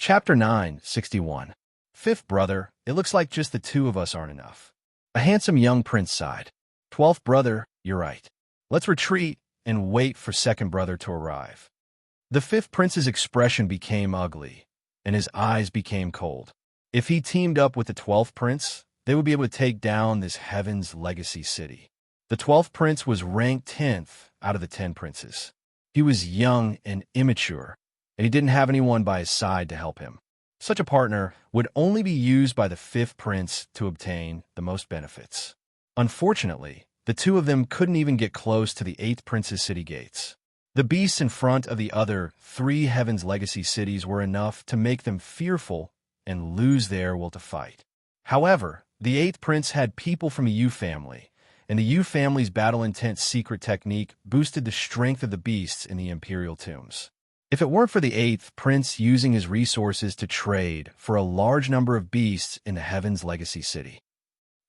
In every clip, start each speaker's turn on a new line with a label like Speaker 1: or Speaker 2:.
Speaker 1: Chapter 961. Fifth brother, it looks like just the two of us aren't enough. A handsome young prince sighed. 12th brother, you're right. Let's retreat and wait for second brother to arrive. The fifth prince's expression became ugly, and his eyes became cold. If he teamed up with the 12th prince, they would be able to take down this heaven's legacy city. The 12th prince was ranked 10th out of the 10 princes. He was young and immature, and he didn't have anyone by his side to help him. Such a partner would only be used by the fifth prince to obtain the most benefits. Unfortunately, the two of them couldn't even get close to the 8th prince's city gates. The beasts in front of the other 3 heaven's legacy cities were enough to make them fearful and lose their will to fight. However, the 8th prince had people from the U family, and the U family's battle-intent secret technique boosted the strength of the beasts in the imperial tombs. If it weren't for the 8th prince using his resources to trade for a large number of beasts in the heaven's legacy city,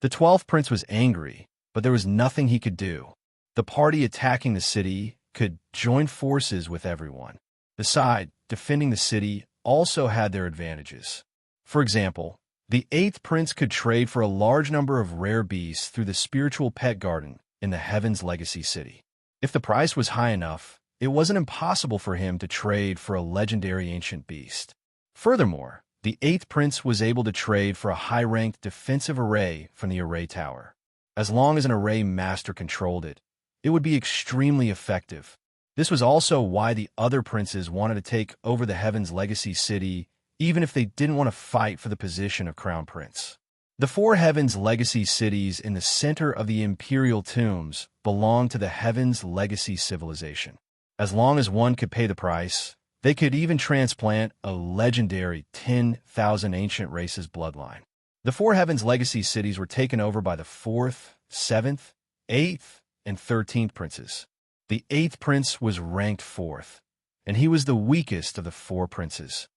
Speaker 1: the 12th prince was angry, but there was nothing he could do. The party attacking the city could join forces with everyone. The side defending the city also had their advantages. For example, the 8th prince could trade for a large number of rare beasts through the spiritual pet garden in the heaven's legacy city. If the price was high enough, it wasn't impossible for him to trade for a legendary ancient beast. Furthermore, the 8th prince was able to trade for a high-ranked defensive array from the array tower. As long as an array master controlled it, it would be extremely effective. This was also why the other princes wanted to take over the heaven's legacy city, even if they didn't want to fight for the position of crown prince. The 4 heaven's legacy cities in the center of the imperial tombs belonged to the heaven's legacy civilization. As long as one could pay the price, they could even transplant a legendary 10,000 ancient races bloodline. The 4 heavens legacy cities were taken over by the 4th, 7th, 8th, and 13th princes. The 8th prince was ranked 4th, and he was the weakest of the 4 princes.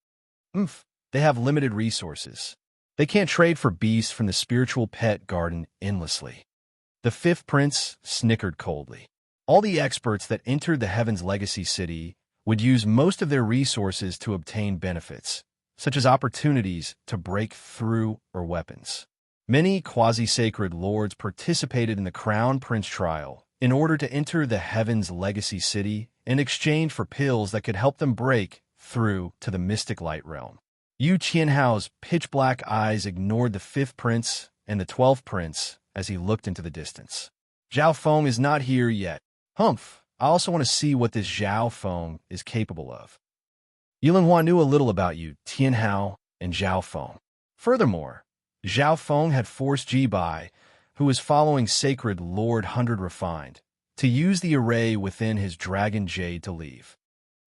Speaker 1: They have limited resources. They can't trade for beasts from the spiritual pet garden endlessly. The 5th prince snickered coldly. All the experts that entered the Heaven's Legacy City would use most of their resources to obtain benefits, such as opportunities to break through or weapons. Many quasi-sacred lords participated in the Crown Prince trial in order to enter the Heaven's Legacy City in exchange for pills that could help them break through to the mystic light realm. Yu Qianhao's pitch-black eyes ignored the 5th prince and the 12th prince as he looked into the distance. Zhao Feng is not here yet. I also want to see what this Zhao Feng is capable of. Yilinghua knew a little about Yu Tianhao and Zhao Feng. Furthermore, Zhao Feng had forced Ji Bai, who was following Sacred Lord 100 Refined, to use the array within his Dragon Jade to leave.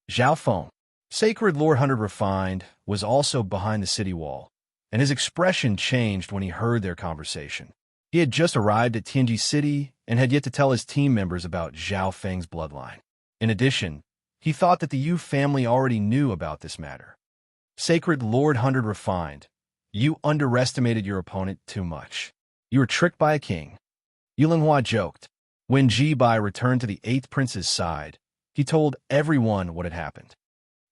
Speaker 1: Zhao Feng, Sacred Lord 100 Refined, was also behind the city wall, and his expression changed when he heard their conversation. He had just arrived at Tianji City and had yet to tell his team members about Zhao Feng's bloodline. In addition, he thought that the Yu family already knew about this matter. Sacred Lord 100 Refined, you underestimated your opponent too much. You were tricked by a king. Yilinghua joked. When Ji Bai returned to the 8th prince's side, he told everyone what had happened.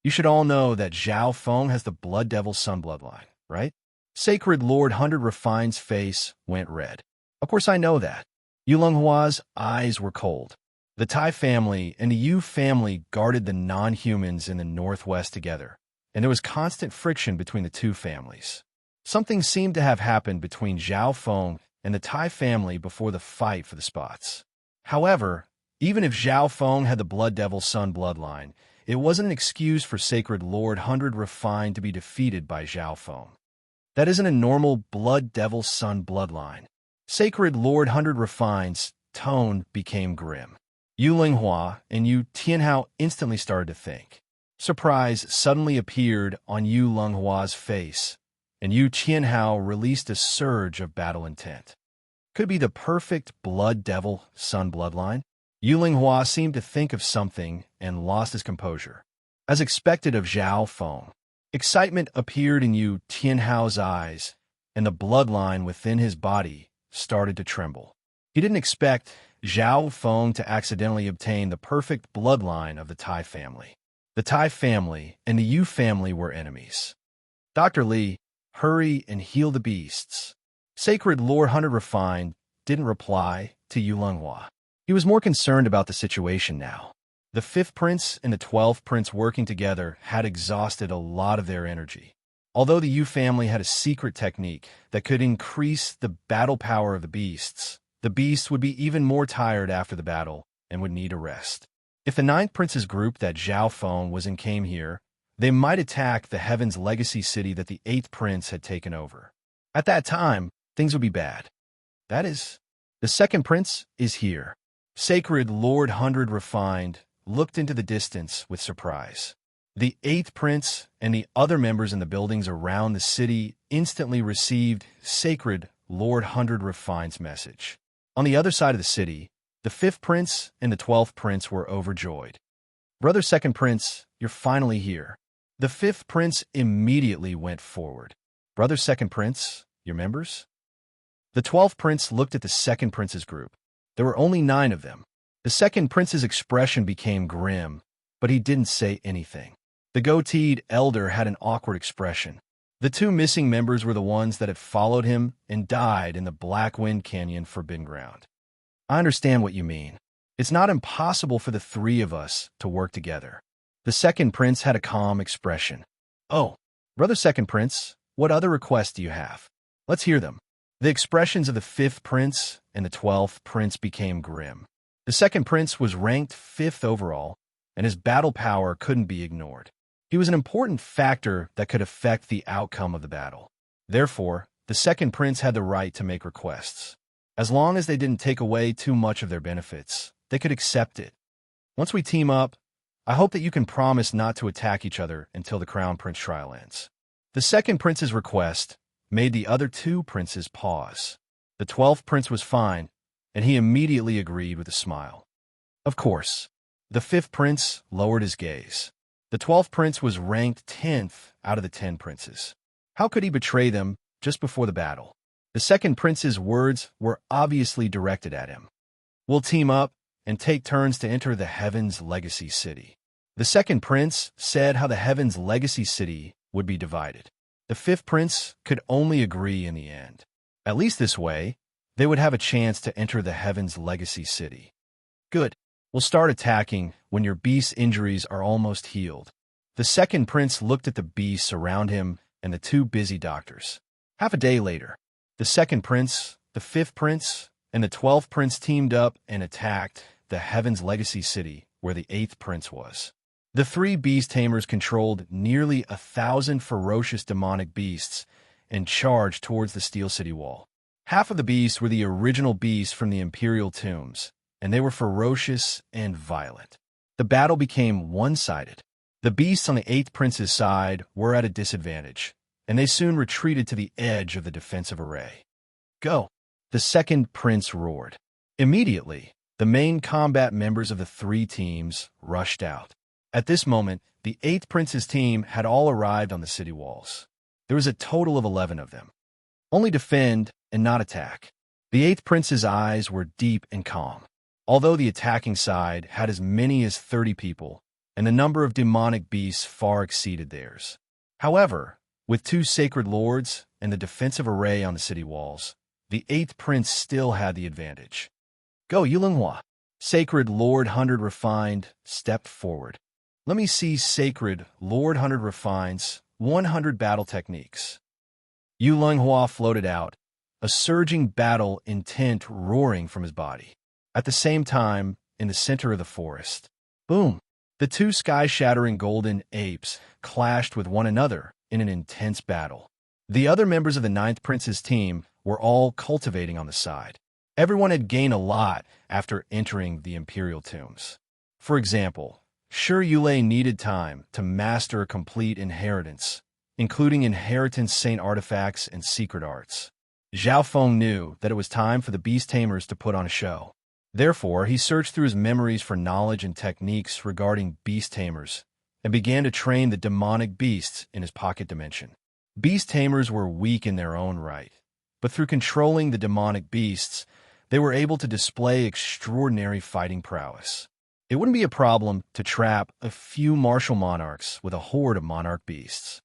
Speaker 1: You should all know that Zhao Feng has the Blood Devil Sun bloodline, right? Sacred Lord 100 Refined's face went red. Of course I know that. Yulenghua's eyes were cold. The Tai family and the Yu family guarded the non-humans in the northwest together, and there was constant friction between the two families. Something seemed to have happened between Zhao Feng and the Tai family before the fight for the spots. However, even if Zhao Feng had the Blood Devil Sun bloodline, it wasn't an excuse for Sacred Lord 100 Refined to be defeated by Zhao Feng. That isn't a normal Blood Devil Sun bloodline. Sacred Lord 100 Refined's tone became grim. Yilinghua and Yu Tianhao instantly started to think. Surprise suddenly appeared on Yulenghua's face, and Yu Tianhao released a surge of battle intent. Could be the perfect Blood Devil Sun bloodline? Yilinghua seemed to think of something and lost his composure. As expected of Zhao Feng, excitement appeared in Yu Tianhao's eyes, and the bloodline within his body started to tremble. He didn't expect Zhao Feng to accidentally obtain the perfect bloodline of the Tai family. The Tai family and the Yu family were enemies. Dr. Lee, hurry and heal the beasts. Sacred Lord Hunter Refined didn't reply to Yulonghua. He was more concerned about the situation now. The 5th Prince and the 12th Prince working together had exhausted a lot of their energy. Although the Yu family had a secret technique that could increase the battle power of the beasts would be even more tired after the battle and would need a rest. If the 9th Prince's group that Zhao Feng was in came here, they might attack the Heaven's Legacy City that the 8th Prince had taken over. At that time, things would be bad. That is, the 2nd Prince is here. Sacred Lord Hundred Refined looked into the distance with surprise. The 8th Prince and the other members in the buildings around the city instantly received Sacred Lord Hundred Refined's message. On the other side of the city, the 5th Prince and the 12th Prince were overjoyed. Brother 2nd Prince, you're finally here. The 5th Prince immediately went forward. Brother 2nd Prince, your members? The 12th Prince looked at the 2nd Prince's group. There were only 9 of them. The 2nd Prince's expression became grim, but he didn't say anything. The goateed elder had an awkward expression. The 2 missing members were the ones that had followed him and died in the Black Wind Canyon Forbidden Ground. I understand what you mean. It's not impossible for the 3 of us to work together. The 2nd Prince had a calm expression. Oh, Brother 2nd Prince, what other requests do you have? Let's hear them. The expressions of the 5th Prince and the 12th Prince became grim. The 2nd Prince was ranked 5th overall, and his battle power couldn't be ignored. He was an important factor that could affect the outcome of the battle. Therefore, the 2nd Prince had the right to make requests. As long as they didn't take away too much of their benefits, they could accept it. Once we team up, I hope that you can promise not to attack each other until the Crown Prince trial ends. The 2nd Prince's request made the other 2 princes pause. The 12th Prince was fine, and he immediately agreed with a smile. Of course, the 5th Prince lowered his gaze. The 12th Prince was ranked 10th out of the 10 princes. How could he betray them just before the battle? The 2nd Prince's words were obviously directed at him. We'll team up and take turns to enter the Heaven's Legacy City. The 2nd Prince said how the Heaven's Legacy City would be divided. The 5th Prince could only agree in the end. At least this way, they would have a chance to enter the Heaven's Legacy City. Good. We'll start attacking when your beast's injuries are almost healed. The 2nd Prince looked at the beasts around him and the 2 busy doctors. Half a day later, the 2nd Prince, the 5th Prince, and the 12th Prince teamed up and attacked the Heaven's Legacy City where the 8th Prince was. The 3 beast tamers controlled nearly 1,000 ferocious demonic beasts and charged towards the Steel City wall. Half of the beasts were the original beasts from the Imperial tombs, and they were ferocious and violent. The battle became one-sided. The beasts on the 8th Prince's side were at a disadvantage, and they soon retreated to the edge of the defensive array. Go! The 2nd Prince roared. Immediately, the main combat members of the 3 teams rushed out. At this moment, the 8th Prince's team had all arrived on the city walls. There was a total of 11 of them. Only defend and not attack. The 8th Prince's eyes were deep and calm. Although the attacking side had as many as 30 people, and the number of demonic beasts far exceeded theirs. However, with 2 sacred lords and the defensive array on the city walls, the 8th Prince still had the advantage. Go, Yulonghua! Sacred Lord Hundred Refined stepped forward. Let me see Sacred Lord Hundred Refine's 100 battle techniques. Yulonghua floated out, a surging battle intent roaring from his body. At the same time, in the center of the forest, boom! The 2 sky-shattering golden apes clashed with one another in an intense battle. The other members of the 9th Prince's team were all cultivating on the side. Everyone had gained a lot after entering the Imperial tombs. For example, Sure Yulei needed time to master a complete inheritance, including inheritance saint artifacts and secret arts. Zhao Feng knew that it was time for the beast tamers to put on a show. Therefore, he searched through his memories for knowledge and techniques regarding beast tamers and began to train the demonic beasts in his pocket dimension. Beast tamers were weak in their own right, but through controlling the demonic beasts, they were able to display extraordinary fighting prowess. It wouldn't be a problem to trap a few martial monarchs with a horde of monarch beasts.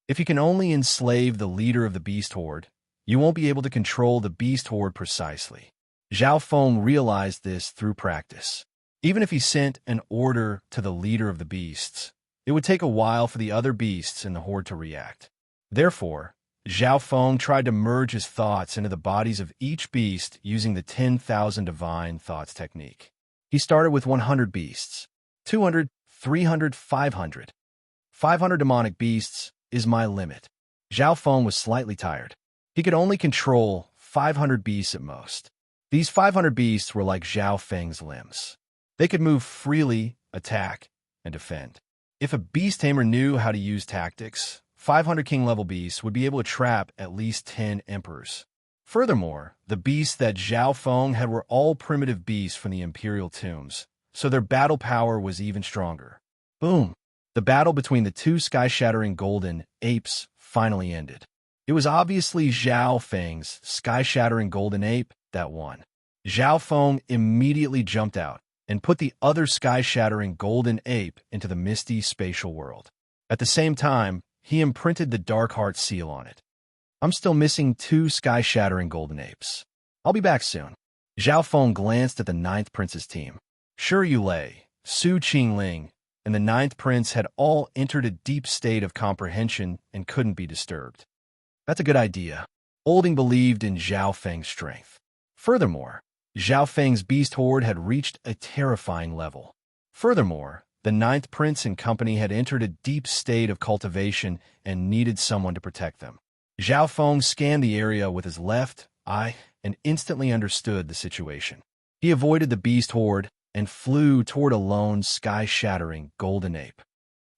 Speaker 1: If you can only enslave the leader of the beast horde, you won't be able to control the beast horde precisely. Zhao Feng realized this through practice. Even if he sent an order to the leader of the beasts, it would take a while for the other beasts in the horde to react. Therefore, Zhao Feng tried to merge his thoughts into the bodies of each beast using the 10,000 divine thoughts technique. He started with 100 beasts, 200, 300, 500. 500 demonic beasts is my limit. Zhao Feng was slightly tired. He could only control 500 beasts at most. These 500 beasts were like Zhao Feng's limbs. They could move freely, attack, and defend. If a beast tamer knew how to use tactics, 500 king-level beasts would be able to trap at least 10 emperors. Furthermore, the beasts that Zhao Feng had were all primitive beasts from the imperial tombs, so their battle power was even stronger. Boom! The battle between the two sky-shattering golden apes finally ended. It was obviously Zhao Feng's sky-shattering golden ape that won. Zhao Feng immediately jumped out and put the other sky-shattering golden ape into the misty spatial world. At the same time, he imprinted the Dark Heart seal on it. I'm still missing 2 sky-shattering golden apes. I'll be back soon. Zhao Feng glanced at the 9th Prince's team. Shi Yulei, Su Qingling, and the 9th Prince had all entered a deep state of comprehension and couldn't be disturbed. That's a good idea. Olding believed in Zhao Feng's strength. Furthermore, Zhao Feng's beast horde had reached a terrifying level. Furthermore, the 9th Prince and company had entered a deep state of cultivation and needed someone to protect them. Zhao Feng scanned the area with his left eye and instantly understood the situation. He avoided the beast horde and flew toward a lone, sky-shattering golden ape.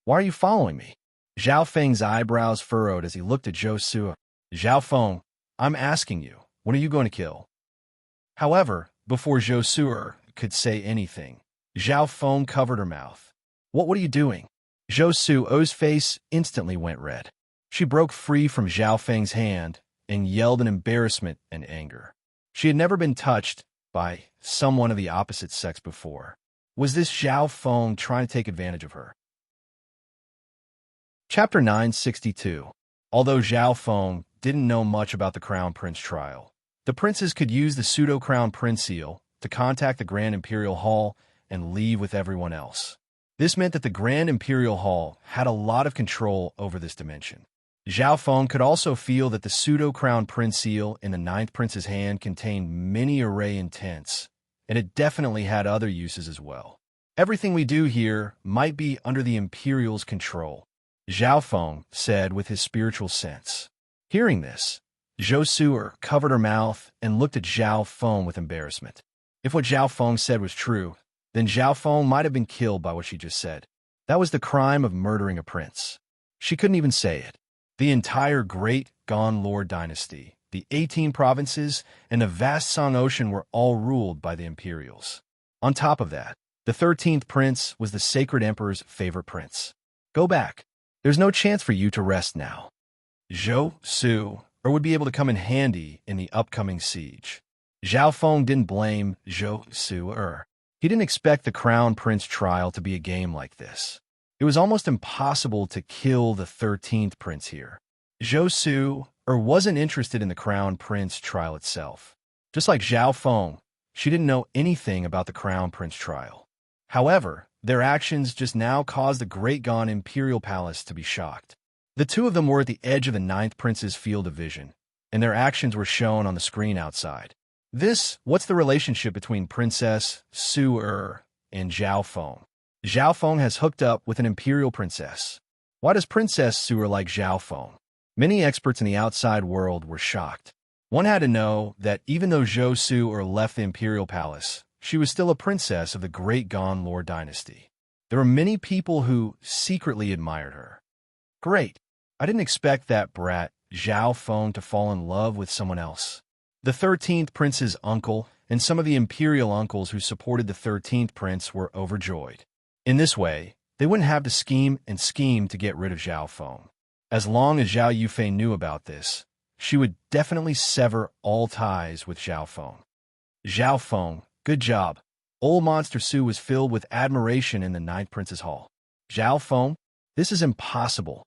Speaker 1: Why are you following me? Zhao Feng's eyebrows furrowed as he looked at Zhou Su. Zhao Feng, I'm asking you, what are you going to kill? However, before Zhou Su could say anything, Zhao Feng covered her mouth. What are you doing? Zhou Su's face instantly went red. She broke free from Zhao Feng's hand and yelled in embarrassment and anger. She had never been touched by someone of the opposite sex before. Was this Zhao Feng trying to take advantage of her? Chapter 962. Although Zhao Feng didn't know much about the Crown Prince trial, the princes could use the pseudo-Crown Prince seal to contact the Grand Imperial Hall and leave with everyone else. This meant that the Grand Imperial Hall had a lot of control over this dimension. Zhao Feng could also feel that the pseudo-Crown Prince seal in the 9th Prince's hand contained many array intents, and it definitely had other uses as well. Everything we do here might be under the Imperial's control, Zhao Feng said with his spiritual sense. Hearing this, Zhou Su covered her mouth and looked at Zhao Feng with embarrassment. If what Zhao Feng said was true, then Zhao Feng might have been killed by what she just said. That was the crime of murdering a prince. She couldn't even say it. The entire Great Gone Lord dynasty, the 18 provinces, and the vast Song Ocean were all ruled by the Imperials. On top of that, the 13th prince was the Sacred Emperor's favorite prince. Go back. There's no chance for you to rest now. Zhou Su would be able to come in handy in the upcoming siege. Zhao Feng didn't blame Zhou Su. He didn't expect the Crown Prince trial to be a game like this. It was almost impossible to kill the 13th prince here. Zhou Su wasn't interested in the Crown Prince trial itself. Just like Zhao Feng, she didn't know anything about the Crown Prince trial. However, their actions just now caused the Great Gone Imperial Palace to be shocked. The two of them were at the edge of the 9th Prince's field of vision, and their actions were shown on the screen outside. What's the relationship between Princess Su and Zhao Feng? Zhao Feng has hooked up with an imperial princess. Why does Princess Su like Zhao Feng? Many experts in the outside world were shocked. One had to know that even though Zhou Su left the imperial palace, she was still a princess of the Great Gone Lord dynasty. There were many people who secretly admired her. Great. I didn't expect that brat, Zhao Feng, to fall in love with someone else. The 13th prince's uncle and some of the imperial uncles who supported the 13th prince were overjoyed. In this way, they wouldn't have to scheme to get rid of Zhao Feng. As long as Zhao Yufei knew about this, she would definitely sever all ties with Zhao Feng. Zhao Feng, good job. Old Monster Su was filled with admiration in the 9th Prince's Hall. Zhao Feng, this is impossible.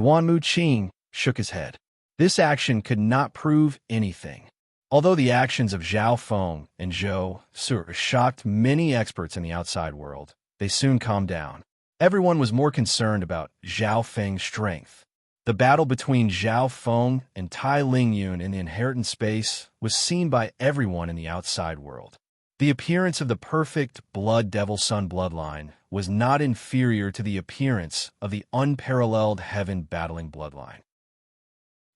Speaker 1: Duanmu Qing shook his head. This action could not prove anything. Although the actions of Zhao Feng and Zhou Sur shocked many experts in the outside world, they soon calmed down. Everyone was more concerned about Zhao Feng's strength. The battle between Zhao Feng and Tai Lingyun in the inheritance space was seen by everyone in the outside world. The appearance of the perfect Blood Devil Sun bloodline was not inferior to the appearance of the unparalleled heaven battling bloodline.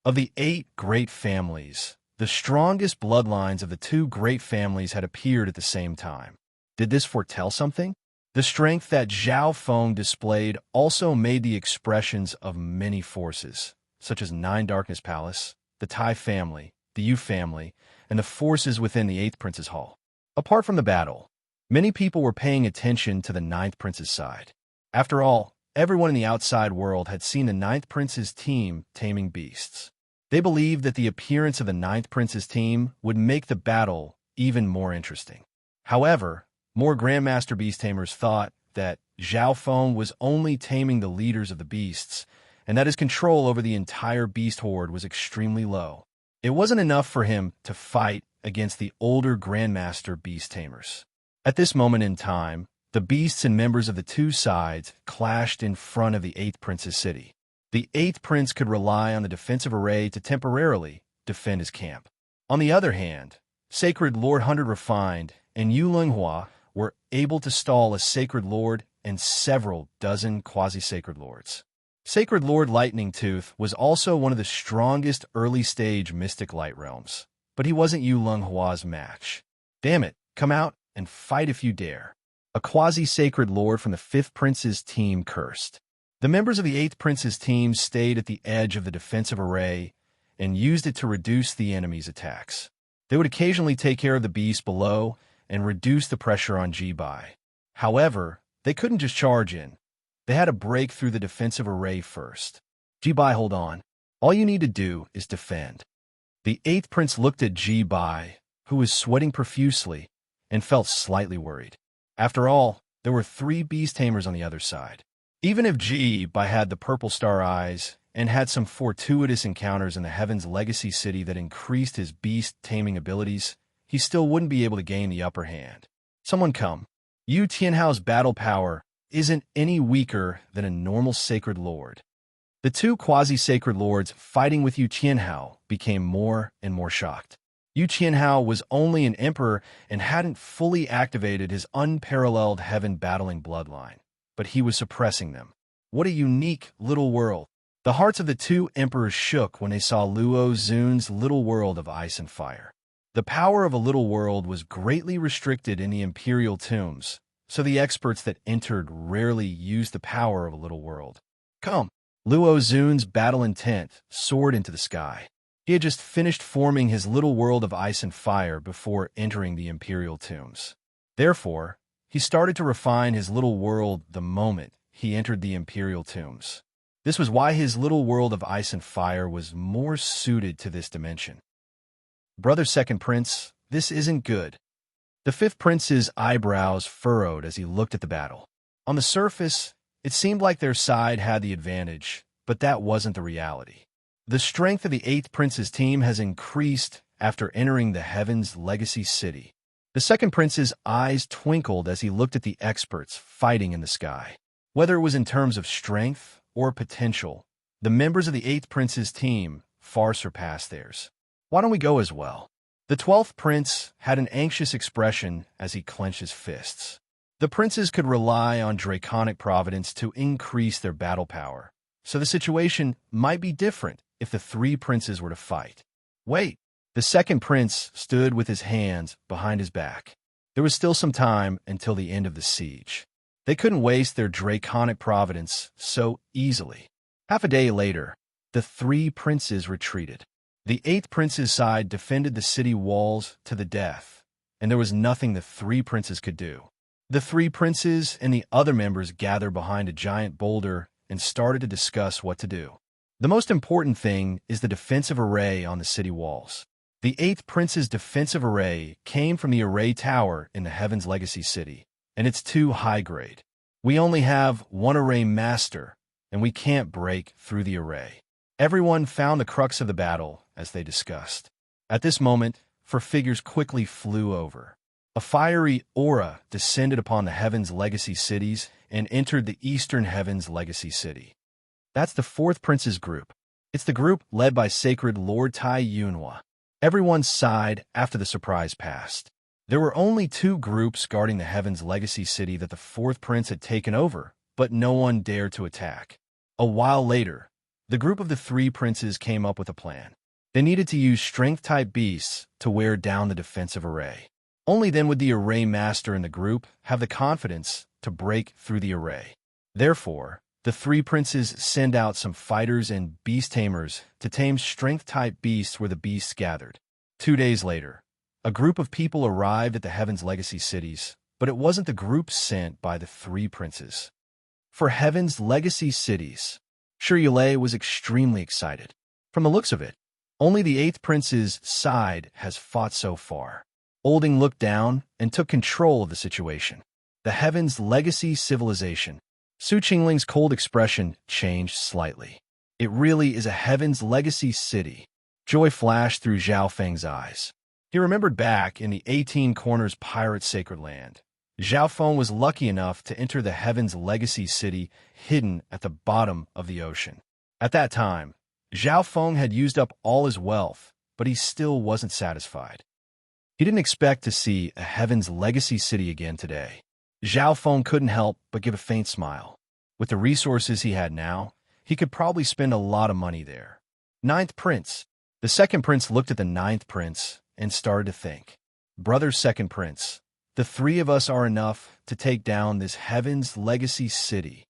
Speaker 1: Of the 8 great families, the strongest bloodlines of the 2 great families had appeared at the same time. Did this foretell something? The strength that Zhao Feng displayed also made the expressions of many forces, such as 9 Darkness Palace, the Tai family, the Yu family, and the forces within the 8th Prince's Hall. Apart from the battle, many people were paying attention to the 9th Prince's side. After all, everyone in the outside world had seen the 9th Prince's team taming beasts. They believed that the appearance of the 9th Prince's team would make the battle even more interesting. However, more Grandmaster Beast Tamers thought that Zhao Feng was only taming the leaders of the beasts, and that his control over the entire beast horde was extremely low. It wasn't enough for him to fight against the older Grandmaster Beast Tamers. At this moment in time, the beasts and members of the 2 sides clashed in front of the 8th Prince's city. The 8th Prince could rely on the defensive array to temporarily defend his camp. On the other hand, Sacred Lord 100 Refined and Yu Linghua were able to stall a Sacred Lord and several dozen quasi-Sacred Lords. Sacred Lord Lightning Tooth was also one of the strongest early-stage Mystic Light Realms, but he wasn't Yu Linghua's match. Damn it, come out and fight if you dare. A quasi-Sacred Lord from the 5th Prince's team cursed. The members of the 8th Prince's team stayed at the edge of the defensive array and used it to reduce the enemy's attacks. They would occasionally take care of the beast below and reduce the pressure on Ji-Bai. However, they couldn't just charge in. They had to break through the defensive array first. Ji-Bai, hold on. All you need to do is defend. The 8th Prince looked at Ji-Bai, who was sweating profusely, and felt slightly worried. After all, there were 3 beast tamers on the other side. Even if Ji-Bai had the purple star eyes and had some fortuitous encounters in the Heaven's Legacy City that increased his beast taming abilities, he still wouldn't be able to gain the upper hand. Someone come. Yu Tianhao's battle power isn't any weaker than a normal Sacred Lord. The 2 quasi-Sacred Lords fighting with Yu Tianhao became more and more shocked. Yu Tianhao was only an emperor and hadn't fully activated his unparalleled heaven-battling bloodline, but he was suppressing them. What a unique little world. The hearts of the 2 emperors shook when they saw Luo Zun's little world of ice and fire. The power of a little world was greatly restricted in the imperial tombs, so the experts that entered rarely used the power of a little world. Come. Luo Zun's battle intent soared into the sky. He had just finished forming his little world of ice and fire before entering the imperial tombs. Therefore, he started to refine his little world the moment he entered the imperial tombs. This was why his little world of ice and fire was more suited to this dimension. Brother 2nd Prince, this isn't good. The 5th Prince's eyebrows furrowed as he looked at the battle. On the surface, it seemed like their side had the advantage, but that wasn't the reality. The strength of the 8th Prince's team has increased after entering the Heaven's Legacy City. The 2nd Prince's eyes twinkled as he looked at the experts fighting in the sky. Whether it was in terms of strength or potential, the members of the 8th Prince's team far surpassed theirs. Why don't we go as well? The 12th Prince had an anxious expression as he clenched his fists. The princes could rely on draconic providence to increase their battle power, so the situation might be different if the 3 princes were to fight. Wait, the 2nd Prince stood with his hands behind his back. There was still some time until the end of the siege. They couldn't waste their draconic providence so easily. Half a day later, the 3 princes retreated. The 8th Prince's side defended the city walls to the death, and there was nothing the 3 princes could do. The 3 princes and the other members gathered behind a giant boulder and started to discuss what to do. The most important thing is the defensive array on the city walls. The 8th Prince's defensive array came from the array tower in the Heaven's Legacy City, and it's too high grade. We only have 1 array master, and we can't break through the array. Everyone found the crux of the battle, as they discussed. At this moment, four figures quickly flew over. A fiery aura descended upon the Heaven's Legacy cities and entered the Eastern Heaven's Legacy city. That's the fourth prince's group. It's the group led by sacred Lord Tai Yunhua. Everyone sighed after the surprise passed. There were only two groups guarding the Heaven's Legacy city that the fourth prince had taken over, but no one dared to attack. A while later, the group of the three princes came up with a plan. They needed to use strength-type beasts to wear down the defensive array. Only then would the array master in the group have the confidence to break through the array. Therefore, the three princes send out some fighters and beast tamers to tame strength-type beasts where the beasts gathered. 2 days later, a group of people arrived at the Heaven's Legacy cities, but it wasn't the group sent by the three princes. For Heaven's Legacy cities, Shirley was extremely excited. From the looks of it, only the eighth prince's side has fought so far. Olding looked down and took control of the situation. The Heaven's Legacy civilization. Su Qingling's cold expression changed slightly. It really is a Heaven's Legacy city. Joy flashed through Zhao Feng's eyes. He remembered back in the 18 Corners pirate sacred land. Zhao Feng was lucky enough to enter the Heaven's Legacy city hidden at the bottom of the ocean. At that time, Zhao Feng had used up all his wealth, but he still wasn't satisfied. He didn't expect to see a Heaven's Legacy city again today. Zhao Feng couldn't help but give a faint smile. With the resources he had now, he could probably spend a lot of money there. Ninth Prince. The second prince looked at the ninth prince and started to think. Brother second prince, the three of us are enough to take down this Heaven's Legacy city.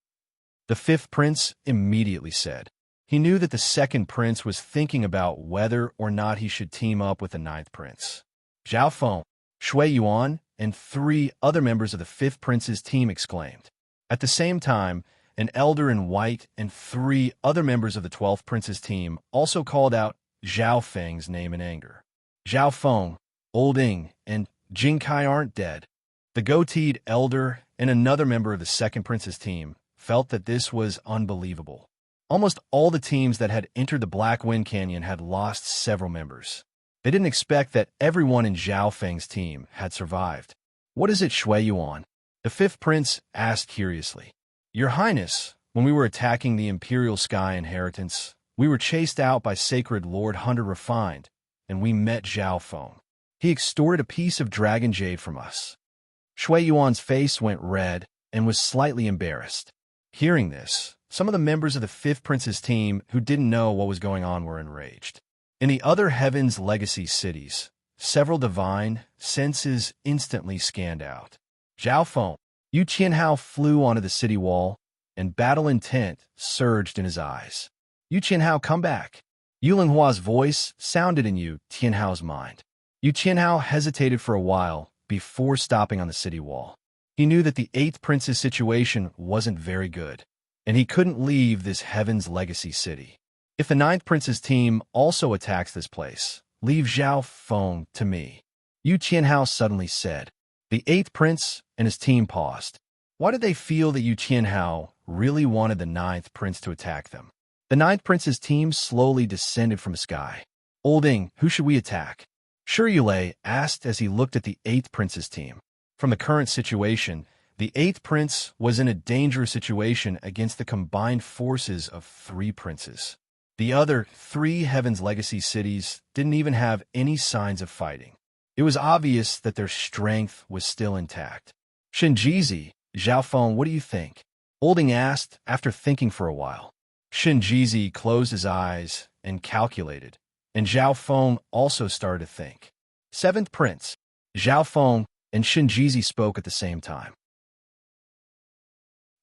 Speaker 1: The fifth prince immediately said. He knew that the second prince was thinking about whether or not he should team up with the ninth prince. Zhao Feng, Shui Yuan, and 3 other members of the fifth prince's team exclaimed. At the same time, an elder in white and 3 other members of the 12th prince's team also called out Zhao Feng's name in anger. Zhao Feng, Old Ing, and Jing Kai aren't dead. The goateed elder and another member of the second prince's team felt that this was unbelievable. Almost all the teams that had entered the Black Wind Canyon had lost several members. They didn't expect that everyone in Zhao Feng's team had survived. What is it, Shui Yuan? The fifth prince asked curiously. Your Highness, when we were attacking the Imperial Sky Inheritance, we were chased out by Sacred Lord Hunter Refined, and we met Zhao Feng. He extorted a piece of dragon jade from us. Shui Yuan's face went red and was slightly embarrassed. Hearing this, some of the members of the fifth prince's team who didn't know what was going on were enraged. In the other Heaven's Legacy cities, several divine senses instantly scanned out. Zhao Feng, Yu Qianhao flew onto the city wall, and battle intent surged in his eyes. Yu Qianhao, come back. Yu Linghua's voice sounded in Yu Qianhao's mind. Yu Qianhao hesitated for a while before stopping on the city wall. He knew that the eighth prince's situation wasn't very good, and he couldn't leave this Heaven's Legacy city. If the ninth prince's team also attacks this place, leave Zhao Feng to me. Yu Qianhao suddenly said. The eighth prince and his team paused. Why did they feel that Yu Qianhao really wanted the ninth prince to attack them? The ninth prince's team slowly descended from the sky. Old Ing, who should we attack? Shirley asked as he looked at the eighth prince's team. From the current situation, the eighth prince was in a dangerous situation against the combined forces of 3 princes. The other 3 Heaven's Legacy cities didn't even have any signs of fighting. It was obvious that their strength was still intact. Shinjizi, Zhao Feng, what do you think? Olding asked after thinking for a while. Shinjizi closed his eyes and calculated, and Zhao Feng also started to think. Seventh Prince, Zhao Feng and Shinjizi spoke at the same time.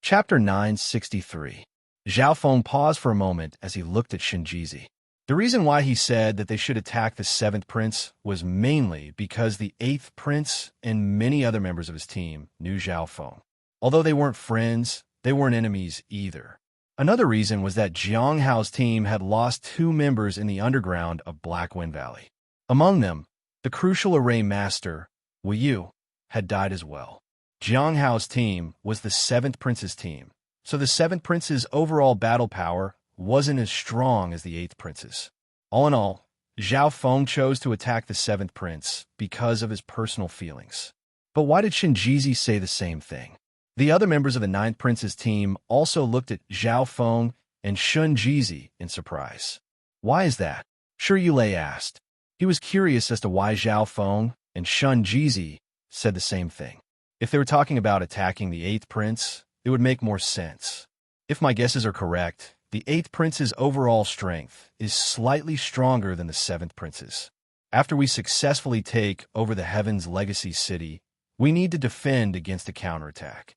Speaker 1: Chapter 963. Zhao Feng paused for a moment as he looked at Shinjizi. The reason why he said that they should attack the 7th prince was mainly because the 8th prince and many other members of his team knew Zhao Feng. Although they weren't friends, they weren't enemies either. Another reason was that Jiang Hao's team had lost 2 members in the underground of Black Wind Valley. Among them, the crucial array master, Wu Yu, had died as well. Jiang Hao's team was the 7th prince's team, So the 7th prince's overall battle power wasn't as strong as the 8th prince's. All in all, Zhao Feng chose to attack the 7th prince because of his personal feelings. But why did Shinjizi say the same thing? The other members of the 9th prince's team also looked at Zhao Feng and Shunjizi in surprise. Why is that? Shi Yulei asked. He was curious as to why Zhao Feng and Shunjizi said the same thing. If they were talking about attacking the 8th prince, it would make more sense. If my guesses are correct, the 8th prince's overall strength is slightly stronger than the 7th prince's. After we successfully take over the Heaven's Legacy City, we need to defend against a counterattack.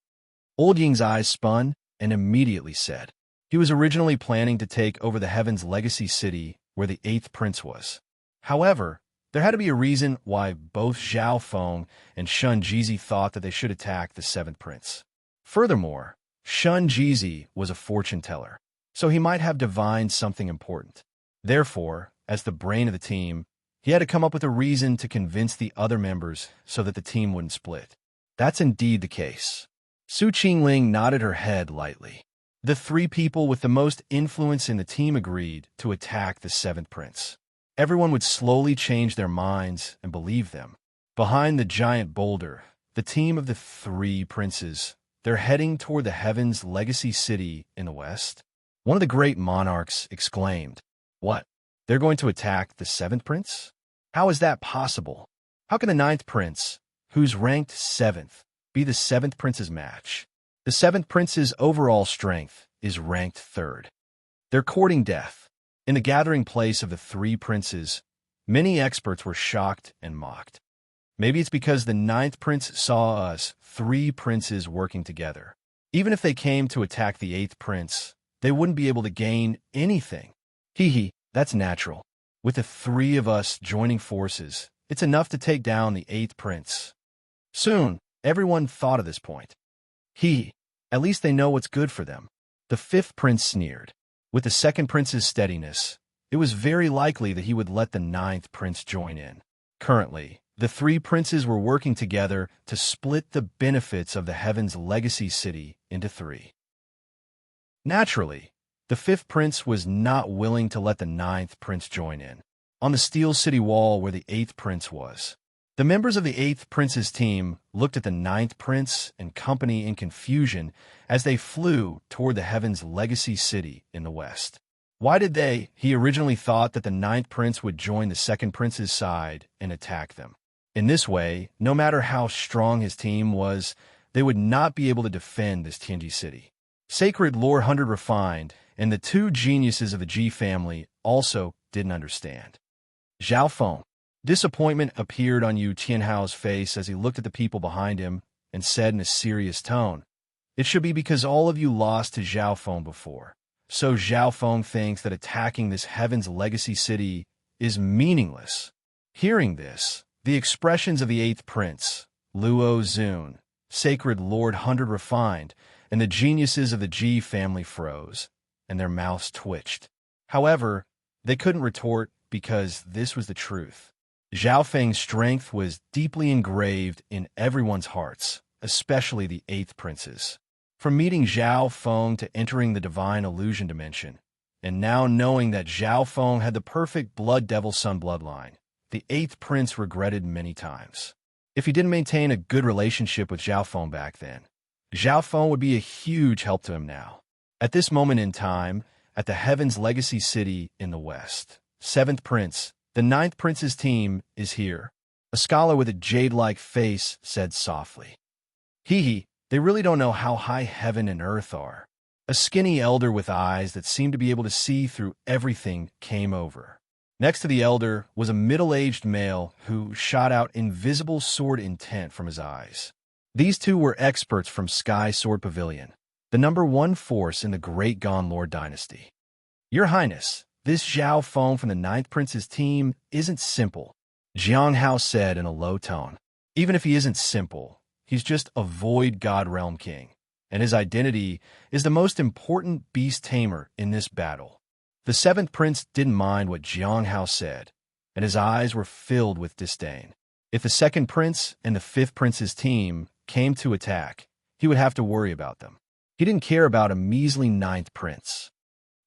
Speaker 1: Old Ying's eyes spun and immediately said, he was originally planning to take over the Heaven's Legacy City where the 8th prince was. However, there had to be a reason why both Zhao Feng and Shunjizi thought that they should attack the 7th prince. Furthermore, Shunjizi was a fortune teller, so he might have divined something important. Therefore, as the brain of the team, he had to come up with a reason to convince the other members so that the team wouldn't split. That's indeed the case. Su Qingling nodded her head lightly. The 3 people with the most influence in the team agreed to attack the 7th prince. Everyone would slowly change their minds and believe them. Behind the giant boulder, the team of the 3 princes, they're heading toward the Heaven's Legacy City in the west. One of the great monarchs exclaimed, "What? They're going to attack the 7th prince? How is that possible? How can the 9th prince, who's ranked 7th, be the 7th prince's match? The 7th prince's overall strength is ranked 3rd. They're courting death." In the gathering place of the 3 princes, many experts were shocked and mocked. Maybe it's because the 9th prince saw us 3 princes working together. Even if they came to attack the 8th prince, they wouldn't be able to gain anything. Hee, that's natural. With the 3 of us joining forces, it's enough to take down the 8th prince. Soon, everyone thought of this point. At least they know what's good for them. The 5th prince sneered. With the 2nd prince's steadiness, it was very likely that he would let the 9th prince join in. Currently, the 3 princes were working together to split the benefits of the Heaven's Legacy City into 3. Naturally, the 5th prince was not willing to let the 9th prince join in. On the steel city wall where the 8th prince was, the members of the 8th prince's team looked at the 9th prince and company in confusion as they flew toward the Heaven's Legacy City in the west. Why did they? He originally thought that the 9th prince would join the 2nd prince's side and attack them. In this way, no matter how strong his team was, they would not be able to defend this Tianji city. Sacred Lord 100 Refined and the 2 geniuses of the Ji family also didn't understand. Zhao Feng. Disappointment appeared on Yu Tianhao's face as he looked at the people behind him and said in a serious tone, "It should be because all of you lost to Zhao Feng before. So Zhao Feng thinks that attacking this Heaven's Legacy City is meaningless." Hearing this, the expressions of the 8th prince, Luo Zun, Sacred Lord 100 Refined, and the geniuses of the Ji family froze, and their mouths twitched. However, they couldn't retort because this was the truth. Zhao Feng's strength was deeply engraved in everyone's hearts, especially the 8th prince's. From meeting Zhao Feng to entering the divine illusion dimension, and now knowing that Zhao Feng had the perfect blood devil sun bloodline, the 8th prince regretted many times. If he didn't maintain a good relationship with Zhao Feng back then, Zhao Feng would be a huge help to him now. At this moment in time, at the Heaven's Legacy City in the west, 7th prince, the 9th prince's team, is here. A scholar with a jade-like face said softly. They really don't know how high heaven and earth are. A skinny elder with eyes that seemed to be able to see through everything came over. Next to the elder was a middle-aged male who shot out invisible sword intent from his eyes. These 2 were experts from Sky Sword Pavilion, the #1 force in the Great Gon Lord dynasty. "Your Highness, this Zhao Feng from the 9th prince's team isn't simple," Jiang Hao said in a low tone. "Even if he isn't simple, he's just a Void God Realm King, and his identity is the most important beast tamer in this battle." The 7th prince didn't mind what Jiang Hao said, and his eyes were filled with disdain. If the 2nd prince and the 5th prince's team came to attack, he would have to worry about them. He didn't care about a measly ninth prince.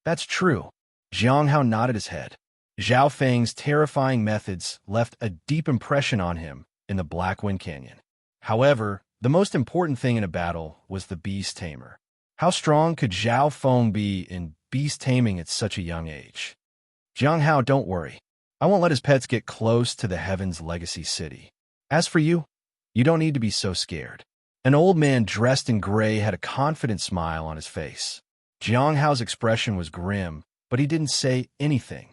Speaker 1: That's true. Jiang Hao nodded his head. Zhao Feng's terrifying methods left a deep impression on him in the Black Wind Canyon. However, the most important thing in a battle was the beast tamer. How strong could Zhao Feng be in beast taming at such a young age? Jiang Hao, don't worry. I won't let his pets get close to the Heaven's Legacy City. As for you, you don't need to be so scared. An old man dressed in gray had a confident smile on his face. Jiang Hao's expression was grim, but he didn't say anything.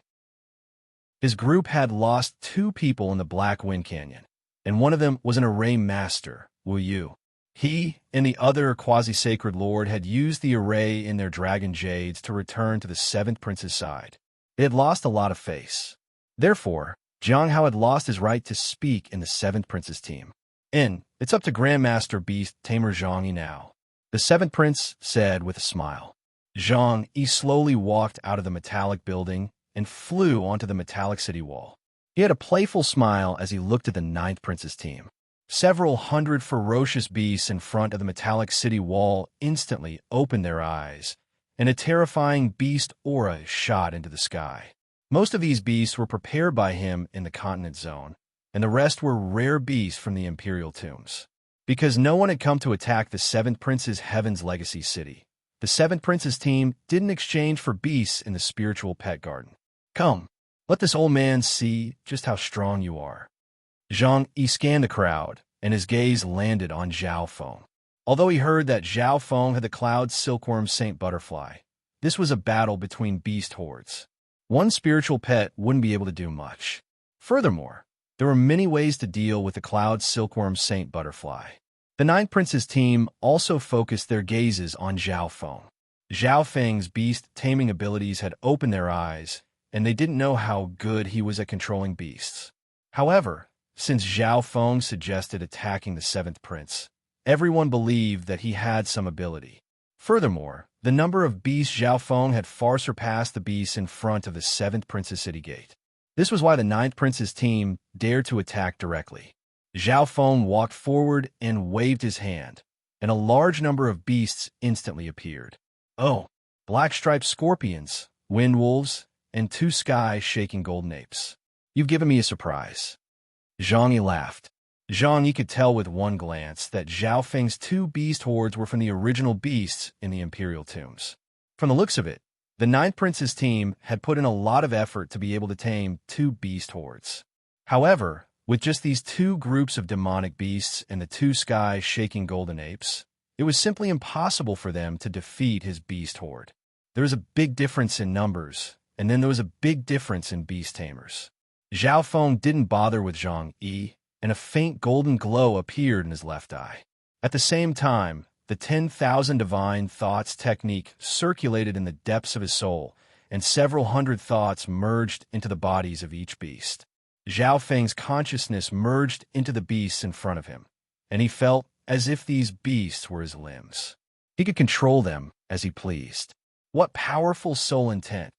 Speaker 1: His group had lost 2 people in the Black Wind Canyon, and one of them was an array master, Wu Yu. He and the other quasi-sacred lord had used the array in their dragon jades to return to the 7th prince's side. They had lost a lot of face. Therefore, Jiang Hao had lost his right to speak in the 7th prince's team. It's up to Grandmaster Beast Tamer Zhang Yi now, the 7th prince said with a smile. Zhang Yi slowly walked out of the metallic building and flew onto the metallic city wall. He had a playful smile as he looked at the 9th prince's team. Several hundred ferocious beasts in front of the metallic city wall instantly opened their eyes, and a terrifying beast aura shot into the sky. Most of these beasts were prepared by him in the continent zone, and the rest were rare beasts from the Imperial tombs. Because no one had come to attack the 7th Prince's Heaven's Legacy City, the 7th Prince's team didn't exchange for beasts in the spiritual pet garden. Come, let this old man see just how strong you are. Zhang Yi scanned the crowd, and his gaze landed on Zhao Feng. Although he heard that Zhao Feng had the cloud silkworm Saint Butterfly, this was a battle between beast hordes. One spiritual pet wouldn't be able to do much. Furthermore, there were many ways to deal with the cloud silkworm Saint Butterfly. The 9th Prince's team also focused their gazes on Zhao Feng. Zhao Feng's beast taming abilities had opened their eyes, and they didn't know how good he was at controlling beasts. However, since Zhao Feng suggested attacking the 7th Prince, everyone believed that he had some ability. Furthermore, the number of beasts Zhao Feng had far surpassed the beasts in front of the 7th Prince's city gate. This was why the 9th Prince's team dared to attack directly. Zhao Feng walked forward and waved his hand, and a large number of beasts instantly appeared. Oh, black-striped scorpions, wind wolves, and 2 sky-shaking golden apes. You've given me a surprise. Zhang Yi laughed. Zhang Yi could tell with one glance that Zhao Feng's 2 beast hordes were from the original beasts in the Imperial tombs. From the looks of it, the 9th Prince's team had put in a lot of effort to be able to tame 2 beast hordes. However, with just these 2 groups of demonic beasts and the 2 sky-shaking golden apes, it was simply impossible for them to defeat his beast horde. There was a big difference in numbers, and then there was a big difference in beast tamers. Zhao Feng didn't bother with Zhang Yi, and a faint golden glow appeared in his left eye. At the same time, the 10,000 divine thoughts technique circulated in the depths of his soul, and several hundred thoughts merged into the bodies of each beast. Zhao Feng's consciousness merged into the beasts in front of him, and he felt as if these beasts were his limbs. He could control them as he pleased. What powerful soul intent!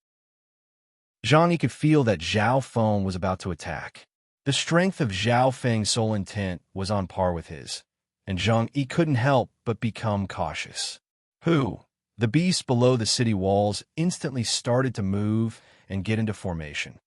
Speaker 1: Zhang Yi could feel that Zhao Feng was about to attack. The strength of Zhao Feng's soul intent was on par with his, and Zhang Yi couldn't help but become cautious. The beasts below the city walls instantly started to move and get into formation.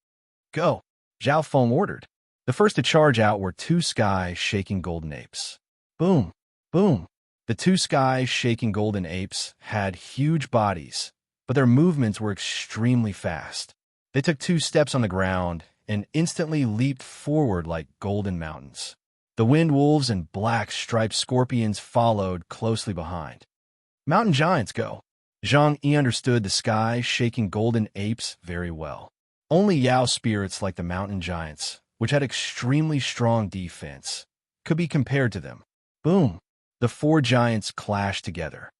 Speaker 1: Go, Zhao Feng ordered. The first to charge out were 2 sky-shaking golden apes. Boom, boom. The 2 sky-shaking golden apes had huge bodies, but their movements were extremely fast. They took 2 steps on the ground and instantly leaped forward like golden mountains. The wind wolves and black striped scorpions followed closely behind. Mountain giants, go. Zhang Yi understood the sky-shaking golden apes very well. Only Yao spirits like the mountain giants, which had extremely strong defense, could be compared to them. Boom! The 4 giants clashed together.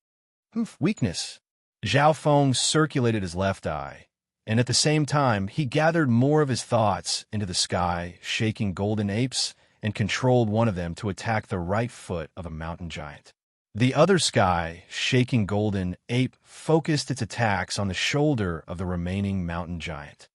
Speaker 1: Weakness. Zhao Feng circulated his left eye, and at the same time, he gathered more of his thoughts into the sky-shaking golden apes and controlled one of them to attack the right foot of a mountain giant. The other sky-shaking golden ape focused its attacks on the shoulder of the remaining mountain giant.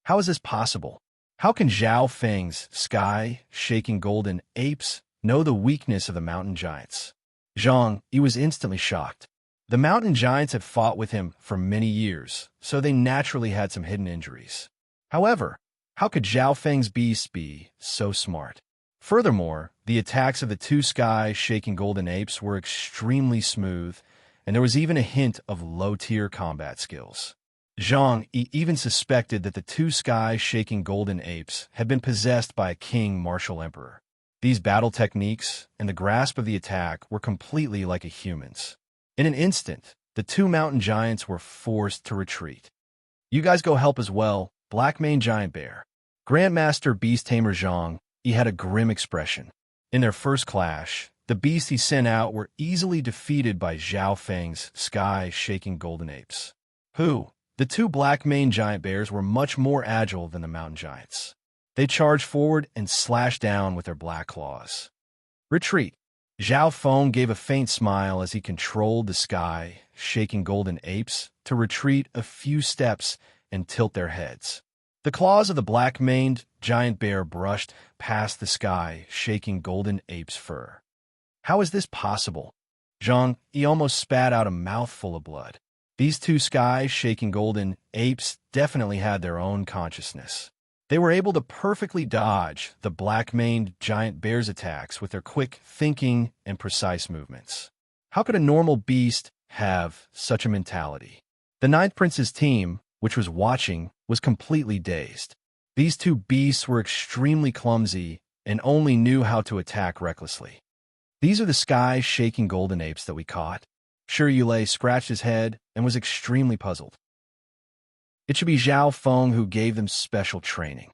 Speaker 1: How is this possible? How can Zhao Feng's sky-shaking golden apes know the weakness of the mountain giants? Zhang Yi was instantly shocked. The mountain giants had fought with him for many years, so they naturally had some hidden injuries. However, how could Zhao Feng's beasts be so smart? Furthermore, the attacks of the two sky-shaking golden apes were extremely smooth, and there was even a hint of low-tier combat skills. Zhang Yi even suspected that the two sky-shaking golden apes had been possessed by a king martial emperor. These battle techniques and the grasp of the attack were completely like a human's. In an instant, the two mountain giants were forced to retreat. "You guys go help as well, Black-maned Giant Bear." Grandmaster Beast Tamer Zhang Yi had a grim expression. In their first clash, the beasts he sent out were easily defeated by Zhao Feng's sky-shaking golden apes. The two black-maned giant bears were much more agile than the mountain giants. They charged forward and slashed down with their black claws. "Retreat." Zhao Feng gave a faint smile as he controlled the sky-shaking golden apes to retreat a few steps and tilt their heads. The claws of the black-maned giant bear brushed past the sky-shaking golden ape's fur. How is this possible? Zhang Yi almost spat out a mouthful of blood. These two sky-shaking golden apes definitely had their own consciousness. They were able to perfectly dodge the black-maned giant bear's attacks with their quick thinking and precise movements. How could a normal beast have such a mentality? The Ninth Prince's team, which was watching, was completely dazed. These two beasts were extremely clumsy and only knew how to attack recklessly. "These are the sky-shaking golden apes that we caught." Shi Yulei scratched his head and was extremely puzzled. "It should be Zhao Feng who gave them special training."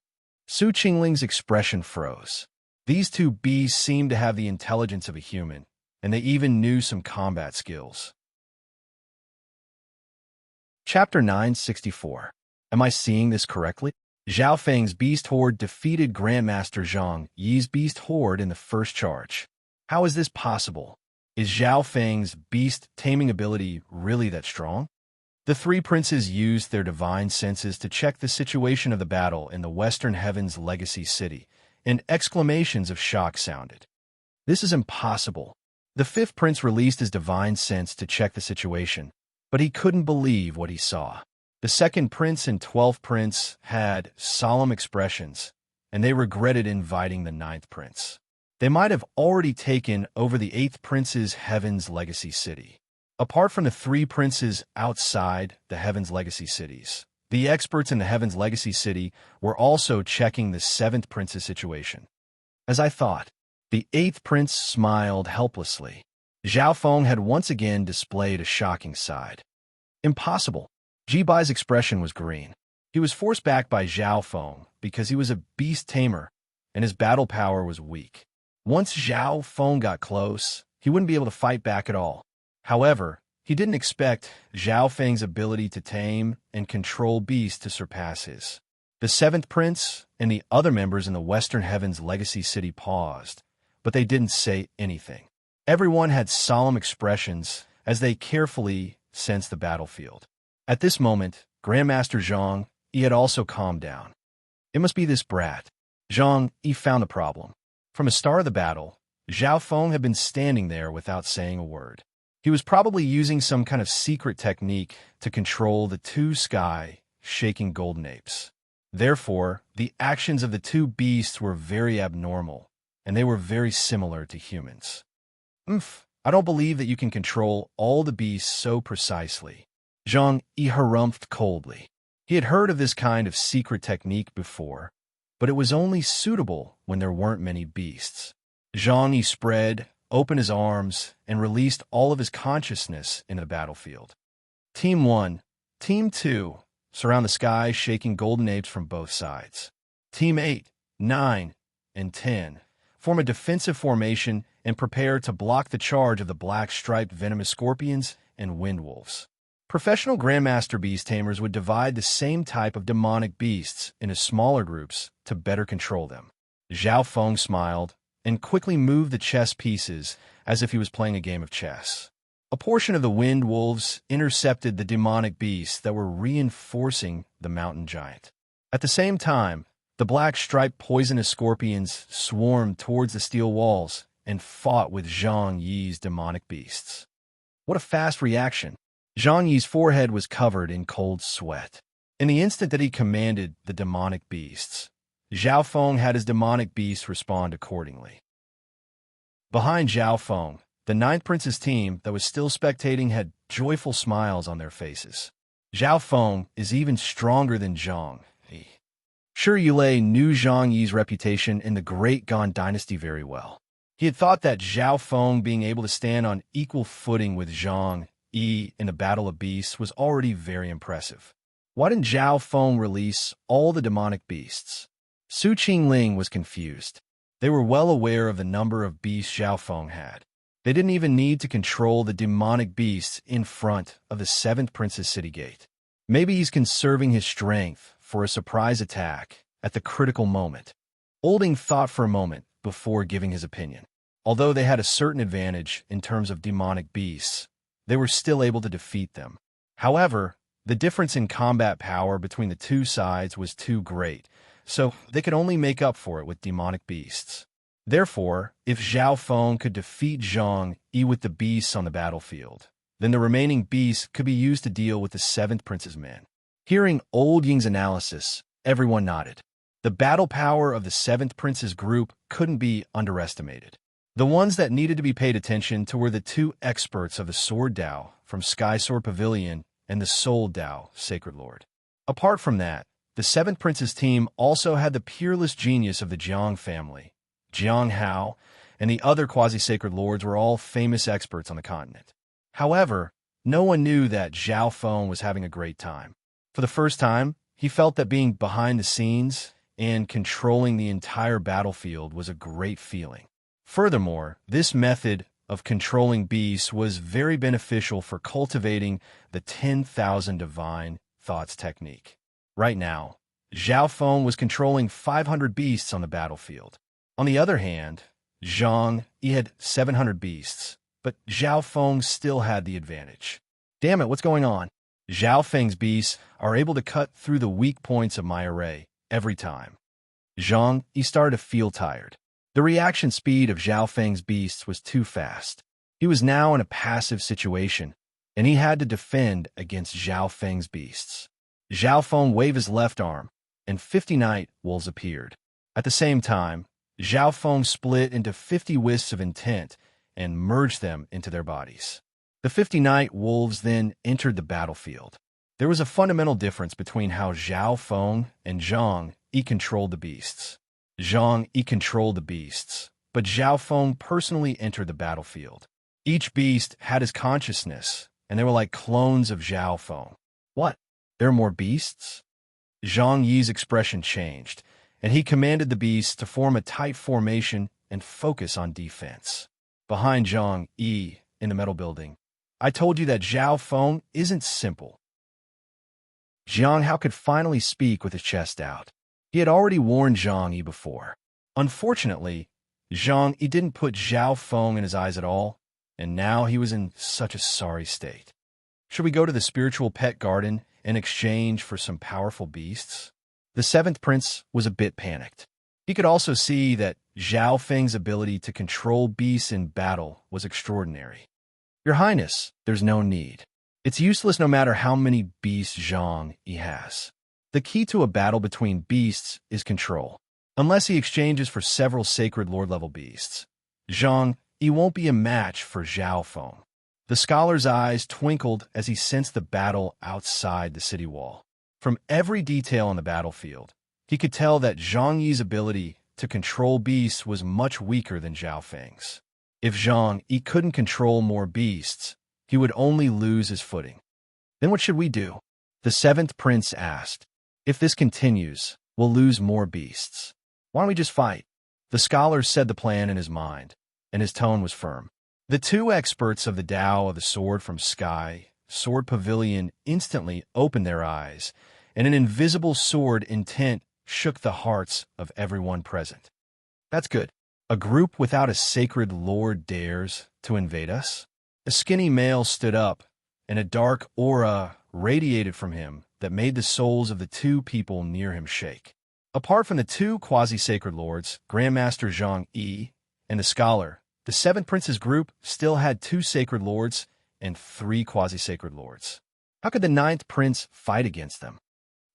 Speaker 1: Su Qingling's expression froze. These two beasts seemed to have the intelligence of a human, and they even knew some combat skills. Chapter 964. Am I seeing this correctly? Zhao Feng's beast horde defeated Grandmaster Zhang Yi's beast horde in the first charge. How is this possible? Is Zhao Feng's beast taming ability really that strong? The three princes used their divine senses to check the situation of the battle in the Western Heavens Legacy City, and exclamations of shock sounded. "This is impossible." The fifth prince released his divine sense to check the situation, but he couldn't believe what he saw. The second prince and 12th prince had solemn expressions, and they regretted inviting the ninth prince. They might have already taken over the 8th prince's Heaven's Legacy City. Apart from the 3 princes outside the Heaven's Legacy cities, the experts in the Heaven's Legacy City were also checking the 7th prince's situation. As I thought, the 8th prince smiled helplessly. Zhao Feng had once again displayed a shocking side. Impossible. Jibai's expression was green. He was forced back by Zhao Feng because he was a beast tamer and his battle power was weak. Once Zhao Feng got close, he wouldn't be able to fight back at all. However, he didn't expect Zhao Feng's ability to tame and control beasts to surpass his. The 7th prince and the other members in the Western Heavens Legacy City paused, but they didn't say anything. Everyone had solemn expressions as they carefully sensed the battlefield. At this moment, Grandmaster Zhang Yi had also calmed down. It must be this brat. Zhang Yi found the problem. From the start of the battle, Zhao Feng had been standing there without saying a word. He was probably using some kind of secret technique to control the two sky-shaking golden apes. Therefore, the actions of the two beasts were very abnormal, and they were very similar to humans. I don't believe that you can control all the beasts so precisely." Zhang Yi harumphed coldly. He had heard of this kind of secret technique before, but it was only suitable when there weren't many beasts. Zhang Yi opened his arms, and released all of his consciousness into the battlefield. Team 1, Team 2, surround the sky-shaking golden apes from both sides. Team 8, 9, and 10, form a defensive formation and prepare to block the charge of the black-striped venomous scorpions and wind wolves. Professional Grandmaster Beast Tamers would divide the same type of demonic beasts into smaller groups to better control them. Zhao Feng smiled and quickly moved the chess pieces as if he was playing a game of chess. A portion of the wind wolves intercepted the demonic beasts that were reinforcing the mountain giant. At the same time, the black-striped poisonous scorpions swarmed towards the steel walls and fought with Zhang Yi's demonic beasts. What a fast reaction. Zhang Yi's forehead was covered in cold sweat. In the instant that he commanded the demonic beasts, Zhao Feng had his demonic beasts respond accordingly. Behind Zhao Feng, the Ninth Prince's team that was still spectating had joyful smiles on their faces. Zhao Feng is even stronger than Zhang Yi. Sure, Yulei knew Zhang Yi's reputation in the Great Gan Dynasty very well. He had thought that Zhao Feng being able to stand on equal footing with Zhang Yi in the Battle of Beasts was already very impressive. Why didn't Zhao Feng release all the demonic beasts? Su Qingling was confused. They were well aware of the number of beasts Zhao Feng had. They didn't even need to control the demonic beasts in front of the Seventh Prince's city gate. Maybe he's conserving his strength for a surprise attack at the critical moment. Olding thought for a moment before giving his opinion. Although they had a certain advantage in terms of demonic beasts, they were still able to defeat them. However, the difference in combat power between the two sides was too great, so they could only make up for it with demonic beasts. Therefore, if Zhao Feng could defeat Zhang Yi with the beasts on the battlefield, then the remaining beasts could be used to deal with the Seventh Prince's men. Hearing Old Ying's analysis, everyone nodded. The battle power of the Seventh Prince's group couldn't be underestimated. The ones that needed to be paid attention to were the two experts of the Sword Dao from Sky Sword Pavilion and the Soul Dao, Sacred Lord. Apart from that, the Seventh Prince's team also had the peerless genius of the Jiang family. Jiang Hao and the other quasi-sacred lords were all famous experts on the continent. However, no one knew that Zhao Feng was having a great time. For the first time, he felt that being behind the scenes and controlling the entire battlefield was a great feeling. Furthermore, this method of controlling beasts was very beneficial for cultivating the 10,000 divine thoughts technique. Right now, Zhao Feng was controlling 500 beasts on the battlefield. On the other hand, Zhang Yi had 700 beasts, but Zhao Feng still had the advantage. Damn it, what's going on? Zhao Feng's beasts are able to cut through the weak points of my array every time. Zhang Yi started to feel tired. The reaction speed of Zhao Feng's beasts was too fast. He was now in a passive situation, and he had to defend against Zhao Feng's beasts. Zhao Feng waved his left arm, and 50 night wolves appeared. At the same time, Zhao Feng split into 50 wisps of intent and merged them into their bodies. The 50 night wolves then entered the battlefield. There was a fundamental difference between how Zhao Feng and Zhang Yi controlled the beasts. Zhang Yi controlled the beasts, but Zhao Feng personally entered the battlefield. Each beast had his consciousness, and they were like clones of Zhao Feng. What? There are more beasts? Zhang Yi's expression changed, and he commanded the beasts to form a tight formation and focus on defense. Behind Zhang Yi, in the metal building, I told you that Zhao Feng isn't simple. Jiang Hao could finally speak with his chest out. He had already warned Zhang Yi before. Unfortunately, Zhang Yi didn't put Zhao Feng in his eyes at all, and now he was in such a sorry state. Should we go to the spiritual pet garden in exchange for some powerful beasts? The Seventh Prince was a bit panicked. He could also see that Zhao Feng's ability to control beasts in battle was extraordinary. Your Highness, there's no need. It's useless no matter how many beasts Zhang Yi has. The key to a battle between beasts is control. Unless he exchanges for several sacred lord-level beasts, Zhang Yi won't be a match for Zhao Feng. The scholar's eyes twinkled as he sensed the battle outside the city wall. From every detail on the battlefield, he could tell that Zhang Yi's ability to control beasts was much weaker than Zhao Feng's. If Zhang Yi couldn't control more beasts, he would only lose his footing. Then what should we do? The Seventh Prince asked. If this continues, we'll lose more beasts. Why don't we just fight? The scholar said the plan in his mind, and his tone was firm. The two experts of the Tao of the Sword from Sky Sword Pavilion instantly opened their eyes, and an invisible sword intent shook the hearts of everyone present. That's good. A group without a sacred lord dares to invade us? A skinny male stood up, and a dark aura radiated from him that made the souls of the two people near him shake. Apart from the two quasi-sacred lords, Grandmaster Zhang Yi and the scholar, the Seventh Prince's group still had two sacred lords and 3 quasi-sacred lords. How could the 9th prince fight against them?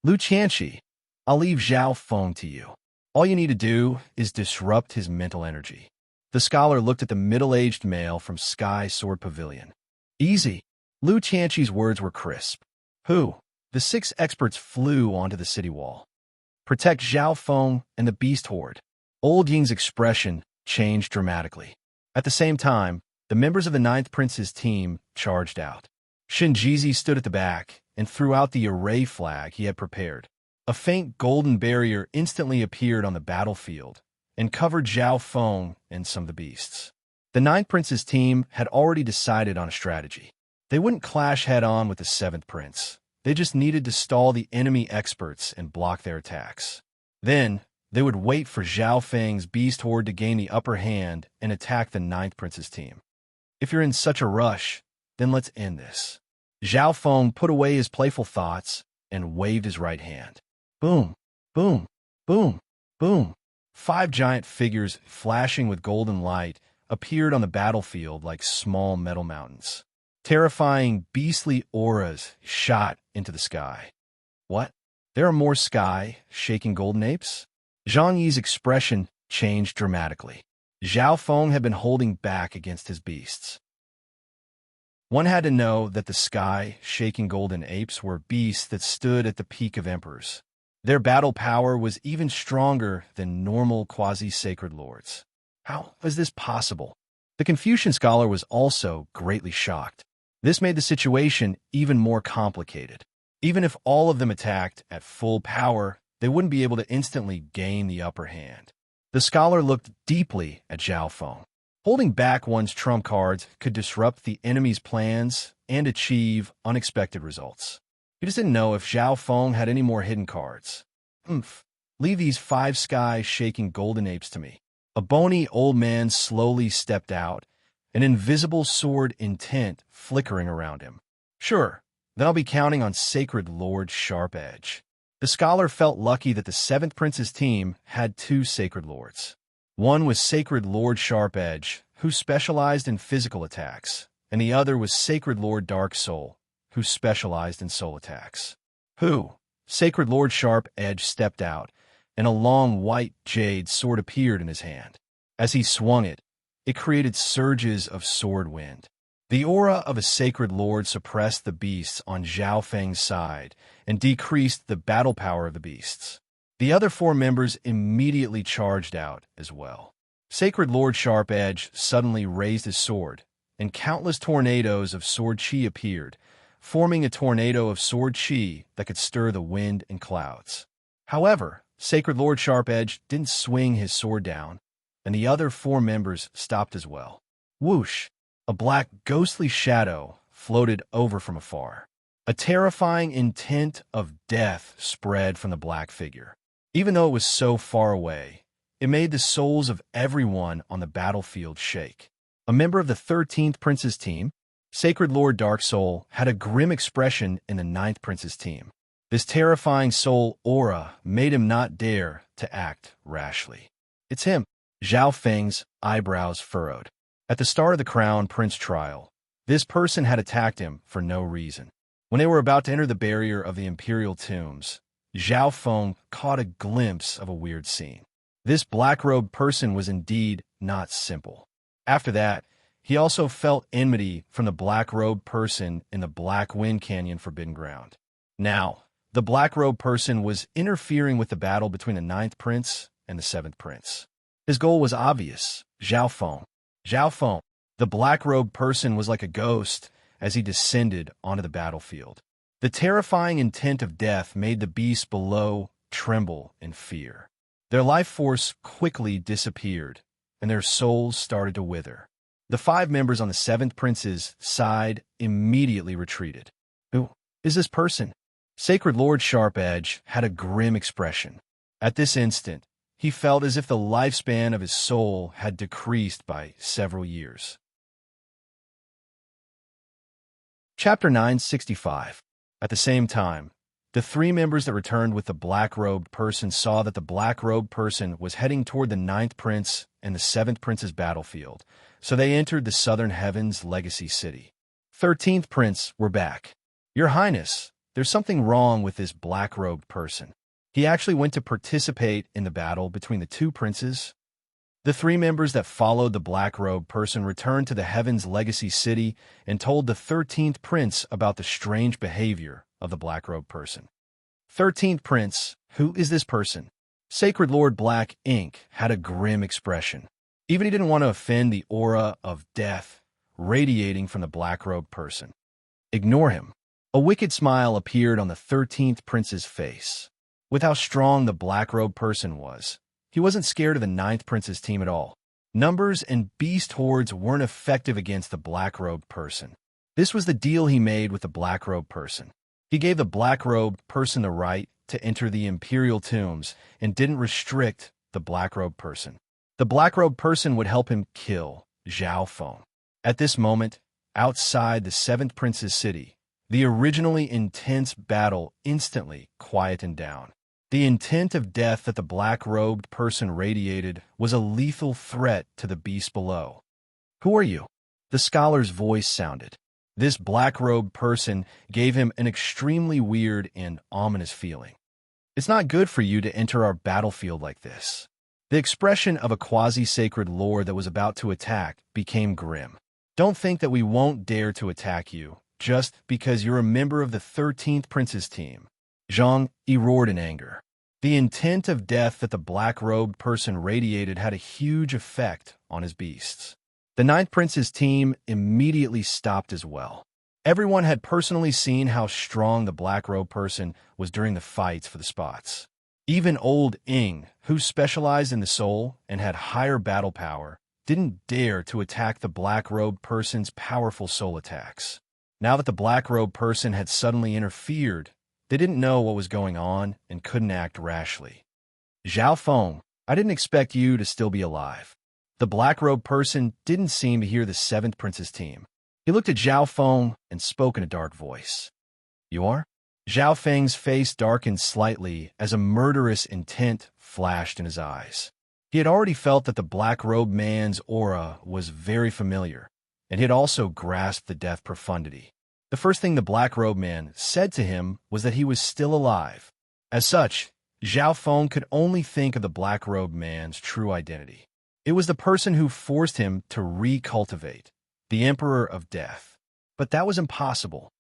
Speaker 1: Lu Qianqi, I'll leave Zhao Feng to you. All you need to do is disrupt his mental energy. The scholar looked at the middle-aged male from Sky Sword Pavilion. Easy. Lu Qianqi's words were crisp. Who? The 6 experts flew onto the city wall. Protect Zhao Feng and the beast horde. Old Ying's expression changed dramatically. At the same time, the members of the 9th prince's team charged out. Shinjizi stood at the back and threw out the array flag he had prepared. A faint golden barrier instantly appeared on the battlefield and covered Zhao Feng and some of the beasts. The 9th prince's team had already decided on a strategy. They wouldn't clash head-on with the 7th prince. They just needed to stall the enemy experts and block their attacks. Then, they would wait for Zhao Feng's beast horde to gain the upper hand and attack the 9th prince's team. If you're in such a rush, then let's end this. Zhao Feng put away his playful thoughts and waved his right hand. Boom, boom, boom, boom. 5 giant figures flashing with golden light appeared on the battlefield like small metal mountains. Terrifying, beastly auras shot into the sky. What? There are more sky-shaking golden apes? Zhang Yi's expression changed dramatically. Zhao Feng had been holding back against his beasts. One had to know that the sky-shaking golden apes were beasts that stood at the peak of emperors. Their battle power was even stronger than normal quasi-sacred lords. How was this possible? The Confucian scholar was also greatly shocked. This made the situation even more complicated. Even if all of them attacked at full power, they wouldn't be able to instantly gain the upper hand. The scholar looked deeply at Zhao Feng. Holding back one's trump cards could disrupt the enemy's plans and achieve unexpected results. He just didn't know if Zhao Feng had any more hidden cards. Leave these 5 sky-shaking golden apes to me. A bony old man slowly stepped out, an invisible sword intent flickering around him. Sure, then I'll be counting on Sacred Lord Sharp Edge. The scholar felt lucky that the 7th prince's team had 2 Sacred Lords. One was Sacred Lord Sharp Edge, who specialized in physical attacks, and the other was Sacred Lord Dark Soul, who specialized in soul attacks. Sacred Lord Sharp Edge stepped out, and a long white jade sword appeared in his hand. As he swung it, it created surges of sword wind. The aura of a Sacred Lord suppressed the beasts on Zhao Feng's side and decreased the battle power of the beasts. The other 4 members immediately charged out as well. Sacred Lord Sharp Edge suddenly raised his sword, and countless tornadoes of sword chi appeared, forming a tornado of sword chi that could stir the wind and clouds. However, Sacred Lord Sharp Edge didn't swing his sword down, and the other 4 members stopped as well. Whoosh! A black ghostly shadow floated over from afar. A terrifying intent of death spread from the black figure. Even though it was so far away, it made the souls of everyone on the battlefield shake. A member of the 13th Prince's team, Sacred Lord Dark Soul, had a grim expression in the 9th Prince's team. This terrifying soul aura made him not dare to act rashly. It's him. Zhao Feng's eyebrows furrowed. At the start of the Crown Prince trial, this person had attacked him for no reason. When they were about to enter the barrier of the Imperial Tombs, Zhao Feng caught a glimpse of a weird scene. This black-robed person was indeed not simple. After that, he also felt enmity from the black-robed person in the Black Wind Canyon Forbidden Ground. Now, the black-robed person was interfering with the battle between the 9th Prince and the 7th Prince. His goal was obvious: Zhao Feng. Zhao Feng, the black-robed person, was like a ghost as he descended onto the battlefield. The terrifying intent of death made the beasts below tremble in fear. Their life force quickly disappeared, and their souls started to wither. The 5 members on the 7th Prince's side immediately retreated. Who is this person? Sacred Lord Sharp Edge had a grim expression. At this instant, he felt as if the lifespan of his soul had decreased by several years. Chapter 965. At the same time, the 3 members that returned with the black-robed person saw that the black-robed person was heading toward the 9th Prince and the 7th Prince's battlefield, so they entered the Southern Heavens Legacy City. 13th Prince, we're back. Your Highness, there's something wrong with this black-robed person. He actually went to participate in the battle between the two princes. The three members that followed the black-robed person returned to the Heaven's Legacy City and told the 13th Prince about the strange behavior of the black-robed person. 13th Prince, who is this person? Sacred Lord Black Ink had a grim expression. Even he didn't want to offend the aura of death radiating from the black-robed person. Ignore him. A wicked smile appeared on the 13th Prince's face. With how strong the black-robed person was, he wasn't scared of the 9th Prince's team at all. Numbers and beast hordes weren't effective against the black-robed person. This was the deal he made with the black-robed person. He gave the black-robed person the right to enter the imperial tombs and didn't restrict the black-robed person. The black-robed person would help him kill Zhao Feng. At this moment, outside the 7th Prince's city, the originally intense battle instantly quietened down. The intent of death that the black-robed person radiated was a lethal threat to the beast below. Who are you? The scholar's voice sounded. This black-robed person gave him an extremely weird and ominous feeling. It's not good for you to enter our battlefield like this. The expression of a quasi-sacred lord that was about to attack became grim. Don't think that we won't dare to attack you, just because you're a member of the 13th Prince's team. Zhang Yi roared in anger. The intent of death that the black-robed person radiated had a huge effect on his beasts. The 9th Prince's team immediately stopped as well. Everyone had personally seen how strong the black-robed person was during the fights for the spots. Even old Ing, who specialized in the soul and had higher battle power, didn't dare to attack the black-robed person's powerful soul attacks. Now that the black-robed person had suddenly interfered, they didn't know what was going on and couldn't act rashly. Zhao Feng, I didn't expect you to still be alive. The black-robed person didn't seem to hear the 7th Prince's team. He looked at Zhao Feng and spoke in a dark voice. You are? Zhao Feng's face darkened slightly as a murderous intent flashed in his eyes. He had already felt that the black-robed man's aura was very familiar, and he had also grasped the death profundity. The first thing the black-robed man said to him was that he was still alive. As such, Zhao Feng could only think of the black-robed man's true identity. It was the person who forced him to recultivate, the Emperor of Death. But that was impossible.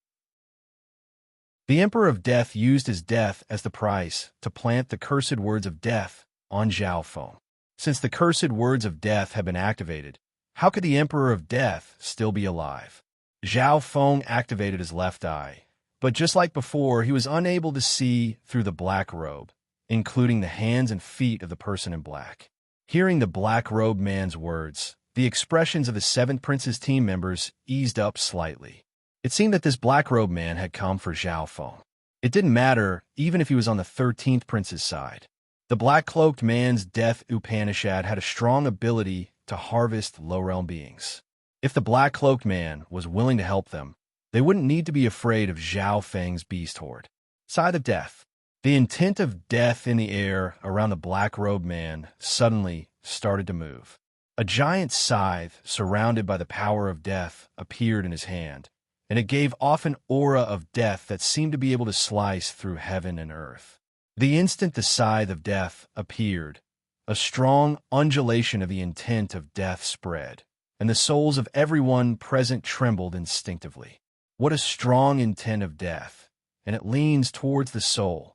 Speaker 1: The Emperor of Death used his death as the price to plant the cursed words of death on Zhao Feng. Since the cursed words of death had been activated, how could the Emperor of Death still be alive? Zhao Feng activated his left eye, but just like before, he was unable to see through the black robe, including the hands and feet of the person in black. Hearing the black-robed man's words, the expressions of the 7th Prince's team members eased up slightly. It seemed that this black-robed man had come for Zhao Feng. It didn't matter even if he was on the 13th Prince's side. The black-cloaked man's death Upanishad had a strong ability to harvest low-realm beings. If the black-cloaked man was willing to help them, they wouldn't need to be afraid of Zhao Feng's beast horde. Scythe of Death. The intent of death in the air around the black-robed man suddenly started to move. A giant scythe surrounded by the power of death appeared in his hand, and it gave off an aura of death that seemed to be able to slice through heaven and earth. The instant the scythe of death appeared, a strong undulation of the intent of death spread, and the souls of everyone present trembled instinctively. What a strong intent of death, and it leans towards the soul.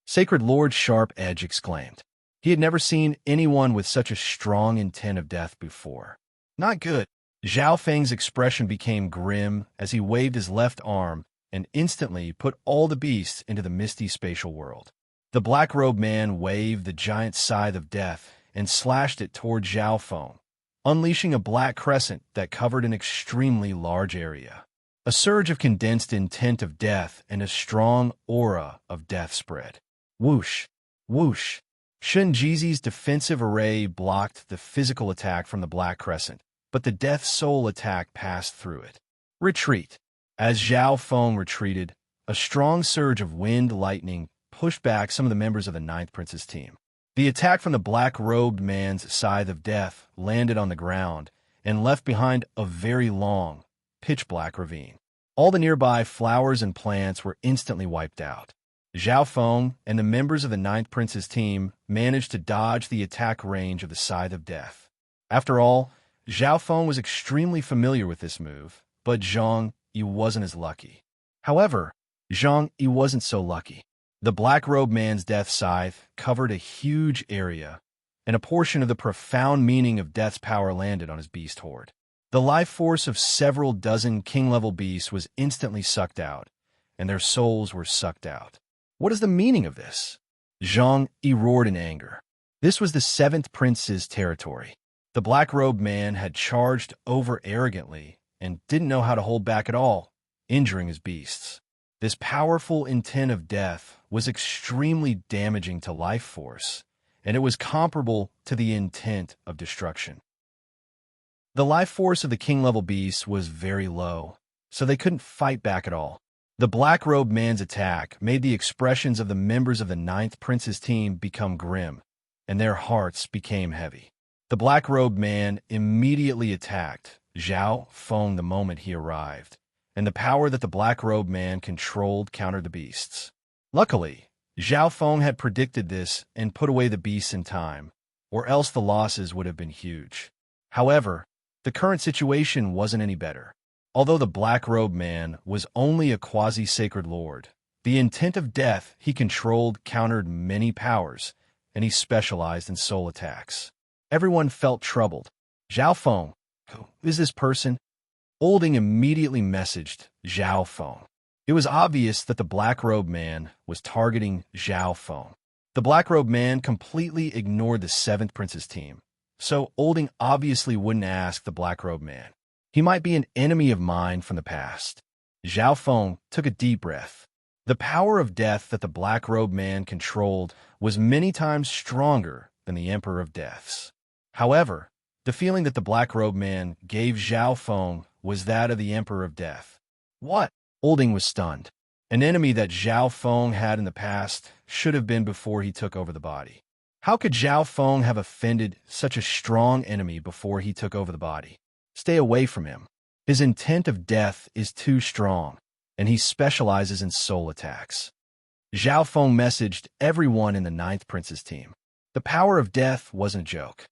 Speaker 1: Sacred Lord Sharp Edge exclaimed. He had never seen anyone with such a strong intent of death before. Not good. Zhao Feng's expression became grim as he waved his left arm and instantly put all the beasts into the misty spatial world. The black-robed man waved the giant scythe of death and slashed it toward Zhao Feng, unleashing a black crescent that covered an extremely large area. A surge of condensed intent of death and a strong aura of death spread. Whoosh! Whoosh! Shenjizi's defensive array blocked the physical attack from the black crescent, but the death soul attack passed through it. Retreat! As Zhao Feng retreated, a strong surge of wind lightning pushed back some of the members of the 9th Prince's team. The attack from the black-robed man's scythe of death landed on the ground and left behind a very long, pitch-black ravine. All the nearby flowers and plants were instantly wiped out. Zhao Feng and the members of the Ninth Prince's team managed to dodge the attack range of the Scythe of Death. After all, Zhao Feng was extremely familiar with this move, but Zhang Yi wasn't as lucky. However, Zhang Yi wasn't so lucky. The black-robed man's death scythe covered a huge area, and a portion of the profound meaning of death's power landed on his beast horde. The life force of several dozen king-level beasts was instantly sucked out, and their souls were sucked out. What is the meaning of this? Zhang Yi roared in anger. This was the seventh prince's territory. The black-robed man had charged over arrogantly and didn't know how to hold back at all, injuring his beasts. This powerful intent of death was extremely damaging to life force, and it was comparable to the intent of destruction. The life force of the king-level beasts was very low, so they couldn't fight back at all. The black-robed man's attack made the expressions of the members of the Ninth Prince's team become grim, and their hearts became heavy. The black-robed man immediately attacked Zhao Feng the moment he arrived, and the power that the black-robed man controlled countered the beasts. Luckily, Zhao Feng had predicted this and put away the beasts in time, or else the losses would have been huge. However, the current situation wasn't any better. Although the black-robed man was only a quasi-sacred lord, the intent of death he controlled countered many powers, and he specialized in soul attacks. Everyone felt troubled. Zhao Feng, who is this person? Olding immediately messaged Zhao Feng. It was obvious that the black-robed man was targeting Zhao Feng. The black-robed man completely ignored the seventh prince's team, so Olding obviously wouldn't ask the black-robed man. He might be an enemy of mine from the past. Zhao Feng took a deep breath. The power of death that the black-robed man controlled was many times stronger than the Emperor of Deaths. However, the feeling that the black-robed man gave Zhao Feng was that of the Emperor of Death. What? Olding was stunned. An enemy that Zhao Feng had in the past should have been before he took over the body. How could Zhao Feng have offended such a strong enemy before he took over the body? Stay away from him. His intent of death is too strong, and he specializes in soul attacks. Zhao Feng messaged everyone in the Ninth Prince's team. The power of death wasn't a joke.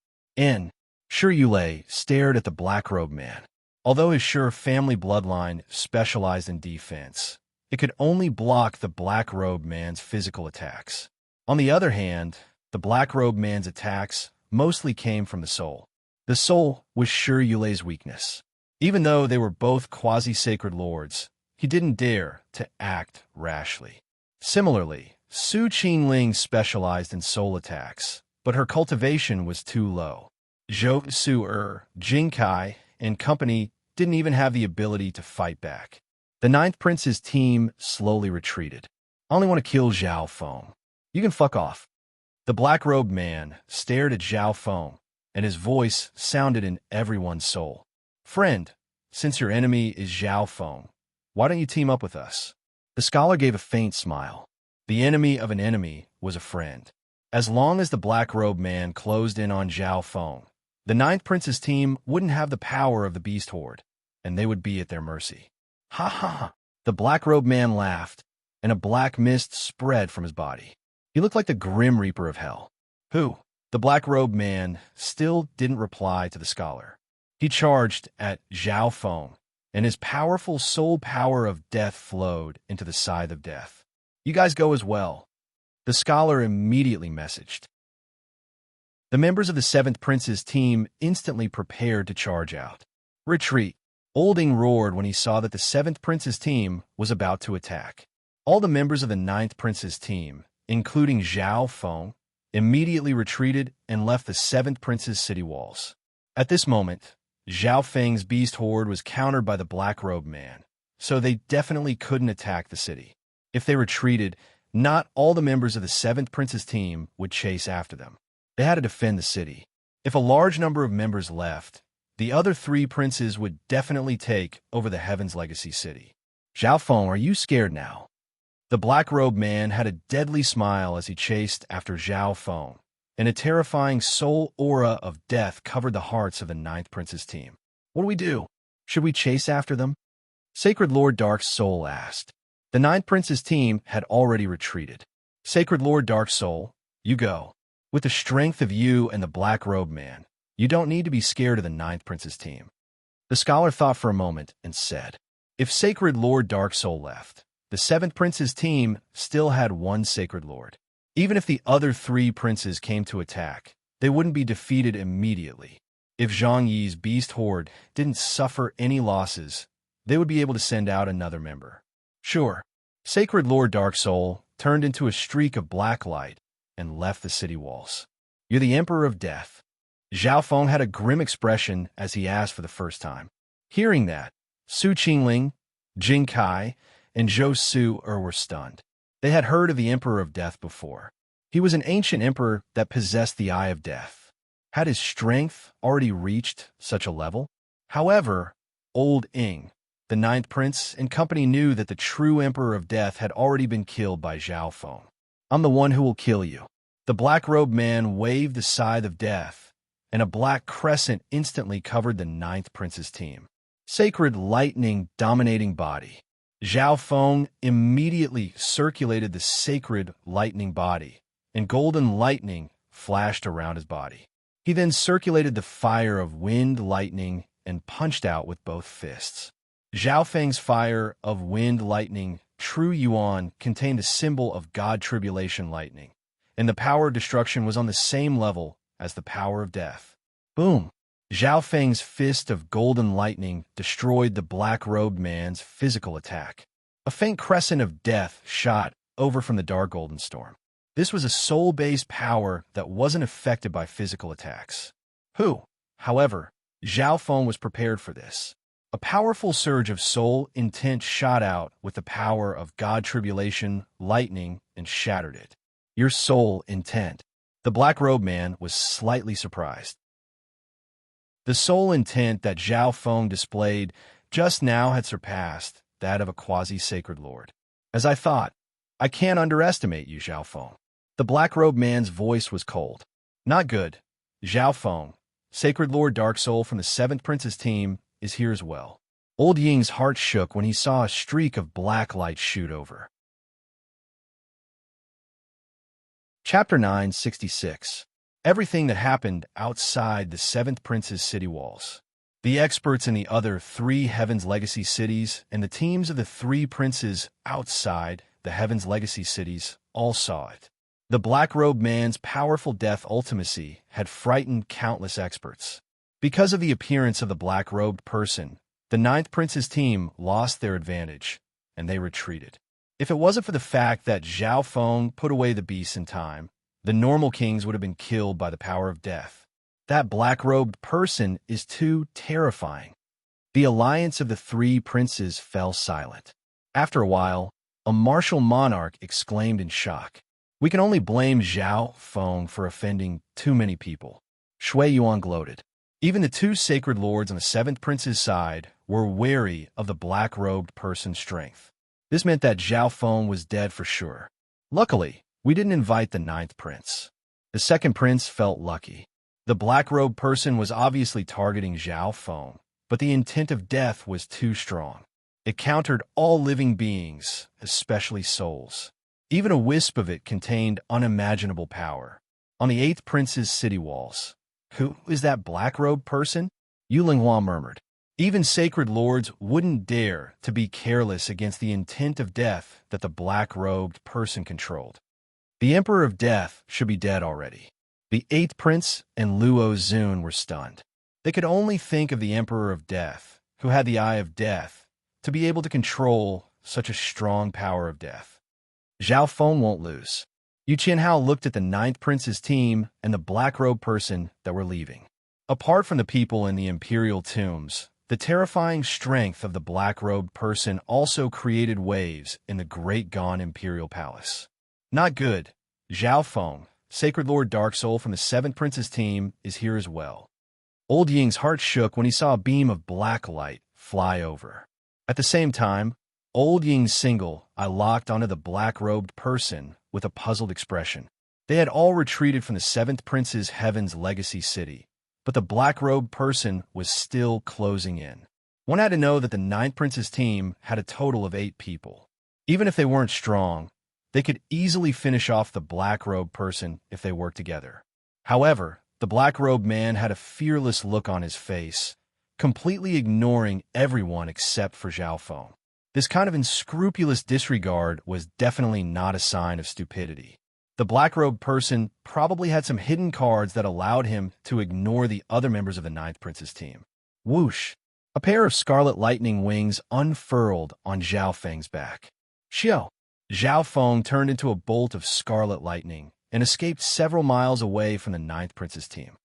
Speaker 1: Sure Yulei stared at the black-robed man. Although his Sure family bloodline specialized in defense, it could only block the black-robed man's physical attacks. On the other hand, the black-robed man's attacks mostly came from the soul. The soul was Sure Yulei's weakness. Even though they were both quasi-sacred lords, he didn't dare to act rashly. Similarly, Su Qingling specialized in soul attacks, but her cultivation was too low. Zhou Su Jingkai and company didn't even have the ability to fight back. The Ninth Prince's team slowly retreated. I only want to kill Zhao Feng. You can fuck off. The black-robed man stared at Zhao Feng, and his voice sounded in everyone's soul. Friend, since your enemy is Zhao Feng, why don't you team up with us? The scholar gave a faint smile. The enemy of an enemy was a friend. As long as the black-robed man closed in on Zhao Feng, the Ninth Prince's team wouldn't have the power of the beast horde, and they would be at their mercy. Ha ha ha! The black-robed man laughed, and a black mist spread from his body. He looked like the Grim Reaper of Hell. Who? The black-robed man still didn't reply to the scholar. He charged at Zhao Feng, and his powerful soul power of death flowed into the Scythe of Death. You guys go as well. The scholar immediately messaged. The members of the Seventh Prince's team instantly prepared to charge out. Retreat! Olding roared when he saw that the Seventh Prince's team was about to attack. All the members of the Ninth Prince's team, including Zhao Feng, immediately retreated and left the Seventh Prince's city walls. At this moment, Zhao Feng's beast horde was countered by the black-robed man, so they definitely couldn't attack the city. If they retreated, not all the members of the Seventh Prince's team would chase after them. They had to defend the city. If a large number of members left, the other three princes would definitely take over the Heaven's Legacy city. Zhao Feng, are you scared now? The black-robed man had a deadly smile as he chased after Zhao Feng, and a terrifying soul aura of death covered the hearts of the Ninth Prince's team. What do we do? Should we chase after them? Sacred Lord Dark Soul asked. The Ninth Prince's team had already retreated. Sacred Lord Dark Soul, you go. With the strength of you and the Black Robe Man, you don't need to be scared of the Ninth Prince's team. The scholar thought for a moment and said, if Sacred Lord Dark Soul left, the Seventh Prince's team still had one Sacred Lord. Even if the other three princes came to attack, they wouldn't be defeated immediately. If Zhang Yi's beast horde didn't suffer any losses, they would be able to send out another member. Sure, Sacred Lord Dark Soul turned into a streak of black light and left the city walls. You're the Emperor of Death. Zhao Feng had a grim expression as he asked for the first time. Hearing that, Su Qingling, Jing Kai, and Zhou Su were stunned. They had heard of the Emperor of Death before. He was an ancient emperor that possessed the Eye of Death. Had his strength already reached such a level? However, Old Ying, the Ninth Prince, and company knew that the true Emperor of Death had already been killed by Zhao Feng. I'm the one who will kill you. The black-robed man waved the scythe of death, and a black crescent instantly covered the Ninth Prince's team. Sacred lightning dominating body. Zhao Feng immediately circulated the sacred lightning body, and golden lightning flashed around his body. He then circulated the fire of wind lightning and punched out with both fists. Zhao Feng's fire of wind lightning, true yuan, contained the symbol of God tribulation lightning, and the power of destruction was on the same level as the power of death. Boom! Zhao Feng's fist of golden lightning destroyed the black-robed man's physical attack. A faint crescent of death shot over from the dark golden storm. This was a soul-based power that wasn't affected by physical attacks. However, Zhao Feng was prepared for this. A powerful surge of soul intent shot out with the power of God tribulation lightning and shattered it. Your soul intent. The black-robed man was slightly surprised. The soul intent that Zhao Feng displayed just now had surpassed that of a quasi-sacred lord. As I thought, I can't underestimate you, Zhao Feng. The black-robed man's voice was cold. Not good. Zhao Feng, Sacred Lord Dark Soul from the Seventh Prince's team, is here as well. Old Ying's heart shook when he saw a streak of black light shoot over. Chapter 966. Everything that happened outside the Seventh Prince's city walls. The experts in the other three Heaven's Legacy cities and the teams of the three princes outside the Heaven's Legacy cities all saw it. The black-robed man's powerful death ultimacy had frightened countless experts. Because of the appearance of the black-robed person, the Ninth Prince's team lost their advantage, and they retreated. If it wasn't for the fact that Zhao Feng put away the beasts in time, the normal kings would have been killed by the power of death. That black-robed person is too terrifying. The alliance of the three princes fell silent. After a while, a martial monarch exclaimed in shock. We can only blame Zhao Feng for offending too many people. Shui Yuan gloated. Even the two sacred lords on the Seventh Prince's side were wary of the black-robed person's strength. This meant that Zhao Feng was dead for sure. Luckily, we didn't invite the Ninth Prince. The Second Prince felt lucky. The black-robed person was obviously targeting Zhao Feng, but the intent of death was too strong. It countered all living beings, especially souls. Even a wisp of it contained unimaginable power. On the Eighth Prince's city walls. Who is that black-robed person? Yu Linghua murmured. Even sacred lords wouldn't dare to be careless against the intent of death that the black-robed person controlled. The Emperor of Death should be dead already. The Eighth Prince and Luo Zun were stunned. They could only think of the Emperor of Death, who had the Eye of Death, to be able to control such a strong power of death. Zhao Feng won't lose. Yu Qianhao looked at the Ninth Prince's team and the black-robed person that were leaving. Apart from the people in the imperial tombs, the terrifying strength of the black-robed person also created waves in the Great Gone Imperial Palace. Not good. Zhao Feng, Sacred Lord Dark Soul from the Seventh Prince's team, is here as well. Old Ying's heart shook when he saw a beam of black light fly over. At the same time, Old Ying's single eye locked onto the black-robed person with a puzzled expression. They had all retreated from the Seventh Prince's Heaven's Legacy city, but the black-robed person was still closing in. One had to know that the Ninth Prince's team had a total of 8 people. Even if they weren't strong, they could easily finish off the black-robed person if they worked together. However, the black-robed man had a fearless look on his face, completely ignoring everyone except for Zhao Feng. This kind of unscrupulous disregard was definitely not a sign of stupidity. The black-robed person probably had some hidden cards that allowed him to ignore the other members of the Ninth Prince's team. Whoosh! A pair of scarlet lightning wings unfurled on Zhao Feng's back. Xiao! Zhao Feng turned into a bolt of scarlet lightning and escaped several miles away from the Ninth Prince's team.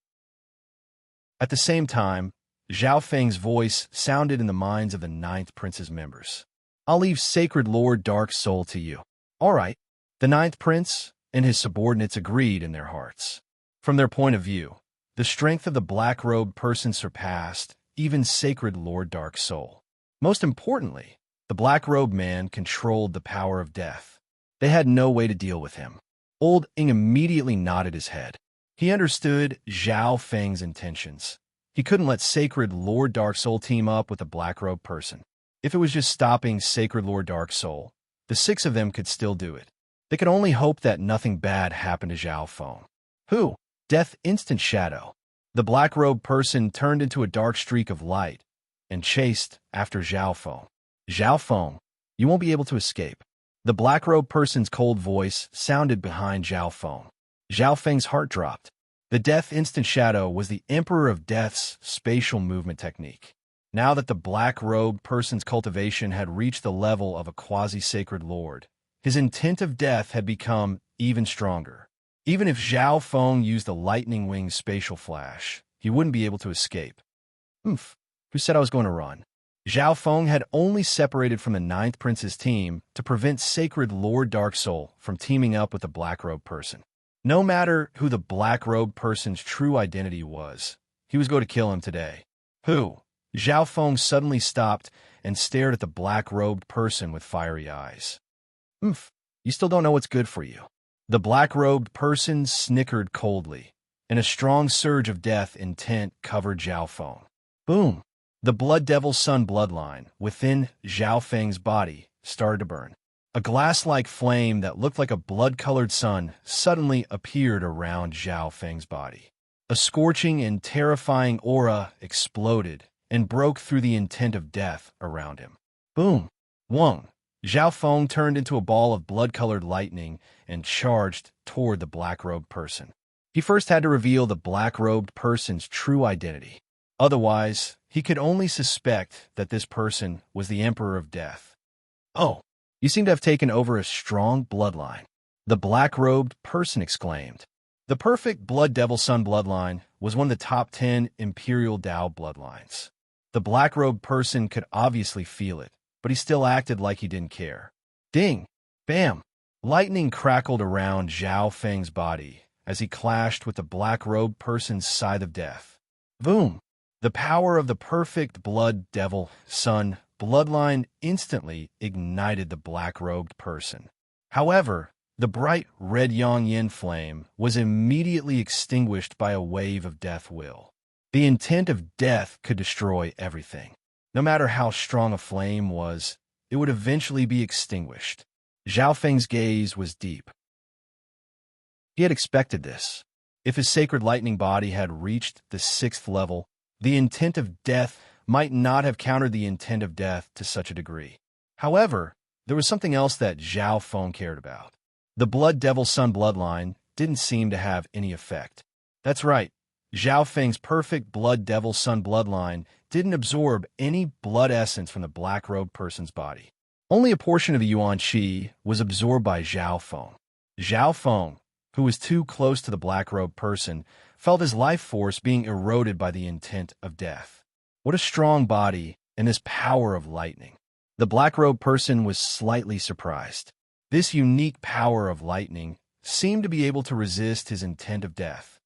Speaker 1: At the same time, Zhao Feng's voice sounded in the minds of the Ninth Prince's members. I'll leave Sacred Lord Dark Soul to you. All right. The Ninth Prince and his subordinates agreed in their hearts. From their point of view, the strength of the black-robed person surpassed even Sacred Lord Dark Soul. Most importantly, the black-robed man controlled the power of death. They had no way to deal with him. Old Ing immediately nodded his head. He understood Zhao Feng's intentions. He couldn't let Sacred Lord Dark Soul team up with the black-robed person. If it was just stopping Sacred Lord Dark Soul, the 6 of them could still do it. They could only hope that nothing bad happened to Zhao Feng. Who? Death Instant Shadow. The black-robed person turned into a dark streak of light and chased after Zhao Feng. Zhao Feng, you won't be able to escape. The black-robed person's cold voice sounded behind Zhao Feng. Zhao Feng's heart dropped. The Death Instant Shadow was the Emperor of Death's spatial movement technique. Now that the black-robed person's cultivation had reached the level of a quasi-sacred lord, his intent of death had become even stronger. Even if Zhao Feng used the lightning wing's spatial flash, he wouldn't be able to escape. Who said I was going to run? Zhao Feng had only separated from the Ninth Prince's team to prevent Sacred Lord Dark Soul from teaming up with the black-robed person. No matter who the black-robed person's true identity was, he was going to kill him today. Who? Zhao Feng suddenly stopped and stared at the black-robed person with fiery eyes. You still don't know what's good for you. The black-robed person snickered coldly, and a strong surge of death intent covered Zhao Feng. Boom! The Blood Devil Sun bloodline within Zhao Feng's body started to burn. A glass-like flame that looked like a blood-colored sun suddenly appeared around Zhao Feng's body. A scorching and terrifying aura exploded and broke through the intent of death around him. Boom! Wong! Zhao Feng turned into a ball of blood-colored lightning and charged toward the black-robed person. He first had to reveal the black-robed person's true identity. Otherwise, he could only suspect that this person was the Emperor of Death. Oh, you seem to have taken over a strong bloodline, the black-robed person exclaimed. The perfect Blood Devil Sun bloodline was one of the top 10 Imperial Dao bloodlines. The black-robed person could obviously feel it, but he still acted like he didn't care. Ding! Bam! Lightning crackled around Zhao Feng's body as he clashed with the black-robed person's scythe of death. Boom! The power of the perfect Blood Devil Sun bloodline instantly ignited the black-robed person. However, the bright red Yang-Yin flame was immediately extinguished by a wave of death will. The intent of death could destroy everything. No matter how strong a flame was, it would eventually be extinguished. Zhao Feng's gaze was deep. He had expected this. If his sacred lightning body had reached the 6th level, the intent of death might not have countered the intent of death to such a degree. However, there was something else that Zhao Feng cared about. The Blood Devil Sun bloodline didn't seem to have any effect. That's right, Zhao Feng's perfect Blood Devil Sun bloodline didn't absorb any blood essence from the black-robed person's body. Only a portion of the Yuan Qi was absorbed by Zhao Feng. Zhao Feng, who was too close to the black-robed person, felt his life force being eroded by the intent of death. What a strong body and this power of lightning. The black-robed person was slightly surprised. This unique power of lightning seemed to be able to resist his intent of death.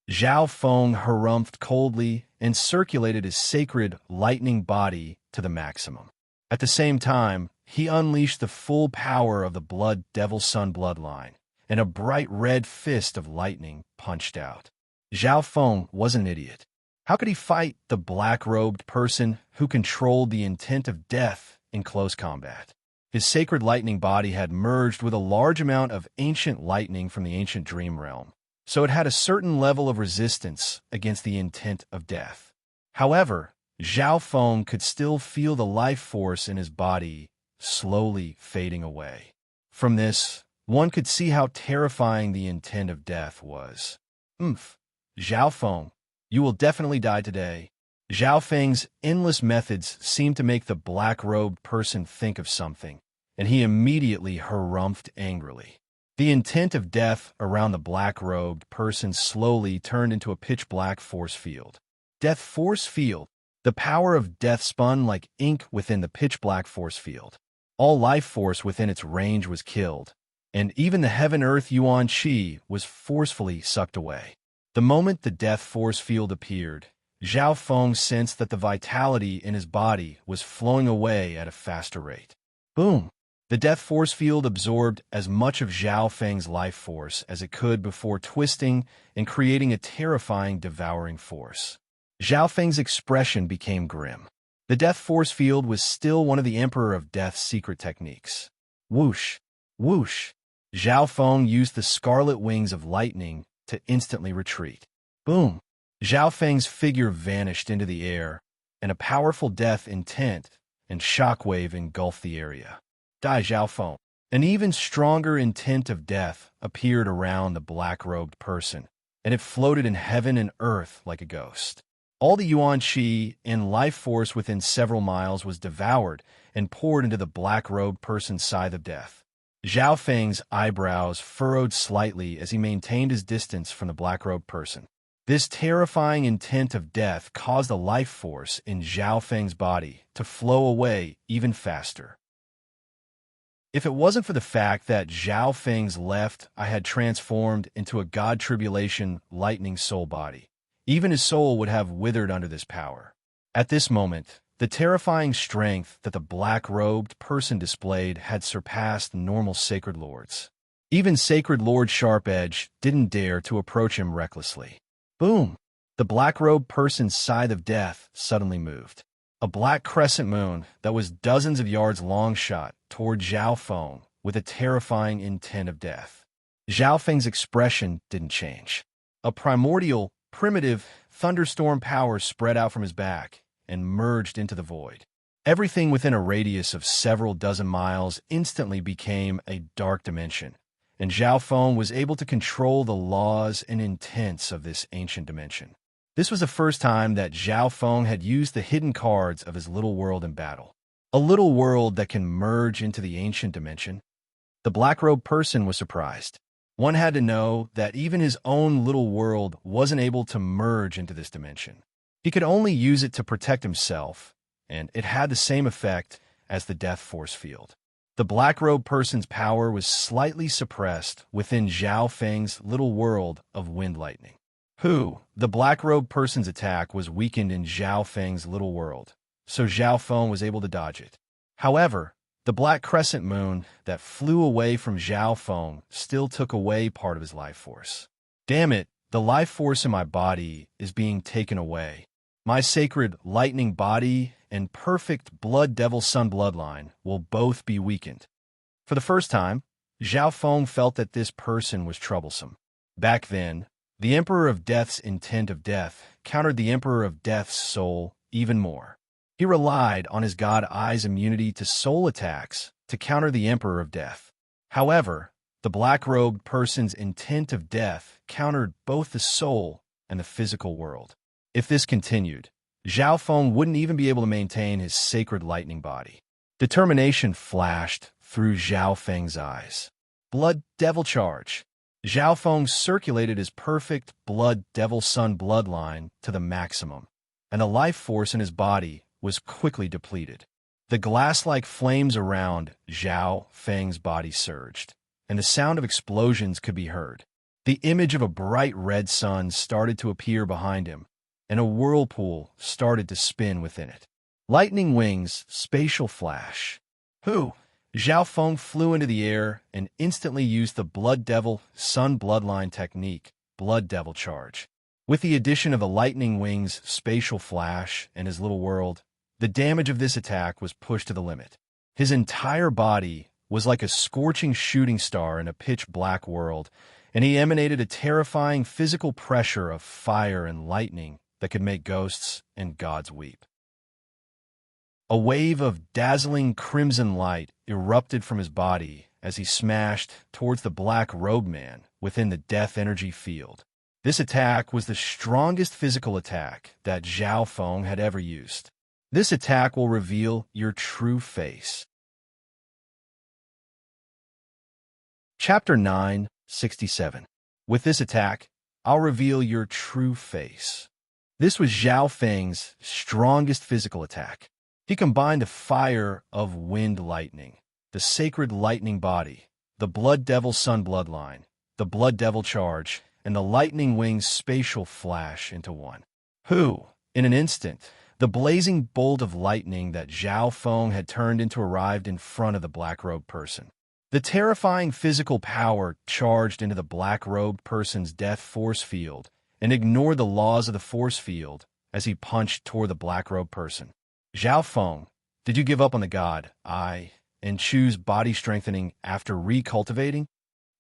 Speaker 1: Zhao Feng harumphed coldly and circulated his sacred lightning body to the maximum. At the same time, he unleashed the full power of the Blood Devil Sun bloodline, and a bright red fist of lightning punched out. Zhao Feng wasn't an idiot. How could he fight the black-robed person who controlled the intent of death in close combat? His sacred lightning body had merged with a large amount of ancient lightning from the ancient dream realm, so it had a certain level of resistance against the intent of death. However, Zhao Feng could still feel the life force in his body slowly fading away. From this, one could see how terrifying the intent of death was. Zhao Feng, you will definitely die today. Zhao Feng's endless methods seemed to make the black-robed person think of something, and he immediately harumphed angrily. The intent of death around the black-robed person slowly turned into a pitch-black force field. Death force field. The power of death spun like ink within the pitch-black force field. All life force within its range was killed, and even the heaven-earth yuan qi was forcefully sucked away. The moment the death force field appeared, Zhao Feng sensed that the vitality in his body was flowing away at a faster rate. Boom! The death force field absorbed as much of Zhao Feng's life force as it could before twisting and creating a terrifying devouring force. Zhao Feng's expression became grim. The death force field was still one of the Emperor of Death's secret techniques. Whoosh! Whoosh! Zhao Feng used the scarlet wings of lightning to instantly retreat. Boom! Zhao Feng's figure vanished into the air, and a powerful death intent and shockwave engulfed the area. Die Zhao Feng. An even stronger intent of death appeared around the black-robed person, and it floated in heaven and earth like a ghost. All the yuan qi and life force within several miles was devoured and poured into the black-robed person's scythe of death. Zhao Feng's eyebrows furrowed slightly as he maintained his distance from the black-robed person. This terrifying intent of death caused the life force in Zhao Feng's body to flow away even faster. If it wasn't for the fact that Zhao Feng's left eye had transformed into a God Tribulation lightning soul body, even his soul would have withered under this power. At this moment, the terrifying strength that the black-robed person displayed had surpassed normal Sacred Lords. Even Sacred Lord Sharp-Edge didn't dare to approach him recklessly. Boom! The black-robed person's scythe of death suddenly moved. A black crescent moon that was dozens of yards long shot toward Zhao Feng with a terrifying intent of death. Zhao Feng's expression didn't change. A primordial, primitive, thunderstorm power spread out from his back and merged into the void. Everything within a radius of several dozen miles instantly became a dark dimension, and Zhao Feng was able to control the laws and intents of this ancient dimension. This was the first time that Zhao Feng had used the hidden cards of his little world in battle. A little world that can merge into the ancient dimension? The black-robed person was surprised. One had to know that even his own little world wasn't able to merge into this dimension. He could only use it to protect himself, and it had the same effect as the death force field. The black-robed person's power was slightly suppressed within Zhao Feng's little world of wind lightning. The black-robed person's attack was weakened in Zhao Feng's little world, so Zhao Feng was able to dodge it. However, the black crescent moon that flew away from Zhao Feng still took away part of his life force. Damn it, the life force in my body is being taken away. My sacred lightning body and perfect blood devil sun bloodline will both be weakened. For the first time, Zhao Feng felt that this person was troublesome. Back then, the Emperor of Death's intent of death countered the Emperor of Death's soul even more. He relied on his God Eye's immunity to soul attacks to counter the Emperor of Death. However, the black-robed person's intent of death countered both the soul and the physical world. If this continued, Zhao Feng wouldn't even be able to maintain his sacred lightning body. Determination flashed through Zhao Feng's eyes. Blood Devil Charge. Zhao Feng circulated his perfect blood devil sun bloodline to the maximum, and the life force in his body was quickly depleted. The glass-like flames around Zhao Feng's body surged, and the sound of explosions could be heard. The image of a bright red sun started to appear behind him, and a whirlpool started to spin within it. Lightning wings, spatial flash. Zhao Feng flew into the air and instantly used the Blood Devil Sun Bloodline technique, Blood Devil Charge. With the addition of the lightning wing's spatial flash and his little world, the damage of this attack was pushed to the limit. His entire body was like a scorching shooting star in a pitch-black world, and he emanated a terrifying physical pressure of fire and lightning that could make ghosts and gods weep. A wave of dazzling crimson light erupted from his body as he smashed towards the black-robed man within the death energy field. This attack was the strongest physical attack that Zhao Feng had ever used. This attack will reveal your true face. Chapter 9, 67. With this attack, I'll reveal your true face. This was Zhao Feng's strongest physical attack. He combined the fire of wind lightning, the sacred lightning body, the blood devil sun bloodline, the blood devil charge, and the lightning wing's spatial flash into one. In an instant, the blazing bolt of lightning that Zhao Feng had turned into arrived in front of the black-robed person. The terrifying physical power charged into the black-robed person's death force field and ignored the laws of the force field as he punched toward the black-robed person. Zhao Feng, did you give up on the god, and choose body strengthening after recultivating?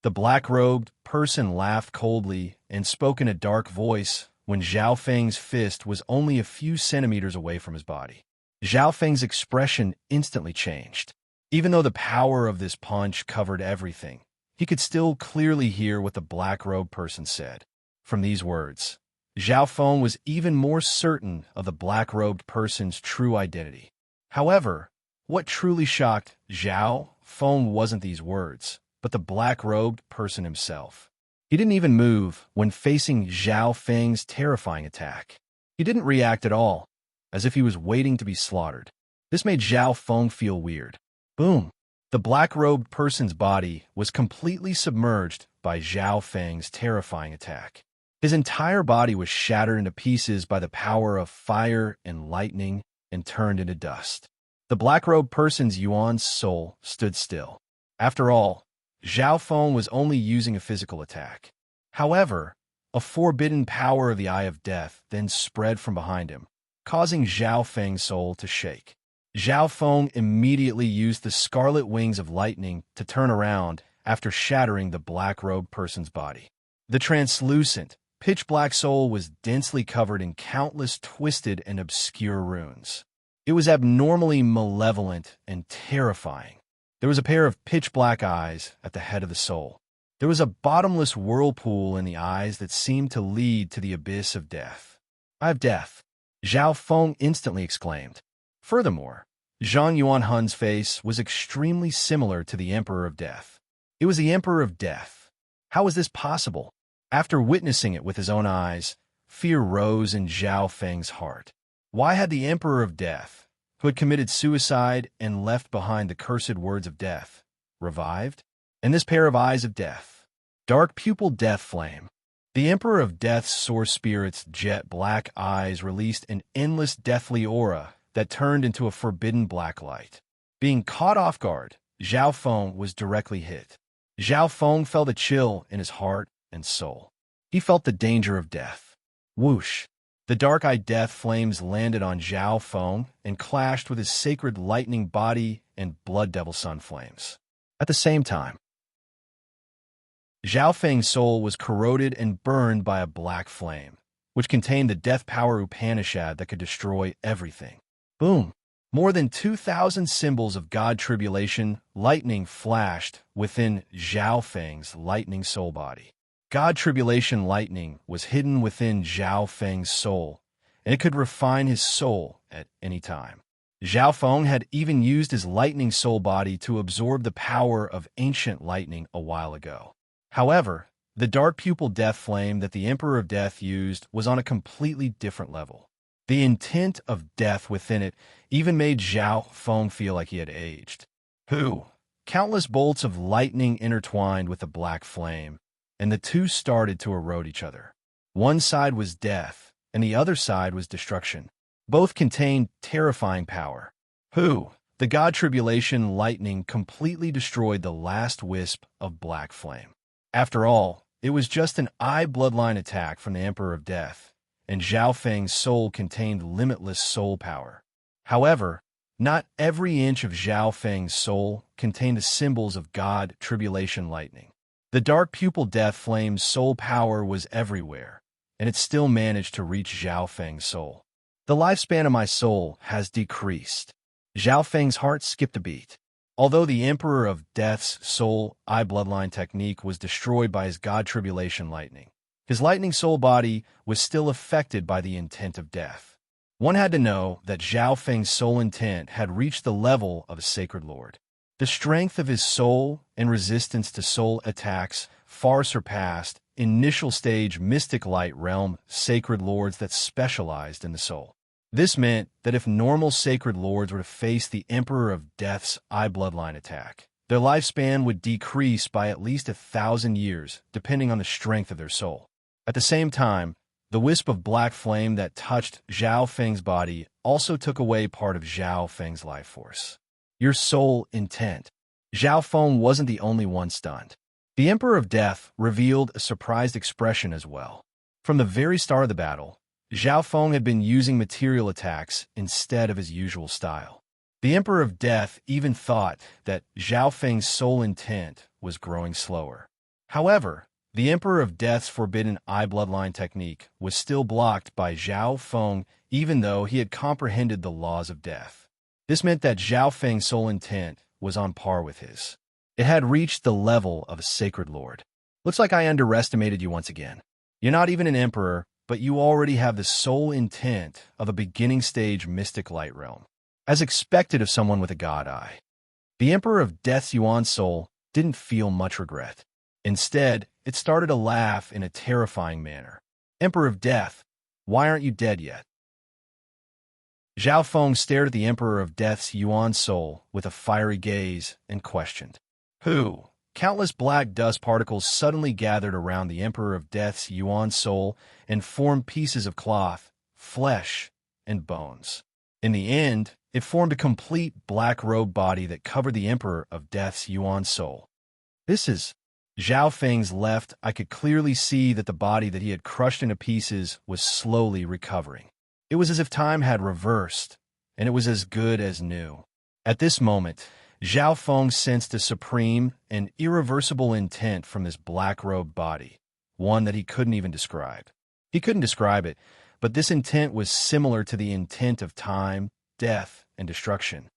Speaker 1: The black-robed person laughed coldly and spoke in a dark voice when Zhao Feng's fist was only a few centimeters away from his body. Zhao Feng's expression instantly changed. Even though the power of this punch covered everything, he could still clearly hear what the black-robed person said. From these words, Zhao Feng was even more certain of the black-robed person's true identity. However, what truly shocked Zhao Feng wasn't these words, but the black-robed person himself. He didn't even move when facing Zhao Feng's terrifying attack. He didn't react at all, as if he was waiting to be slaughtered. This made Zhao Feng feel weird. Boom! The black-robed person's body was completely submerged by Zhao Feng's terrifying attack. His entire body was shattered into pieces by the power of fire and lightning and turned into dust. The black-robed person's Yuan's soul stood still. After all, Zhao Feng was only using a physical attack. However, a forbidden power of the Eye of Death then spread from behind him, causing Zhao Feng's soul to shake. Zhao Feng immediately used the scarlet wings of lightning to turn around after shattering the black-robed person's body. The translucent, pitch-black soul was densely covered in countless twisted and obscure runes. It was abnormally malevolent and terrifying. There was a pair of pitch-black eyes at the head of the soul. There was a bottomless whirlpool in the eyes that seemed to lead to the abyss of death. "Eye of Death," Zhao Feng instantly exclaimed. Furthermore, Zhang Yuanhun's face was extremely similar to the Emperor of Death. It was the Emperor of Death. How was this possible? After witnessing it with his own eyes, fear rose in Zhao Feng's heart. Why had the Emperor of Death, who had committed suicide and left behind the cursed words of death, revived? And this pair of eyes of death, dark pupil death flame. The Emperor of Death's source spirit's jet black eyes released an endless deathly aura that turned into a forbidden black light. Being caught off guard, Zhao Feng was directly hit. Zhao Feng felt a chill in his heart and soul. He felt the danger of death. Whoosh! The dark-eyed death flames landed on Zhao Feng and clashed with his sacred lightning body and blood devil sun flames. At the same time, Zhao Feng's soul was corroded and burned by a black flame, which contained the death power Upanishad that could destroy everything. Boom! More than 2,000 symbols of God tribulation lightning flashed within Zhao Feng's lightning soul body. God tribulation lightning was hidden within Zhao Feng's soul, and it could refine his soul at any time. Zhao Feng had even used his lightning soul body to absorb the power of ancient lightning a while ago. However, the dark pupil death flame that the Emperor of Death used was on a completely different level. The intent of death within it even made Zhao Feng feel like he had aged. Countless bolts of lightning intertwined with the black flame, and the two started to erode each other. One side was death, and the other side was destruction. Both contained terrifying power. The God Tribulation lightning completely destroyed the last wisp of black flame. After all, It was just an eye bloodline attack from the Emperor of Death, and Zhao Feng's soul contained limitless soul power. However, not every inch of Zhao Feng's soul contained the symbols of God, tribulation, lightning. The dark pupil death flame's soul power was everywhere, and it still managed to reach Zhao Feng's soul. The lifespan of my soul has decreased. Zhao Feng's heart skipped a beat. Although the Emperor of Death's soul eye bloodline technique was destroyed by his God tribulation lightning, his lightning soul body was still affected by the intent of death. One had to know that Zhao Feng's soul intent had reached the level of a sacred lord. The strength of his soul and resistance to soul attacks far surpassed initial stage mystic light realm sacred lords that specialized in the soul. This meant that if normal sacred lords were to face the Emperor of Death's eye bloodline attack, their lifespan would decrease by at least 1,000 years, depending on the strength of their soul. At the same time, the wisp of black flame that touched Zhao Feng's body also took away part of Zhao Feng's life force. Your soul intent. Zhao Feng wasn't the only one stunned. The Emperor of Death revealed a surprised expression as well. From the very start of the battle, Zhao Feng had been using material attacks instead of his usual style. The Emperor of Death even thought that Zhao Feng's soul intent was growing slower. However, the Emperor of Death's forbidden eye bloodline technique was still blocked by Zhao Feng even though he had comprehended the laws of death. This meant that Zhao Feng's soul intent was on par with his. It had reached the level of a sacred lord. Looks like I underestimated you once again. You're not even an emperor, but you already have the soul intent of a beginning stage mystic light realm, as expected of someone with a god eye. The Emperor of Death's Yuan soul didn't feel much regret. Instead, it started to laugh in a terrifying manner. Emperor of Death, why aren't you dead yet? Zhao Feng stared at the Emperor of Death's Yuan soul with a fiery gaze and questioned. Who? Countless black dust particles suddenly gathered around the Emperor of Death's Yuan soul and formed pieces of cloth, flesh, and bones. In the end, it formed a complete black-robed body that covered the Emperor of Death's Yuan soul. This is Zhao Feng's left. I could clearly see that the body that he had crushed into pieces was slowly recovering. It was as if time had reversed, and it was as good as new. At this moment, Zhao Feng sensed a supreme and irreversible intent from this black-robed body, one that he couldn't even describe. He couldn't describe it, but this intent was similar to the intent of time, death, and destruction.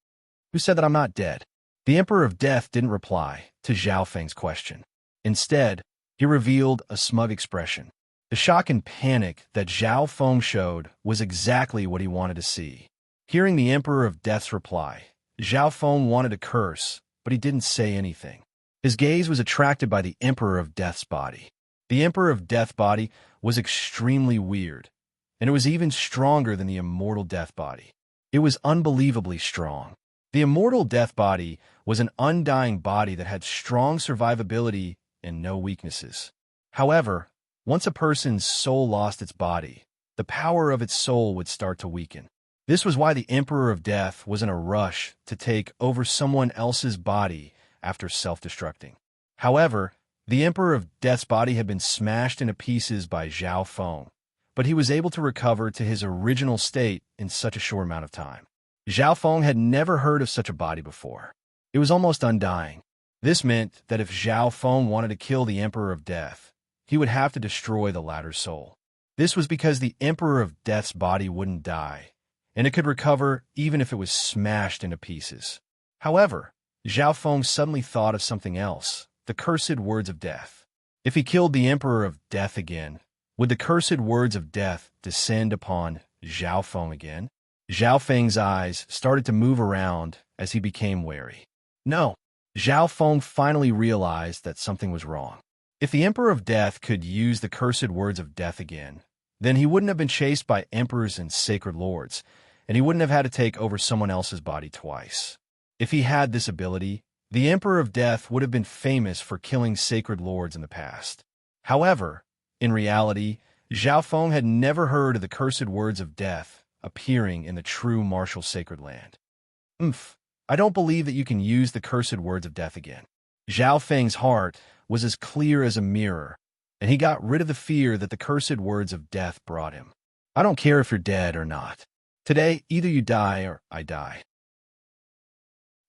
Speaker 1: Who said that I'm not dead? The Emperor of Death didn't reply to Zhao Feng's question. Instead, he revealed a smug expression. The shock and panic that Zhao Feng showed was exactly what he wanted to see. Hearing the Emperor of Death's reply, Zhao Feng wanted to curse, but he didn't say anything. His gaze was attracted by the Emperor of Death's body. The Emperor of Death's body was extremely weird, and it was even stronger than the immortal Death body. It was unbelievably strong. The immortal Death body was an undying body that had strong survivability and no weaknesses. However, once a person's soul lost its body, the power of its soul would start to weaken. This was why the Emperor of Death was in a rush to take over someone else's body after self-destructing. However, the Emperor of Death's body had been smashed into pieces by Zhao Feng, but he was able to recover to his original state in such a short amount of time. Zhao Feng had never heard of such a body before. It was almost undying. This meant that if Zhao Feng wanted to kill the Emperor of Death, he would have to destroy the latter's soul. This was because the Emperor of Death's body wouldn't die, and it could recover even if it was smashed into pieces. However, Zhao Feng suddenly thought of something else, the cursed words of death. If he killed the Emperor of Death again, would the cursed words of death descend upon Zhao Feng again? Zhao Feng's eyes started to move around as he became wary. No, Zhao Feng finally realized that something was wrong. If the Emperor of Death could use the cursed words of death again, then he wouldn't have been chased by emperors and sacred lords, and he wouldn't have had to take over someone else's body twice. If he had this ability, the Emperor of Death would have been famous for killing sacred lords in the past. However, in reality, Zhao Feng had never heard of the cursed words of death appearing in the true martial sacred land. I don't believe that you can use the cursed words of death again. Zhao Feng's heart was as clear as a mirror, and he got rid of the fear that the cursed words of death brought him. I don't care if you're dead or not. Today, either you die or I die.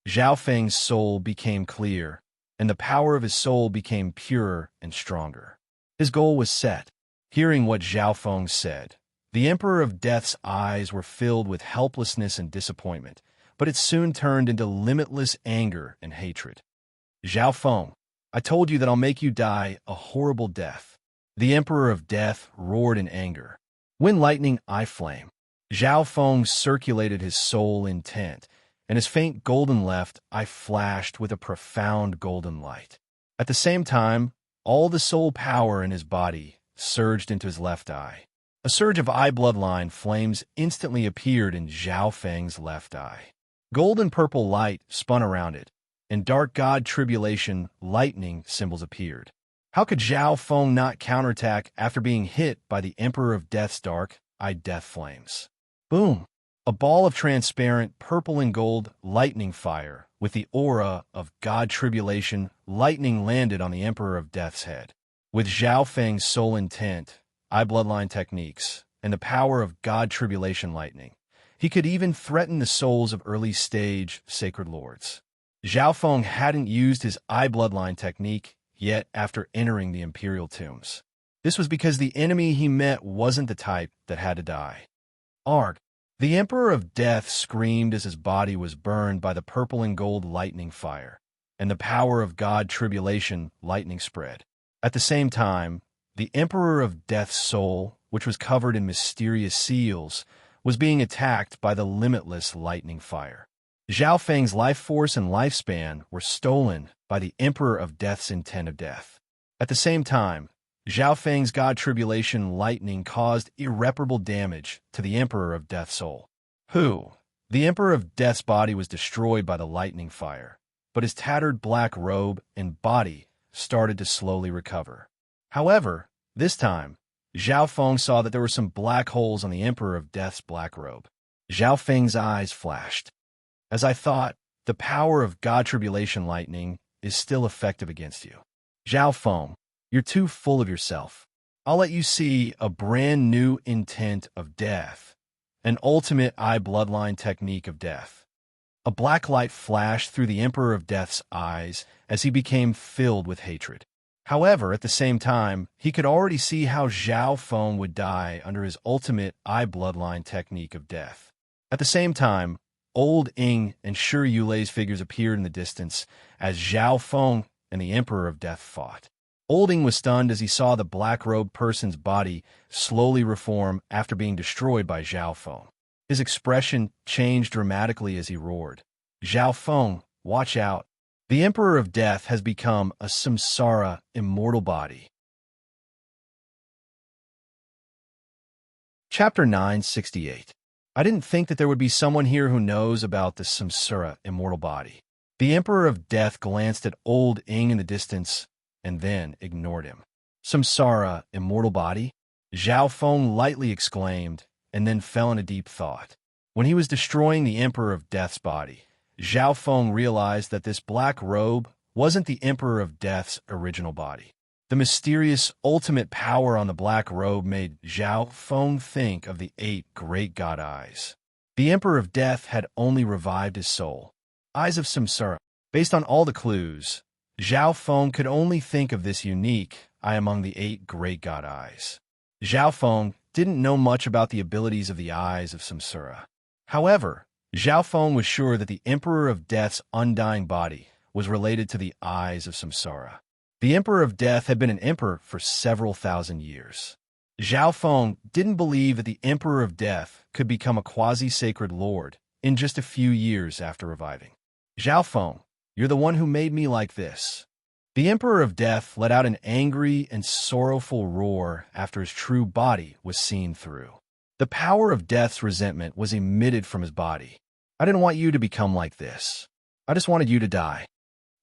Speaker 1: Zhao Feng's soul became clear, and the power of his soul became purer and stronger. His goal was set. Hearing what Zhao Feng said, the Emperor of Death's eyes were filled with helplessness and disappointment, but it soon turned into limitless anger and hatred. Zhao Feng, I told you that I'll make you die a horrible death. The Emperor of Death roared in anger. When lightning, I flame. Zhao Feng circulated his soul intent, and his faint golden left eye flashed with a profound golden light. At the same time, all the soul power in his body surged into his left eye. A surge of eye bloodline flames instantly appeared in Zhao Feng's left eye. Golden purple light spun around it, and dark god tribulation lightning symbols appeared. How could Zhao Feng not counterattack after being hit by the Emperor of Death's dark-eyed death flames? Boom! A ball of transparent purple and gold lightning fire with the aura of God Tribulation lightning landed on the Emperor of Death's head. With Zhao Feng's soul intent, eye bloodline techniques, and the power of God Tribulation lightning, he could even threaten the souls of early-stage sacred lords. Zhao Feng hadn't used his eye bloodline technique yet after entering the imperial tombs. This was because the enemy he met wasn't the type that had to die. Arg! The Emperor of Death screamed as his body was burned by the purple and gold lightning fire, and the power of God Tribulation lightning spread. At the same time, the Emperor of Death's soul, which was covered in mysterious seals, was being attacked by the limitless lightning fire. Zhao Feng's life force and lifespan were stolen by the Emperor of Death's intent of death. At the same time, Zhao Feng's God Tribulation lightning caused irreparable damage to the Emperor of Death's soul. The Emperor of Death's body was destroyed by the lightning fire, but his tattered black robe and body started to slowly recover. However, this time, Zhao Feng saw that there were some black holes on the Emperor of Death's black robe. Zhao Feng's eyes flashed. As I thought, the power of God Tribulation lightning is still effective against you. Zhao Feng, you're too full of yourself. I'll let you see a brand new intent of death, an ultimate eye bloodline technique of death. A black light flashed through the Emperor of Death's eyes as he became filled with hatred. However, at the same time, he could already see how Zhao Feng would die under his ultimate eye bloodline technique of death. At the same time, Old Ing and Shi Yulei's figures appeared in the distance as Zhao Feng and the Emperor of Death fought. Old Ing was stunned as he saw the black-robed person's body slowly reform after being destroyed by Zhao Feng. His expression changed dramatically as he roared, "Zhao Feng, watch out. The Emperor of Death has become a samsara immortal body." Chapter 968. I didn't think that there would be someone here who knows about the samsara immortal body. The Emperor of Death glanced at Old Ing in the distance and then ignored him. Samsara immortal body? Zhao Feng lightly exclaimed and then fell into deep thought. When he was destroying the Emperor of Death's body, Zhao Feng realized that this black robe wasn't the Emperor of Death's original body. The mysterious ultimate power on the black robe made Zhao Feng think of the 8 great god eyes. The Emperor of Death had only revived his soul. Eyes of Samsara. Based on all the clues, Zhao Feng could only think of this unique eye among the 8 great god eyes. Zhao Feng didn't know much about the abilities of the eyes of Samsara. However, Zhao Feng was sure that the Emperor of Death's undying body was related to the eyes of Samsara. The Emperor of Death had been an emperor for several thousand years. Zhao Feng didn't believe that the Emperor of Death could become a quasi-sacred lord in just a few years after reviving. Zhao Feng, you're the one who made me like this. The Emperor of Death let out an angry and sorrowful roar after his true body was seen through. The power of Death's resentment was emitted from his body. I didn't want you to become like this. I just wanted you to die.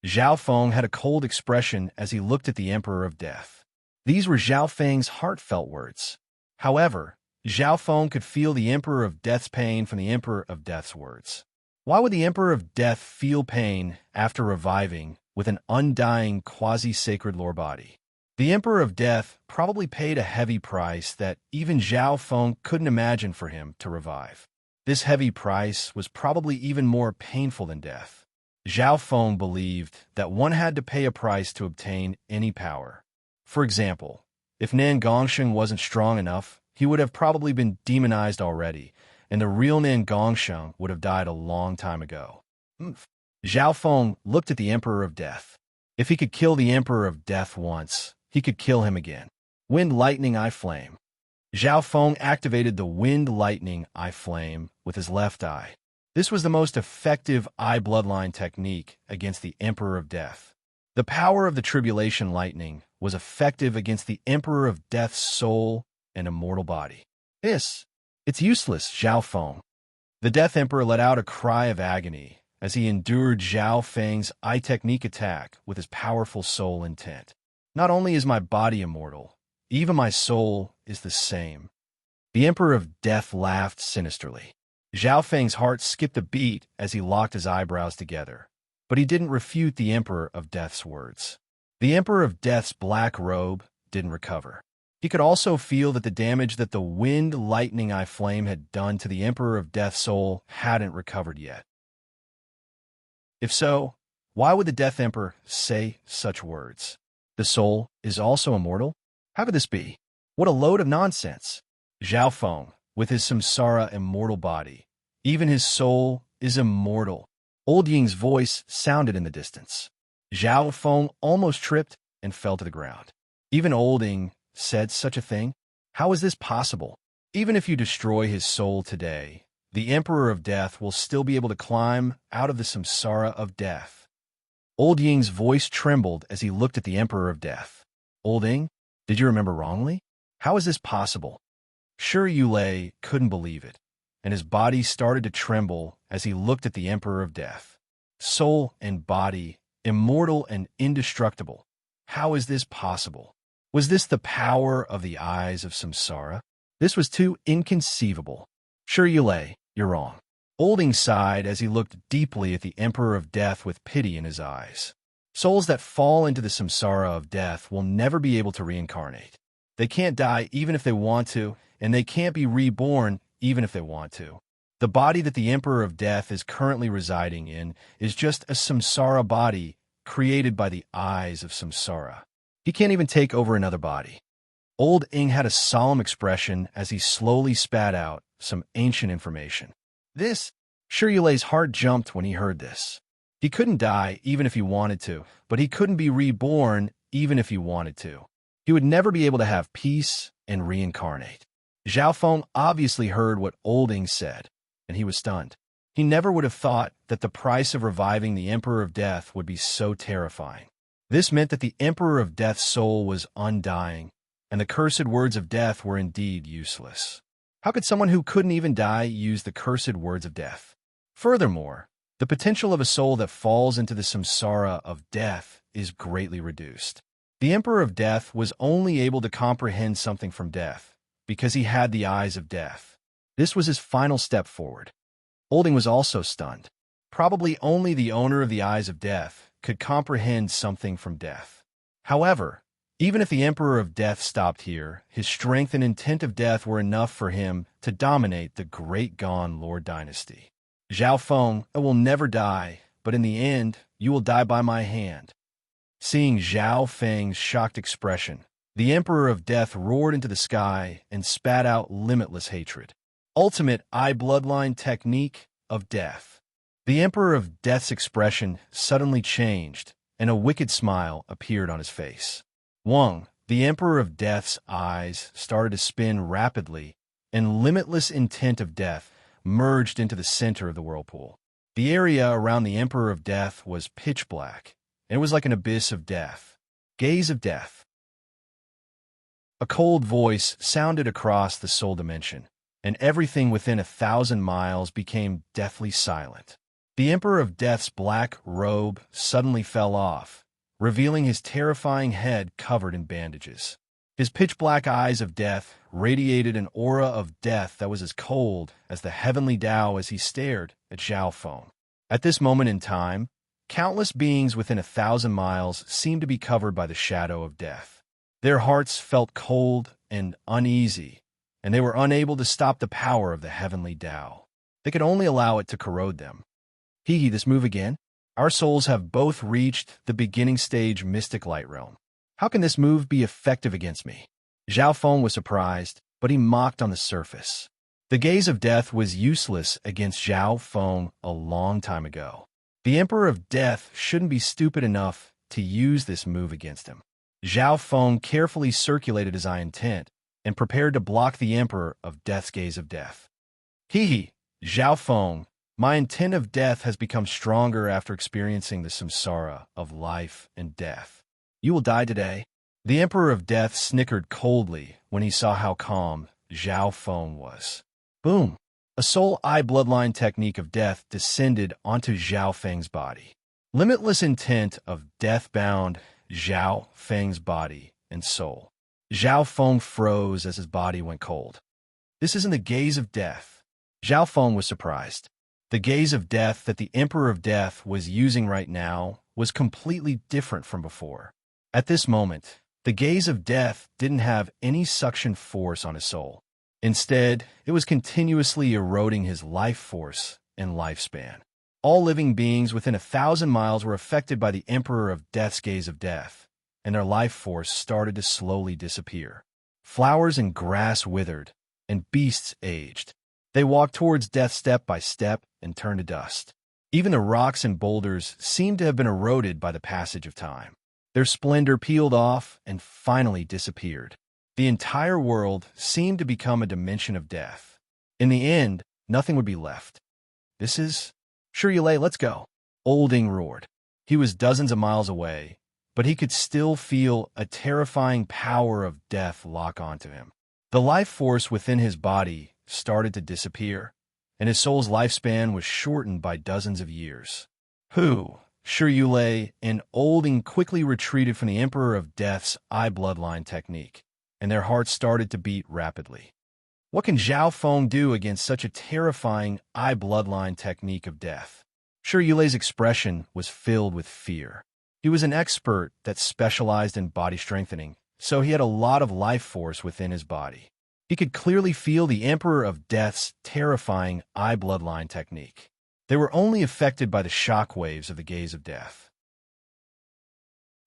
Speaker 1: Zhao Feng had a cold expression as he looked at the Emperor of Death. These were Zhao Feng's heartfelt words. However, Zhao Feng could feel the Emperor of Death's pain from the Emperor of Death's words. Why would the Emperor of Death feel pain after reviving with an undying quasi-sacred lore body? The Emperor of Death probably paid a heavy price that even Zhao Feng couldn't imagine for him to revive. This heavy price was probably even more painful than death. Zhao Feng believed that one had to pay a price to obtain any power. For example, if Nan Gongsheng wasn't strong enough, he would have probably been demonized already, and the real Nan Gongsheng would have died a long time ago. Zhao Feng looked at the Emperor of Death. If he could kill the Emperor of Death once, he could kill him again. Wind, lightning, eye flame. Zhao Feng activated the wind, lightning, eye flame with his left eye. This was the most effective eye bloodline technique against the Emperor of Death. The power of the tribulation lightning was effective against the Emperor of Death's soul and immortal body. It's useless, Zhao Feng. The Death Emperor let out a cry of agony as he endured Zhao Feng's eye technique attack with his powerful soul intent. Not only is my body immortal, even my soul is the same. The Emperor of Death laughed sinisterly. Zhao Feng's heart skipped a beat as he locked his eyebrows together, but he didn't refute the Emperor of Death's words. The Emperor of Death's black robe didn't recover. He could also feel that the damage that the wind, lightning, eye flame had done to the Emperor of Death's soul hadn't recovered yet. If so, why would the Death Emperor say such words? The soul is also immortal? How could this be? What a load of nonsense! Zhao Feng, with his samsara immortal body, even his soul is immortal. Old Ying's voice sounded in the distance. Zhao Feng almost tripped and fell to the ground. Even Old Ying said such a thing? How is this possible? Even if you destroy his soul today, the Emperor of Death will still be able to climb out of the samsara of death. Old Ying's voice trembled as he looked at the Emperor of Death. Old Ying, did you remember wrongly? How is this possible? Sure, Yulei couldn't believe it, and his body started to tremble as he looked at the Emperor of Death. Soul and body, immortal and indestructible. How is this possible? Was this the power of the eyes of samsara? This was too inconceivable. Sure, Yulei, you're wrong. Old Ying sighed as he looked deeply at the Emperor of Death with pity in his eyes. Souls that fall into the samsara of death will never be able to reincarnate. They can't die even if they want to, and they can't be reborn even if they want to. The body that the Emperor of Death is currently residing in is just a samsara body created by the eyes of samsara. He can't even take over another body. Old Ying had a solemn expression as he slowly spat out some ancient information. Sure, Yulei's heart jumped when he heard this. He couldn't die even if he wanted to, but he couldn't be reborn even if he wanted to. He would never be able to have peace and reincarnate. Zhao Feng obviously heard what Old Ying said, and he was stunned. He never would have thought that the price of reviving the Emperor of Death would be so terrifying. This meant that the Emperor of Death's soul was undying, and the cursed words of death were indeed useless. How could someone who couldn't even die use the cursed words of death? Furthermore, the potential of a soul that falls into the samsara of death is greatly reduced. The Emperor of Death was only able to comprehend something from death because he had the eyes of death. This was his final step forward. Old Ying was also stunned. Probably only the owner of the eyes of death could comprehend something from death. However, even if the Emperor of Death stopped here, his strength and intent of death were enough for him to dominate the Great Gone Lord dynasty. Zhao Feng, I will never die, but in the end, you will die by my hand. Seeing Zhao Feng's shocked expression, the Emperor of Death roared into the sky and spat out limitless hatred. Ultimate eye bloodline technique of death. The Emperor of Death's expression suddenly changed, and a wicked smile appeared on his face. Wang, the Emperor of Death's eyes started to spin rapidly, and limitless intent of death merged into the center of the whirlpool. The area around the Emperor of Death was pitch black, and it was like an abyss of death. Gaze of death. A cold voice sounded across the soul dimension, and everything within 1,000 miles became deathly silent. The Emperor of Death's black robe suddenly fell off, revealing his terrifying head covered in bandages. His pitch-black eyes of death radiated an aura of death that was as cold as the heavenly Tao as he stared at Zhao Feng. At this moment in time, countless beings within 1,000 miles seemed to be covered by the shadow of death. Their hearts felt cold and uneasy, and they were unable to stop the power of the heavenly Tao. They could only allow it to corrode them. Hee, this move again? Our souls have both reached the beginning stage mystic light realm. How can this move be effective against me? Zhao Feng was surprised, but he mocked on the surface. The gaze of death was useless against Zhao Feng a long time ago. The Emperor of Death shouldn't be stupid enough to use this move against him. Zhao Feng carefully circulated his eye intent and prepared to block the Emperor of Death's gaze of death. Hee, Zhao Feng, my intent of death has become stronger after experiencing the samsara of life and death. You will die today. The Emperor of Death snickered coldly when he saw how calm Zhao Feng was. Boom! A soul eye bloodline technique of death descended onto Zhao Feng's body. Limitless intent of death bound Zhao Feng's body and soul. Zhao Feng froze as his body went cold. This isn't the gaze of death. Zhao Feng was surprised. The gaze of death that the Emperor of Death was using right now was completely different from before. At this moment, the gaze of death didn't have any suction force on his soul. Instead, it was continuously eroding his life force and lifespan. All living beings within 1,000 miles were affected by the Emperor of Death's gaze of death, and their life force started to slowly disappear. Flowers and grass withered, and beasts aged. They walked towards death step by step and turned to dust. Even the rocks and boulders seemed to have been eroded by the passage of time. Their splendor peeled off and finally disappeared. The entire world seemed to become a dimension of death. In the end, nothing would be left. This is... Sure, Yulei, let's go. Olding roared. He was dozens of miles away, but he could still feel a terrifying power of death lock onto him. The life force within his body started to disappear, and his soul's lifespan was shortened by dozens of years. Sure, Yulei and Olding quickly retreated from the Emperor of Death's eye bloodline technique, and their hearts started to beat rapidly. What can Zhao Feng do against such a terrifying eye bloodline technique of death? Sure, Yulei's expression was filled with fear. He was an expert that specialized in body strengthening, so he had a lot of life force within his body. He could clearly feel the Emperor of Death's terrifying eye bloodline technique. They were only affected by the shock waves of the gaze of death.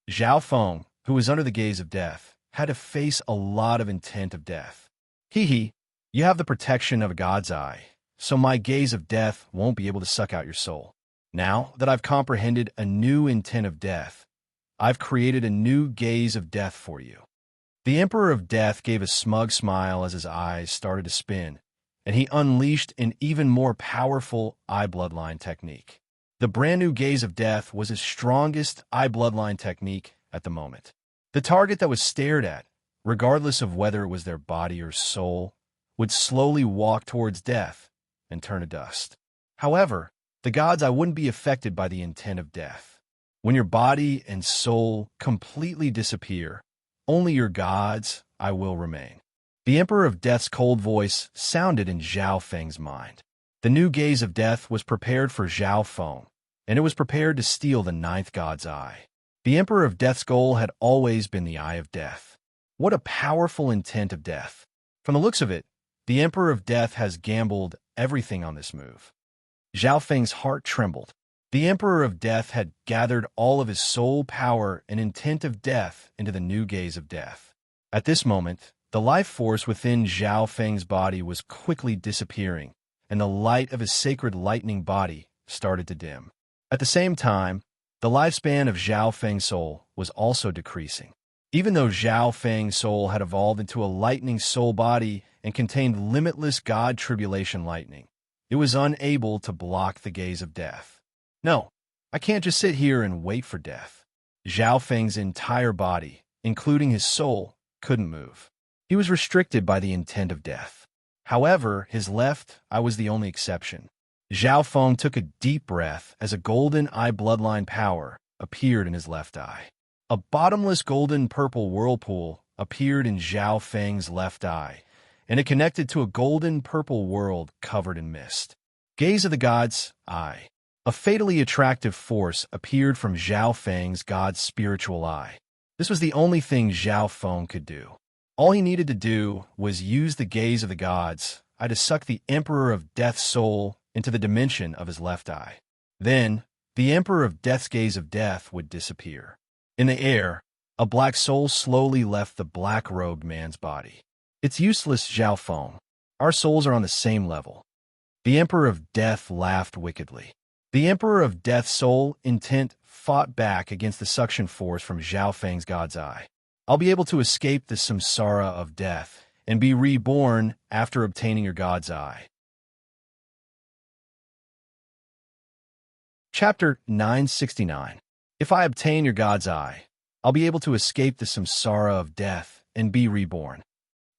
Speaker 1: Zhao Feng, who was under the gaze of death, had to face a lot of intent of death. Hee, you have the protection of a god's eye, so my gaze of death won't be able to suck out your soul. Now that I've comprehended a new intent of death, I've created a new gaze of death for you. The Emperor of Death gave a smug smile as his eyes started to spin, and he unleashed an even more powerful eye bloodline technique. The brand new gaze of death was his strongest eye bloodline technique at the moment. The target that was stared at, regardless of whether it was their body or soul, would slowly walk towards death and turn to dust. However, the god's eye wouldn't be affected by the intent of death. When your body and soul completely disappear, only your god's eye will remain. The Emperor of Death's cold voice sounded in Zhao Feng's mind. The new gaze of death was prepared for Zhao Feng, and it was prepared to steal the ninth god's eye. The Emperor of Death's goal had always been the eye of death. What a powerful intent of death. From the looks of it, the Emperor of Death has gambled everything on this move. Zhao Feng's heart trembled. The Emperor of Death had gathered all of his soul power and intent of death into the new gaze of death. At this moment, the life force within Zhao Feng's body was quickly disappearing, and the light of his sacred lightning body started to dim. At the same time, the lifespan of Zhao Feng's soul was also decreasing. Even though Zhao Feng's soul had evolved into a lightning soul body and contained limitless God tribulation lightning, it was unable to block the gaze of death. No, I can't just sit here and wait for death. Zhao Feng's entire body, including his soul, couldn't move. He was restricted by the intent of death. However, his left eye was the only exception. Zhao Feng took a deep breath as a golden eye bloodline power appeared in his left eye. A bottomless golden-purple whirlpool appeared in Zhao Feng's left eye, and it connected to a golden-purple world covered in mist. Gaze of the god's eye. A fatally attractive force appeared from Zhao Feng's god's spiritual eye. This was the only thing Zhao Feng could do. All he needed to do was use the gaze of the gods to suck the Emperor of Death's soul into the dimension of his left eye. Then, the Emperor of Death's gaze of death would disappear. In the air, a black soul slowly left the black-robed man's body. It's useless, Zhao Feng. Our souls are on the same level. The Emperor of Death laughed wickedly. The Emperor of Death's soul, intent, fought back against the suction force from Zhao Feng's god's eye. I'll be able to escape the samsara of death and be reborn after obtaining your god's eye. Chapter 969. If I obtain your god's eye, I'll be able to escape the samsara of death and be reborn.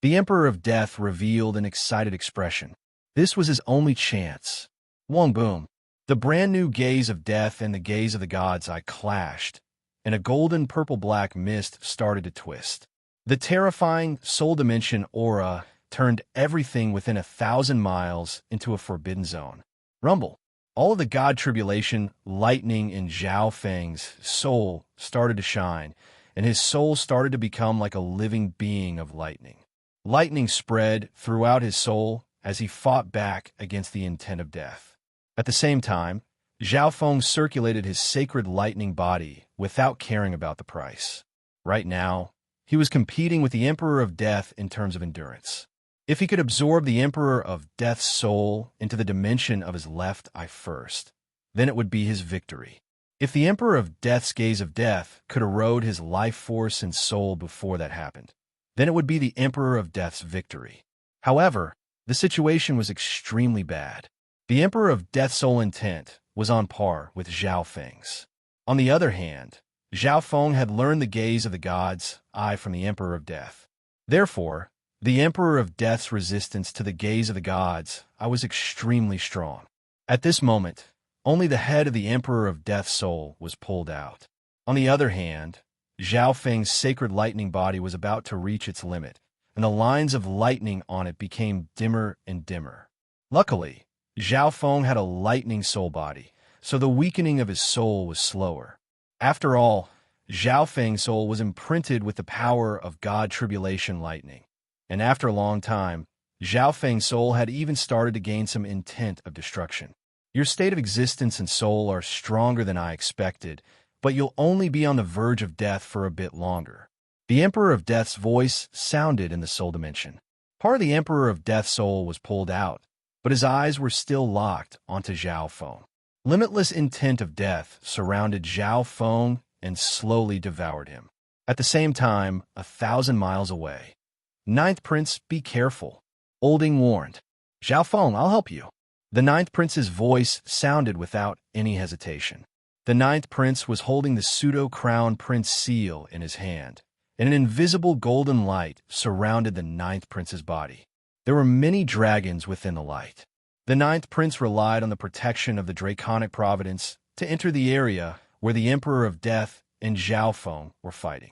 Speaker 1: The Emperor of Death revealed an excited expression. This was his only chance. Wong boom. The brand new gaze of death and the gaze of the god's eye clashed, and a golden purple-black mist started to twist. The terrifying soul dimension aura turned everything within 1,000 miles into a forbidden zone. Rumble. All of the god tribulation, lightning in Zhao Feng's soul started to shine, and his soul started to become like a living being of lightning. Lightning spread throughout his soul as he fought back against the intent of death. At the same time, Zhao Feng circulated his sacred lightning body without caring about the price. Right now, he was competing with the Emperor of Death in terms of endurance. If he could absorb the Emperor of Death's soul into the dimension of his left eye first, then it would be his victory. If the Emperor of Death's gaze of death could erode his life force and soul before that happened, then it would be the Emperor of Death's victory. However, the situation was extremely bad. The Emperor of Death's soul intent was on par with Zhao Feng's. On the other hand, Zhao Feng had learned the gaze of the god's eye from the Emperor of Death. Therefore, the Emperor of Death's resistance to the gaze of the god's eye was extremely strong. At this moment, only the head of the Emperor of Death's soul was pulled out. On the other hand, Zhao Feng's sacred lightning body was about to reach its limit, and the lines of lightning on it became dimmer and dimmer. Luckily, Zhao Feng had a lightning soul body, so the weakening of his soul was slower. After all, Zhao Feng's soul was imprinted with the power of God Tribulation Lightning, and after a long time, Zhao Feng's soul had even started to gain some intent of destruction. Your state of existence and soul are stronger than I expected, but you'll only be on the verge of death for a bit longer. The Emperor of Death's voice sounded in the soul dimension. Part of the Emperor of Death's soul was pulled out, but his eyes were still locked onto Zhao Feng. Limitless intent of death surrounded Zhao Feng and slowly devoured him. At the same time, 1,000 miles away. Ninth Prince, be careful. Olding warned. Zhao Feng, I'll help you. The Ninth Prince's voice sounded without any hesitation. The Ninth Prince was holding the pseudo-crown prince seal in his hand, and an invisible golden light surrounded the Ninth Prince's body. There were many dragons within the light. The Ninth Prince relied on the protection of the Draconic Providence to enter the area where the Emperor of Death and Zhao Feng were fighting.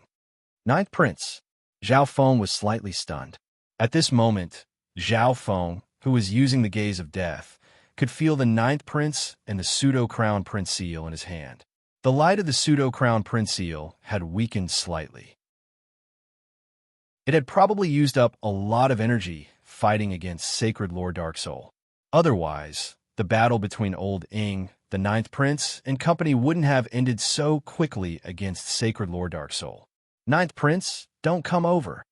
Speaker 1: Ninth Prince. Zhao Feng was slightly stunned. At this moment, Zhao Feng, who was using the gaze of death, could feel the Ninth Prince and the pseudo-crown prince seal in his hand. The light of the pseudo-crown prince seal had weakened slightly. It had probably used up a lot of energy fighting against Sacred Lord Dark Soul. Otherwise, the battle between Old Ing, the Ninth Prince, and company wouldn't have ended so quickly against Sacred Lord Dark Soul. Ninth Prince, don't come over.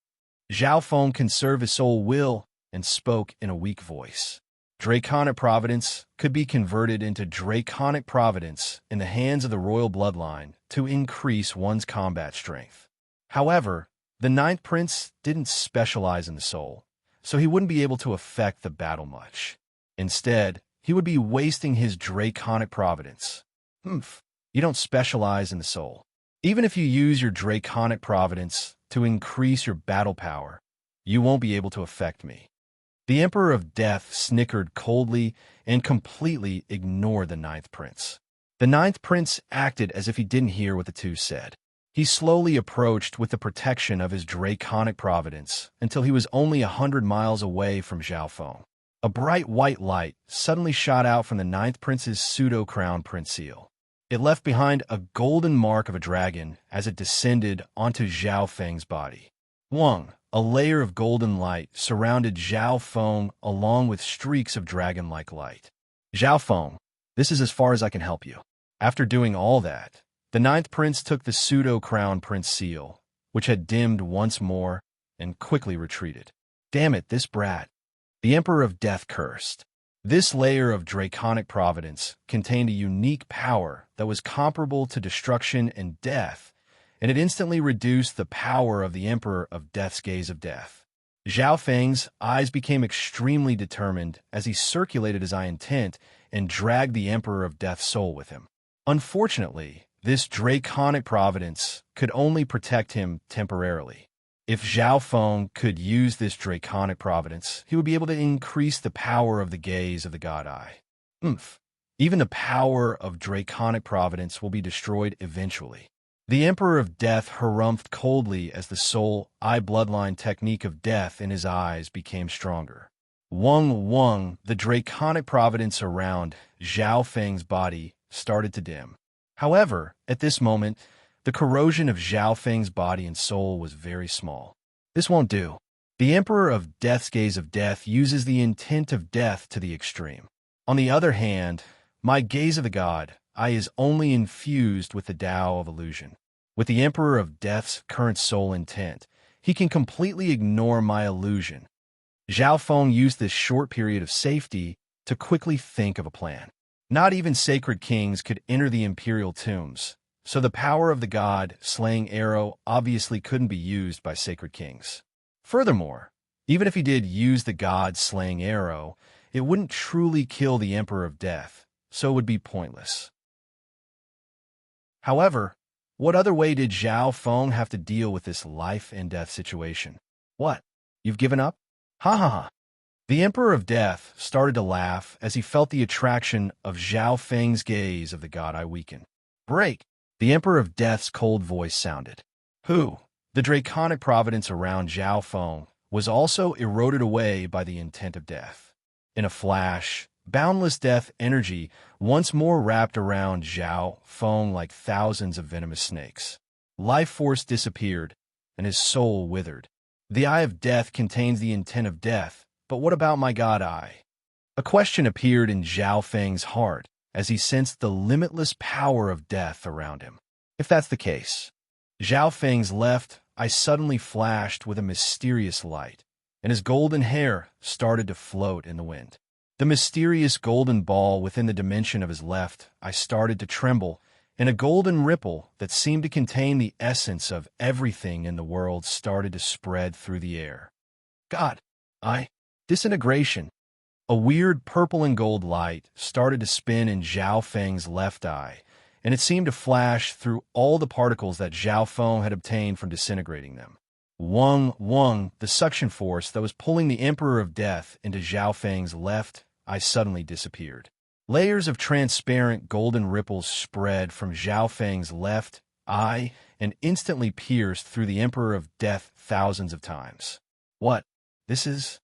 Speaker 1: Zhao Feng conserved his soul will and spoke in a weak voice. Draconic Providence could be converted into Draconic Providence in the hands of the royal bloodline to increase one's combat strength. However, the Ninth Prince didn't specialize in the soul, so he wouldn't be able to affect the battle much. Instead, he would be wasting his Draconic Providence. You don't specialize in the soul. Even if you use your Draconic Providence to increase your battle power, you won't be able to affect me. The Emperor of Death snickered coldly and completely ignored the Ninth Prince. The Ninth Prince acted as if he didn't hear what the two said. He slowly approached with the protection of his Draconic Providence until he was only 100 miles away from Zhao Feng. A bright white light suddenly shot out from the Ninth Prince's pseudo-crown prince seal. It left behind a golden mark of a dragon as it descended onto Zhao Feng's body. Wang, a layer of golden light, surrounded Zhao Feng along with streaks of dragon-like light. Zhao Feng, this is as far as I can help you. After doing all that, the ninth prince took the pseudo-crown prince seal, which had dimmed once more, and quickly retreated. Damn it, this brat. The Emperor of Death cursed. This layer of draconic providence contained a unique power that was comparable to destruction and death, and it instantly reduced the power of the Emperor of Death's gaze of death. Zhao Feng's eyes became extremely determined as he circulated his eye intent and dragged the Emperor of Death's soul with him. Unfortunately, this draconic providence could only protect him temporarily. If Zhao Feng could use this draconic providence, he would be able to increase the power of the gaze of the God Eye. Even the power of draconic providence will be destroyed eventually. The Emperor of Death harumphed coldly as the soul eye bloodline technique of death in his eyes became stronger. Wang, the draconic providence around Zhao Feng's body started to dim. However, at this moment, the corrosion of Zhao Feng's body and soul was very small. This won't do. The Emperor of Death's gaze of death uses the intent of death to the extreme. On the other hand, my gaze of the God Eye is only infused with the Tao of illusion. With the Emperor of Death's current soul intent, he can completely ignore my illusion. Zhao Feng used this short period of safety to quickly think of a plan. Not even sacred kings could enter the imperial tombs, so the power of the God-slaying arrow obviously couldn't be used by sacred kings. Furthermore, even if he did use the God-slaying arrow, it wouldn't truly kill the Emperor of Death, so it would be pointless. However, what other way did Zhao Feng have to deal with this life-and-death situation? What? You've given up? Ha ha ha. The Emperor of Death started to laugh as he felt the attraction of Zhao Feng's gaze of the God Eye weaken. Break! The Emperor of Death's cold voice sounded. Who? The draconic providence around Zhao Feng was also eroded away by the intent of death. In a flash, boundless death energy once more wrapped around Zhao Feng like thousands of venomous snakes. Life force disappeared, and his soul withered. The Eye of Death contains the intent of death, but what about my God Eye? A question appeared in Zhao Feng's heart as he sensed the limitless power of death around him. If that's the case, Zhao Feng's left eye suddenly flashed with a mysterious light, and his golden hair started to float in the wind. The mysterious golden ball within the dimension of his left eye started to tremble, and a golden ripple that seemed to contain the essence of everything in the world started to spread through the air. God, disintegration. A weird purple and gold light started to spin in Zhao Feng's left eye, and it seemed to flash through all the particles that Zhao Feng had obtained from disintegrating them. Wang, the suction force that was pulling the Emperor of Death into Zhao Feng's left eye suddenly disappeared. Layers of transparent golden ripples spread from Zhao Feng's left eye and instantly pierced through the Emperor of Death thousands of times. What? This is...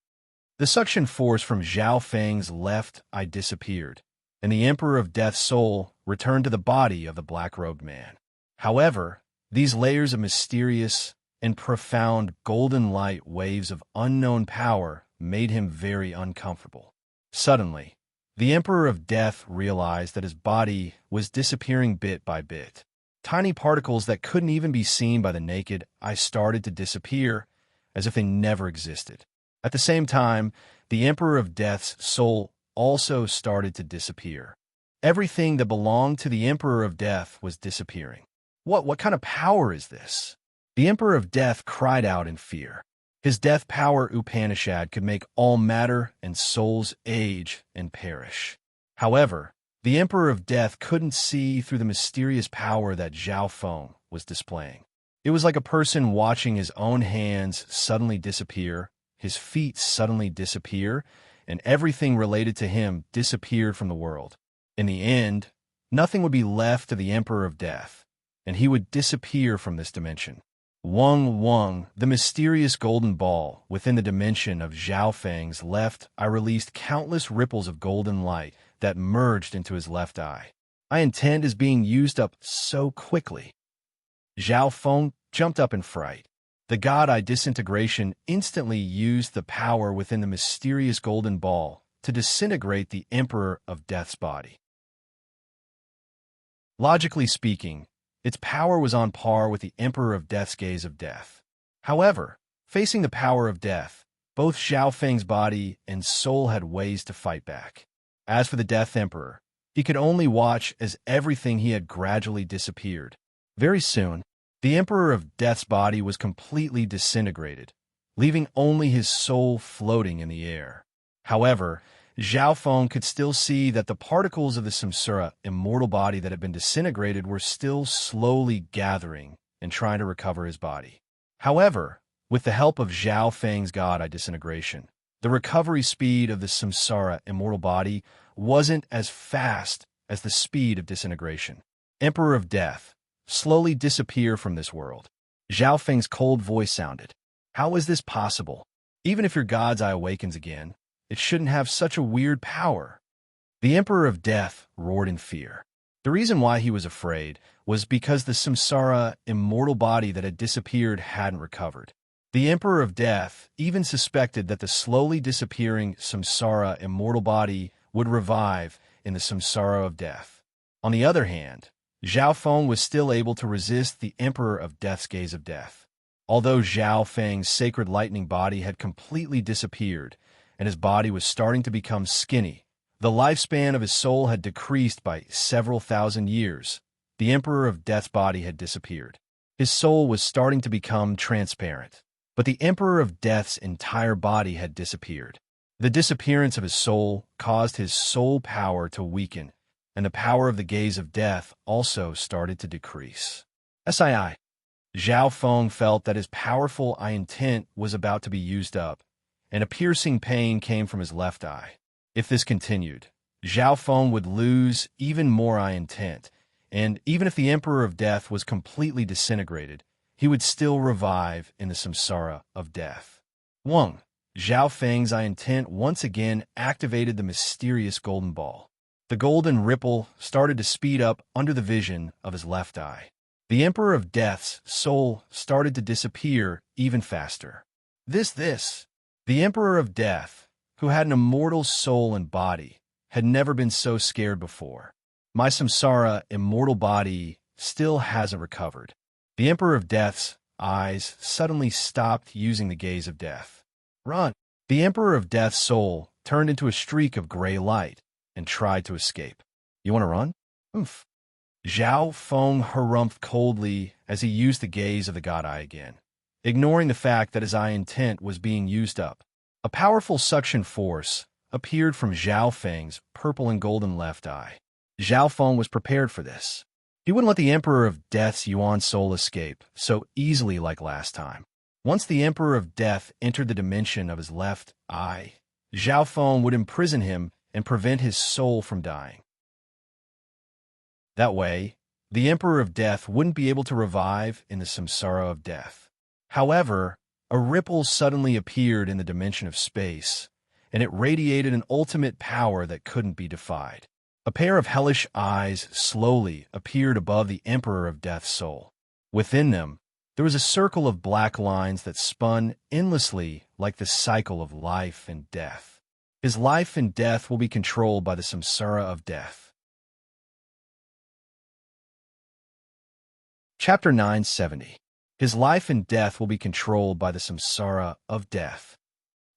Speaker 1: The suction force from Zhao Feng's left eye disappeared, and the Emperor of Death's soul returned to the body of the black-robed man. However, these layers of mysterious and profound golden light waves of unknown power made him very uncomfortable. Suddenly, the Emperor of Death realized that his body was disappearing bit by bit. Tiny particles that couldn't even be seen by the naked eye started to disappear as if they never existed. At the same time, the Emperor of Death's soul also started to disappear. Everything that belonged to the Emperor of Death was disappearing. What kind of power is this? The Emperor of Death cried out in fear. His death power Upanishad could make all matter and souls age and perish. However, the Emperor of Death couldn't see through the mysterious power that Zhao Feng was displaying. It was like a person watching his own hands suddenly disappear, his feet suddenly disappear, and everything related to him disappeared from the world. In the end, nothing would be left to the Emperor of Death, and he would disappear from this dimension. Wang, the mysterious golden ball within the dimension of Zhao Feng's left eye released countless ripples of golden light that merged into his left eye. I intend is being used up so quickly. Zhao Feng jumped up in fright. The god-eye disintegration instantly used the power within the mysterious golden ball to disintegrate the Emperor of Death's body. Logically speaking, its power was on par with the Emperor of Death's gaze of death. However, facing the power of death, both Zhao Feng's body and soul had ways to fight back. As for the Death Emperor, he could only watch as everything he had gradually disappeared. Very soon, the Emperor of Death's body was completely disintegrated, leaving only his soul floating in the air. However, Zhao Feng could still see that the particles of the samsara immortal body that had been disintegrated were still slowly gathering and trying to recover his body. However, with the help of Zhao Feng's god-eye disintegration, the recovery speed of the samsara immortal body wasn't as fast as the speed of disintegration. Emperor of Death, slowly disappear from this world. Zhao Feng's cold voice sounded. How is this possible? Even if your god's eye awakens again, it shouldn't have such a weird power. The Emperor of Death roared in fear. The reason why he was afraid was because the samsara immortal body that had disappeared hadn't recovered. The Emperor of Death even suspected that the slowly disappearing samsara immortal body would revive in the samsara of death. On the other hand, Zhao Feng was still able to resist the Emperor of Death's gaze of death. Although Zhao Feng's sacred lightning body had completely disappeared, and his body was starting to become skinny, the lifespan of his soul had decreased by several thousand years. The Emperor of Death's body had disappeared. His soul was starting to become transparent, but the Emperor of Death's entire body had disappeared. The disappearance of his soul caused his soul power to weaken, and the power of the gaze of death also started to decrease. Sii. Zhao Feng felt that his powerful eye intent was about to be used up, and a piercing pain came from his left eye. If this continued, Zhao Feng would lose even more eye intent, and even if the Emperor of Death was completely disintegrated, he would still revive in the samsara of death. Wang. Zhao Feng's eye intent once again activated the mysterious golden ball. The golden ripple started to speed up under the vision of his left eye. The Emperor of Death's soul started to disappear even faster. The Emperor of Death, who had an immortal soul and body, had never been so scared before. My samsara immortal body still hasn't recovered. The Emperor of Death's eyes suddenly stopped using the gaze of death. Run! The Emperor of Death's soul turned into a streak of gray light and tried to escape. You want to run? Oof. Zhao Feng harumphed coldly as he used the gaze of the god eye again, ignoring the fact that his eye intent was being used up. A powerful suction force appeared from Zhao Feng's purple and golden left eye. Zhao Feng was prepared for this. He wouldn't let the Emperor of Death's Yuan soul escape so easily like last time. Once the Emperor of Death entered the dimension of his left eye, Zhao Feng would imprison him and prevent his soul from dying. That way, the Emperor of Death wouldn't be able to revive in the samsara of death. However, a ripple suddenly appeared in the dimension of space, and it radiated an ultimate power that couldn't be defied. A pair of hellish eyes slowly appeared above the Emperor of Death's soul. Within them, there was a circle of black lines that spun endlessly like the cycle of life and death. His life and death will be controlled by the samsara of death. Chapter 970. His life and death will be controlled by the samsara of death.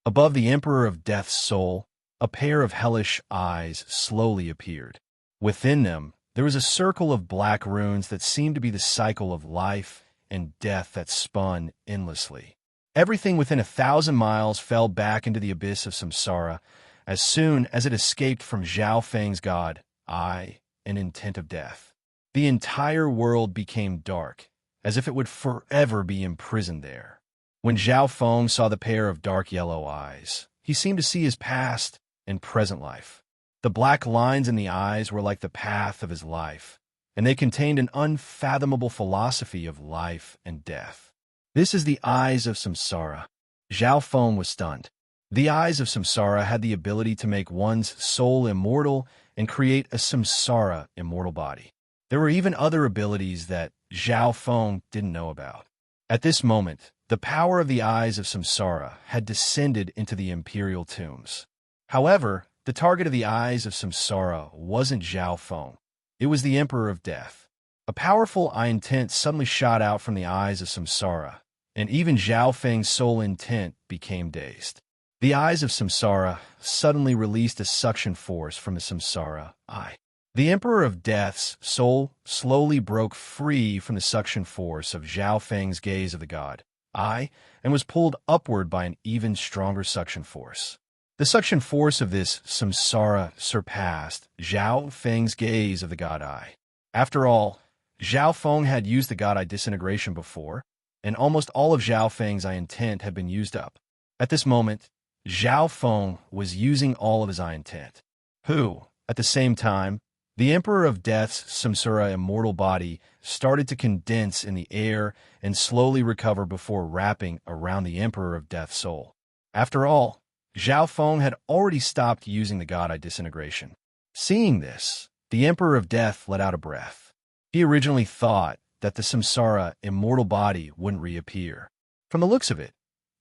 Speaker 1: Above the Emperor of Death's soul, a pair of hellish eyes slowly appeared. Within them, there was a circle of black runes that seemed to be the cycle of life and death that spun endlessly. Everything within 1,000 miles fell back into the abyss of samsara as soon as it escaped from Zhao Feng's god, eye, and intent of death. The entire world became dark, as if it would forever be imprisoned there. When Zhao Feng saw the pair of dark yellow eyes, he seemed to see his past and present life. The black lines in the eyes were like the path of his life, and they contained an unfathomable philosophy of life and death. This is the eyes of samsara. Zhao Feng was stunned. The eyes of samsara had the ability to make one's soul immortal and create a samsara immortal body. There were even other abilities that Zhao Feng didn't know about. At this moment, the power of the eyes of samsara had descended into the imperial tombs. However, the target of the eyes of samsara wasn't Zhao Feng. It was the Emperor of Death. A powerful intent suddenly shot out from the eyes of samsara, and even Zhao Feng's soul intent became dazed. The eyes of samsara suddenly released a suction force from the samsara eye. The Emperor of Death's soul slowly broke free from the suction force of Zhao Feng's gaze of the god eye and was pulled upward by an even stronger suction force. The suction force of this samsara surpassed Zhao Feng's gaze of the god eye. After all, Zhao Feng had used the god eye disintegration before, and almost all of Zhao Feng's eye intent had been used up. At this moment, Zhao Feng was using all of his eye intent. At the same time, the Emperor of Death's samsara immortal body started to condense in the air and slowly recover before wrapping around the Emperor of Death's soul. After all, Zhao Feng had already stopped using the god eye disintegration. Seeing this, the Emperor of Death let out a breath. He originally thought that the samsara immortal body wouldn't reappear. From the looks of it,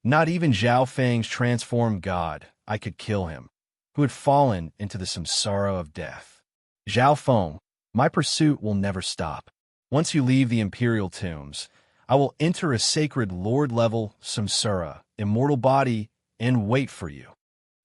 Speaker 1: not even Zhao Feng's transformed god, I could kill him, who had fallen into the samsara of death. Zhao Feng, my pursuit will never stop. Once you leave the imperial tombs, I will enter a sacred lord-level samsara, immortal body, and wait for you.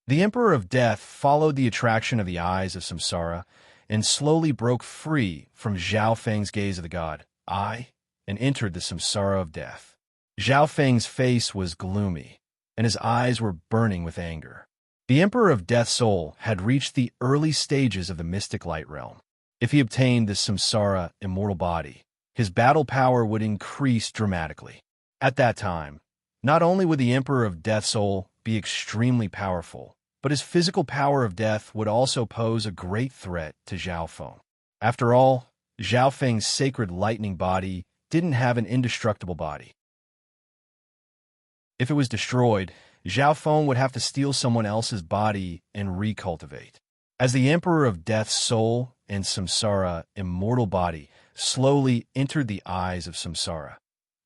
Speaker 1: The Emperor of Death followed the attraction of the eyes of samsara and slowly broke free from Zhao Feng's gaze of the god eye and entered the samsara of death. Zhao Feng's face was gloomy, and his eyes were burning with anger. The Emperor of Death's soul had reached the early stages of the mystic light realm. If he obtained the samsara immortal body, his battle power would increase dramatically. At that time, not only would the Emperor of Death's soul be extremely powerful, but his physical power of death would also pose a great threat to Zhao Feng. After all, Zhao Feng's sacred lightning body didn't have an indestructible body. If it was destroyed, Zhao Feng would have to steal someone else's body and recultivate. As the Emperor of Death's soul and samsara immortal body slowly entered the eyes of samsara,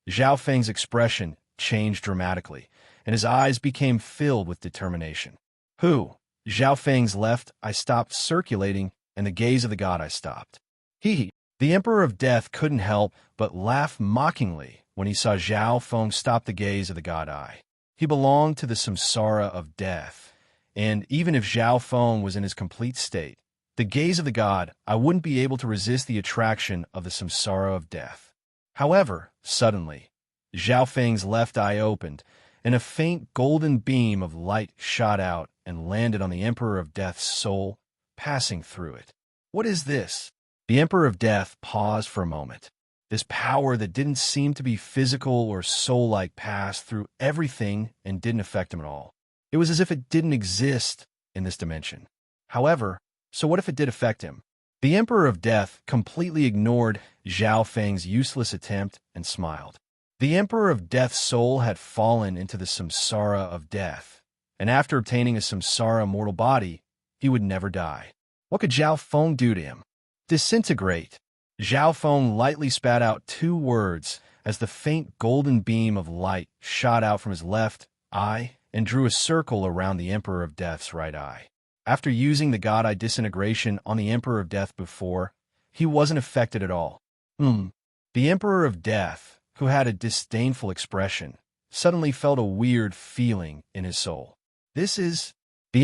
Speaker 1: Zhao Feng's expression changed dramatically, and his eyes became filled with determination. Zhao Feng's left eye stopped circulating, and the gaze of the god eye stopped. The Emperor of Death couldn't help but laugh mockingly when he saw Zhao Feng stop the gaze of the god eye. He belonged to the samsara of death, and even if Zhao Feng was in his complete state, the gaze of the god eye wouldn't be able to resist the attraction of the samsara of death. However, suddenly, Zhao Feng's left eye opened, and a faint golden beam of light shot out and landed on the Emperor of Death's soul, passing through it. What is this? The Emperor of Death paused for a moment. This power that didn't seem to be physical or soul-like passed through everything and didn't affect him at all. It was as if it didn't exist in this dimension. However, so what if it did affect him? The Emperor of Death completely ignored Zhao Feng's useless attempt and smiled. The Emperor of Death's soul had fallen into the samsara of death, and after obtaining a samsara immortal body, he would never die. What could Zhao Feng do to him? Disintegrate. Zhao Feng lightly spat out 2 words as the faint golden beam of light shot out from his left eye and drew a circle around the Emperor of Death's right eye. After using the god eye disintegration on the Emperor of Death before, he wasn't affected at all. The Emperor of Death, who had a disdainful expression, suddenly felt a weird feeling in his soul. The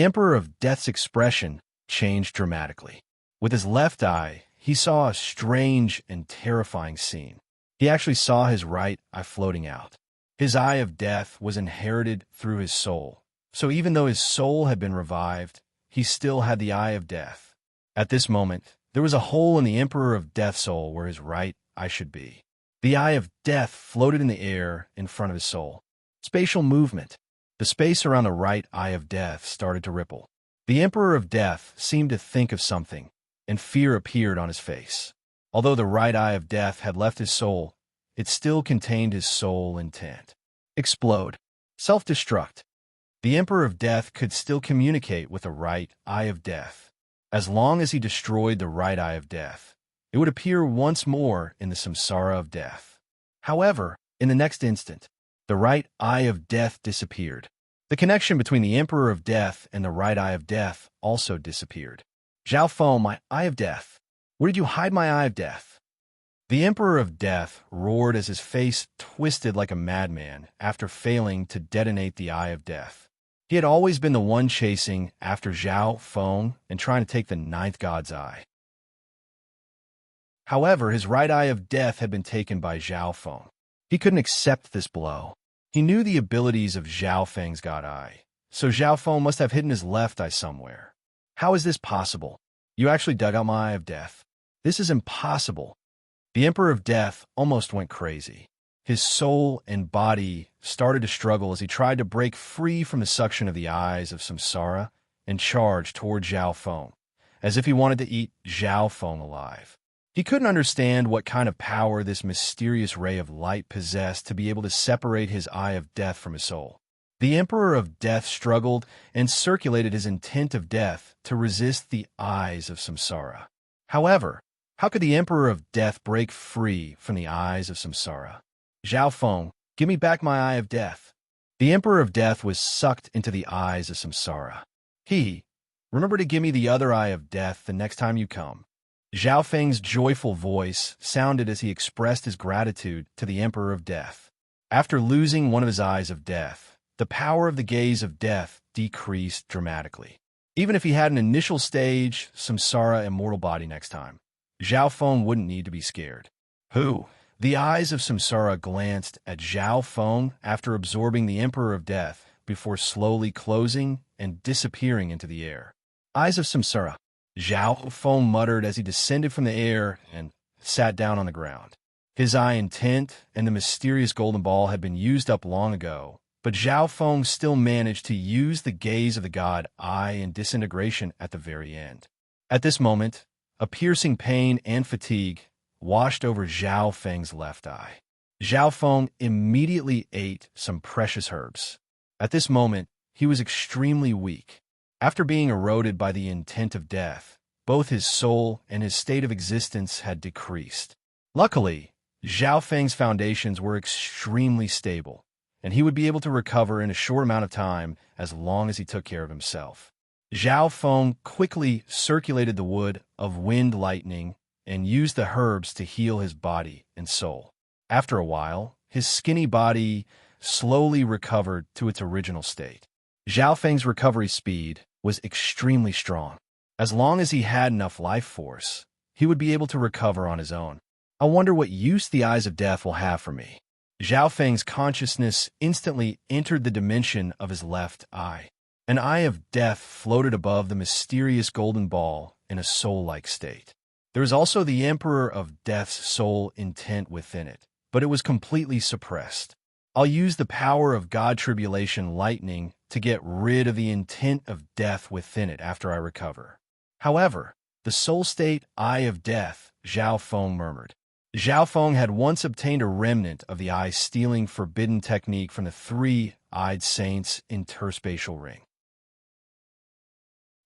Speaker 1: Emperor of Death's expression changed dramatically. With his left eye, he saw a strange and terrifying scene. He actually saw his right eye floating out. His eye of death was inherited through his soul, so even though his soul had been revived, he still had the eye of death. At this moment, there was a hole in the Emperor of Death's soul where his right eye should be. The eye of death floated in the air in front of his soul. Spatial movement. The space around the right eye of death started to ripple. The Emperor of Death seemed to think of something, and fear appeared on his face. Although the right eye of death had left his soul, it still contained his soul intent. Explode. Self-destruct. The Emperor of Death could still communicate with the right eye of death. As long as he destroyed the right eye of death, it would appear once more in the samsara of death. However, in the next instant, the right eye of death disappeared. The connection between the Emperor of Death and the right eye of death also disappeared. Zhao Feng, my eye of death. Where did you hide my eye of death? The Emperor of Death roared as his face twisted like a madman after failing to detonate the eye of death. He had always been the one chasing after Zhao Feng and trying to take the ninth god's eye. However, his right eye of death had been taken by Zhao Feng. He couldn't accept this blow. He knew the abilities of Zhao Feng's god eye, so Zhao Feng must have hidden his left eye somewhere. How is this possible? You actually dug out my eye of death? This is impossible. The Emperor of Death almost went crazy. His soul and body started to struggle as he tried to break free from the suction of the eyes of samsara and charge toward Zhao Feng, as if he wanted to eat Zhao Feng alive. He couldn't understand what kind of power this mysterious ray of light possessed to be able to separate his eye of death from his soul. The Emperor of Death struggled and circulated his intent of death to resist the eyes of samsara. However, how could the Emperor of Death break free from the eyes of samsara? Zhao Feng, give me back my eye of death. The Emperor of Death was sucked into the eyes of samsara. Remember to give me the other eye of death the next time you come. Zhao Feng's joyful voice sounded as he expressed his gratitude to the Emperor of Death. After losing one of his eyes of death, the power of the gaze of death decreased dramatically. Even if he had an initial stage samsara immortal body next time, Zhao Feng wouldn't need to be scared. The eyes of samsara glanced at Zhao Feng after absorbing the Emperor of Death before slowly closing and disappearing into the air. Eyes of samsara. Zhao Feng muttered as he descended from the air and sat down on the ground. His eye intent and the mysterious golden ball had been used up long ago, but Zhao Feng still managed to use the gaze of the god eye in disintegration at the very end. At this moment, a piercing pain and fatigue washed over Zhao Feng's left eye. Zhao Feng immediately ate some precious herbs. At this moment, he was extremely weak. After being eroded by the intent of death, both his soul and his state of existence had decreased. Luckily, Zhao Feng's foundations were extremely stable, and he would be able to recover in a short amount of time as long as he took care of himself. Zhao Feng quickly circulated the wood of wind lightning and used the herbs to heal his body and soul. After a while, his skinny body slowly recovered to its original state. Zhao Feng's recovery speed was extremely strong. As long as he had enough life force, he would be able to recover on his own. I wonder what use the eyes of death will have for me. Zhao Feng's consciousness instantly entered the dimension of his left eye. An eye of death floated above the mysterious golden ball in a soul-like state. There was also the Emperor of Death's soul intent within it, but it was completely suppressed. I'll use the power of God Tribulation Lightning to get rid of the intent of death within it after I recover. However, the soul state eye of death, Zhao Feng murmured. Zhao Feng had once obtained a remnant of the eye-stealing forbidden technique from the three-eyed saints in Interspatial Ring.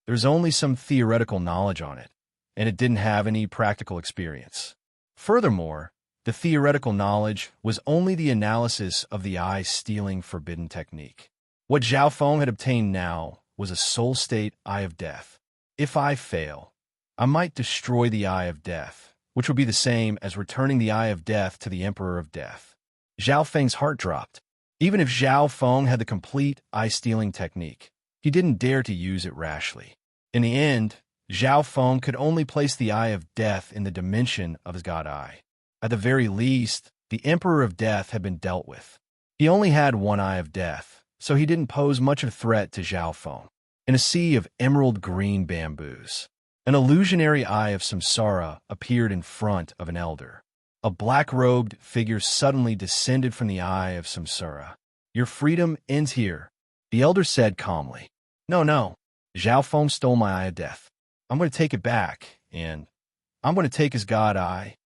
Speaker 1: There's only some theoretical knowledge on it, and it didn't have any practical experience. Furthermore, the theoretical knowledge was only the analysis of the eye-stealing forbidden technique. What Zhao Feng had obtained now was a soul state eye of death. If I fail, I might destroy the eye of death, which would be the same as returning the eye of death to the Emperor of Death. Zhao Feng's heart dropped. Even if Zhao Feng had the complete eye-stealing technique, he didn't dare to use it rashly. In the end, Zhao Feng could only place the eye of death in the dimension of his god eye. At the very least, the Emperor of Death had been dealt with. He only had one eye of death, so he didn't pose much of a threat to Zhao Feng. In a sea of emerald green bamboos, an illusionary eye of samsara appeared in front of an elder. A black-robed figure suddenly descended from the eye of samsara. Your freedom ends here, the elder said calmly. No. Zhao Feng stole my eye of death. I'm going to take it back, and I'm going to take his god eye.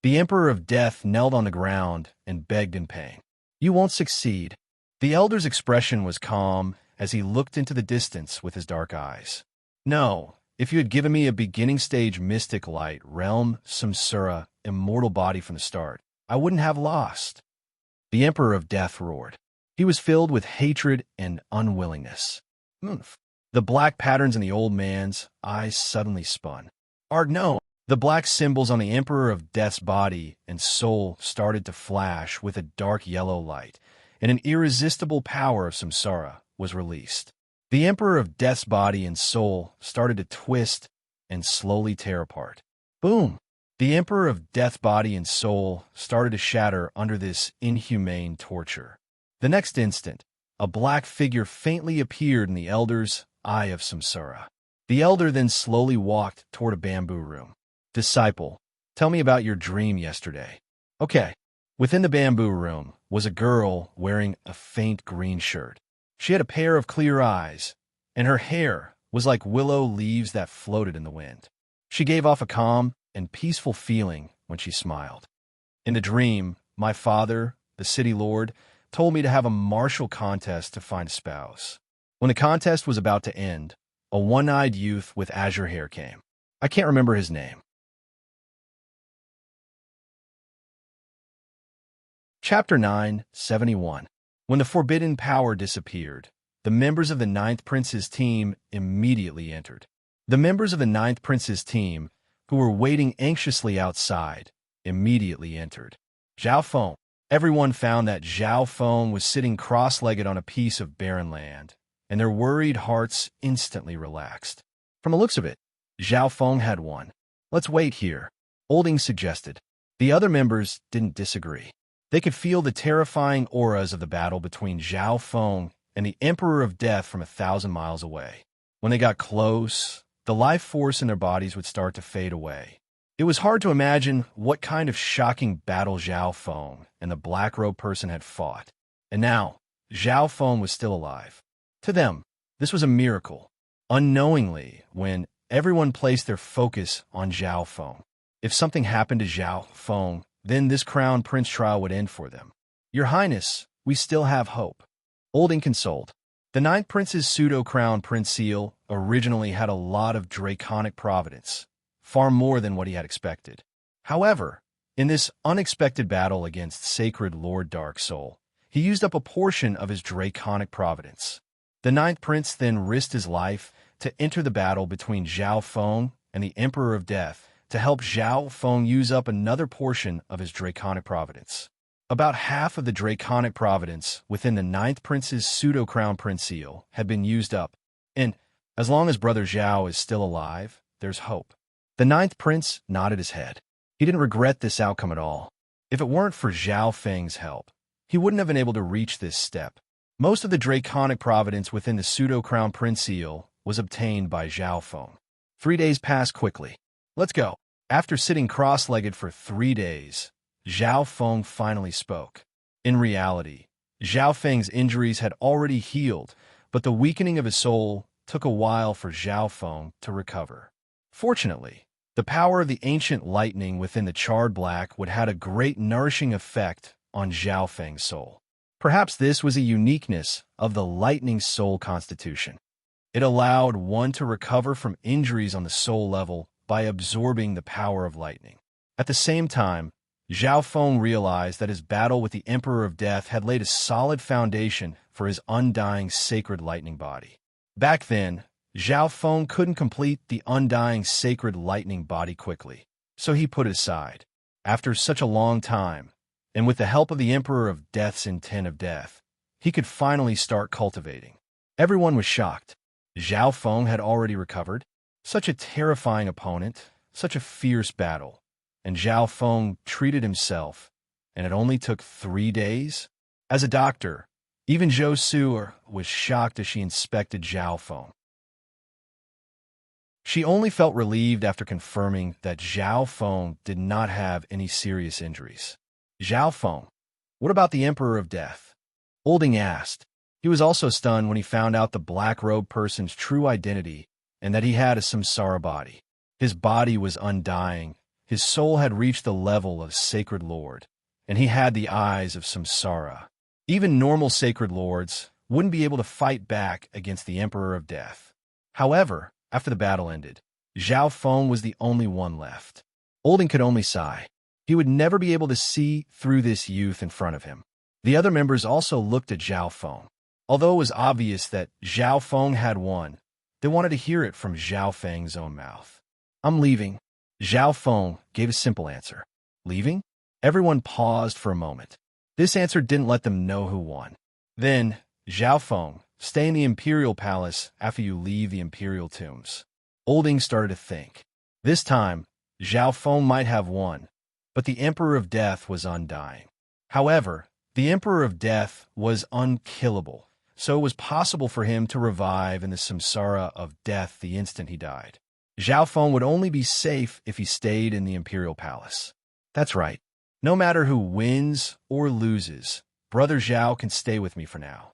Speaker 1: The Emperor of Death knelt on the ground and begged in pain. You won't succeed. The elder's expression was calm as he looked into the distance with his dark eyes. No, if you had given me a beginning stage mystic light, realm, samsara, immortal body from the start, I wouldn't have lost. The Emperor of Death roared. He was filled with hatred and unwillingness. Oomph. The black patterns in the old man's eyes suddenly spun. No. The black symbols on the Emperor of Death's body and soul started to flash with a dark yellow light, and an irresistible power of samsara was released. The Emperor of Death's body and soul started to twist and slowly tear apart. Boom! The Emperor of Death's body and soul started to shatter under this inhumane torture. The next instant, a black figure faintly appeared in the elder's eye of samsara. The elder then slowly walked toward a bamboo room. Disciple, tell me about your dream yesterday. Okay. Within the bamboo room was a girl wearing a faint green shirt. She had a pair of clear eyes, and her hair was like willow leaves that floated in the wind. She gave off a calm and peaceful feeling when she smiled. In the dream, my father, the city lord, told me to have a martial contest to find a spouse. When the contest was about to end, a one-eyed youth with azure hair came. I can't remember his name. Chapter 971. When the forbidden power disappeared, the members of the Ninth Prince's team immediately entered. The members of the Ninth Prince's team, who were waiting anxiously outside, immediately entered. Zhao Feng. Everyone found that Zhao Feng was sitting cross-legged on a piece of barren land, and their worried hearts instantly relaxed. From the looks of it, Zhao Feng had won. Let's wait here, Olding suggested. The other members didn't disagree. They could feel the terrifying auras of the battle between Zhao Feng and the Emperor of Death from 1,000 miles away. When they got close, the life force in their bodies would start to fade away. It was hard to imagine what kind of shocking battle Zhao Feng and the black-robed person had fought. And now, Zhao Feng was still alive. To them, this was a miracle. Unknowingly, when everyone placed their focus on Zhao Feng, if something happened to Zhao Feng, then this crown prince trial would end for them. Your Highness, we still have hope. Olding consoled. The Ninth Prince's pseudo-crown prince seal originally had a lot of draconic providence, far more than what he had expected. However, in this unexpected battle against Sacred Lord Dark Soul, he used up a portion of his draconic providence. The Ninth Prince then risked his life to enter the battle between Zhao Feng and the Emperor of Death to help Zhao Feng use up another portion of his draconic providence. About half of the draconic providence within the Ninth Prince's pseudo-crown prince seal had been used up, and as long as Brother Zhao is still alive, there's hope. The Ninth Prince nodded his head. He didn't regret this outcome at all. If it weren't for Zhao Feng's help, he wouldn't have been able to reach this step. Most of the draconic providence within the pseudo-crown prince seal was obtained by Zhao Feng. 3 days passed quickly. Let's go. After sitting cross-legged for 3 days, Zhao Feng finally spoke. In reality, Zhao Feng's injuries had already healed, but the weakening of his soul took a while for Zhao Feng to recover. Fortunately, the power of the ancient lightning within the charred black would have a great nourishing effect on Zhao Feng's soul. Perhaps this was a uniqueness of the lightning soul constitution. It allowed one to recover from injuries on the soul level by absorbing the power of lightning. At the same time, Zhao Feng realized that his battle with the Emperor of Death had laid a solid foundation for his undying sacred lightning body. Back then, Zhao Feng couldn't complete the undying sacred lightning body quickly, so he put it aside. After such a long time, and with the help of the Emperor of Death's intent of death, he could finally start cultivating. Everyone was shocked. Zhao Feng had already recovered. Such a terrifying opponent, such a fierce battle, and Zhao Feng treated himself, and it only took 3 days? As a doctor, even Zhou Su was shocked as she inspected Zhao Feng. She only felt relieved after confirming that Zhao Feng did not have any serious injuries. Zhao Feng, what about the Emperor of Death? Olding asked. He was also stunned when he found out the black-robed person's true identity and that he had a samsara body. His body was undying, his soul had reached the level of Sacred Lord, and he had the eyes of samsara. Even normal Sacred Lords, wouldn't be able to fight back against the Emperor of Death. However, after the battle ended, Zhao Feng was the only one left. Olding could only sigh. He would never be able to see through this youth in front of him. The other members also looked at Zhao Feng. Although it was obvious that Zhao Feng had won, they wanted to hear it from Zhao Feng's own mouth. "I'm leaving." Zhao Feng gave a simple answer. "Leaving?" Everyone paused for a moment. This answer didn't let them know who won. Then, Zhao Feng, stay in the Imperial Palace after you leave the Imperial Tombs. Olding started to think. This time, Zhao Feng might have won, but the Emperor of Death was undying. However, the Emperor of Death was unkillable, so it was possible for him to revive in the samsara of death the instant he died. Zhao Feng would only be safe if he stayed in the Imperial Palace. That's right. No matter who wins or loses, Brother Zhao can stay with me for now.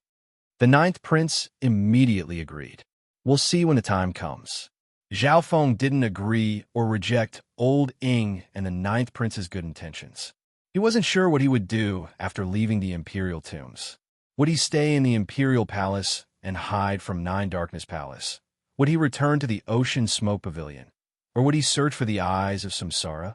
Speaker 1: The ninth prince immediately agreed. We'll see when the time comes. Zhao Feng didn't agree or reject Old Ing and the ninth prince's good intentions. He wasn't sure what he would do after leaving the Imperial Tombs. Would he stay in the Imperial Palace and hide from Nine Darkness Palace? Would he return to the Ocean Smoke Pavilion? Or would he search for the eyes of Samsara?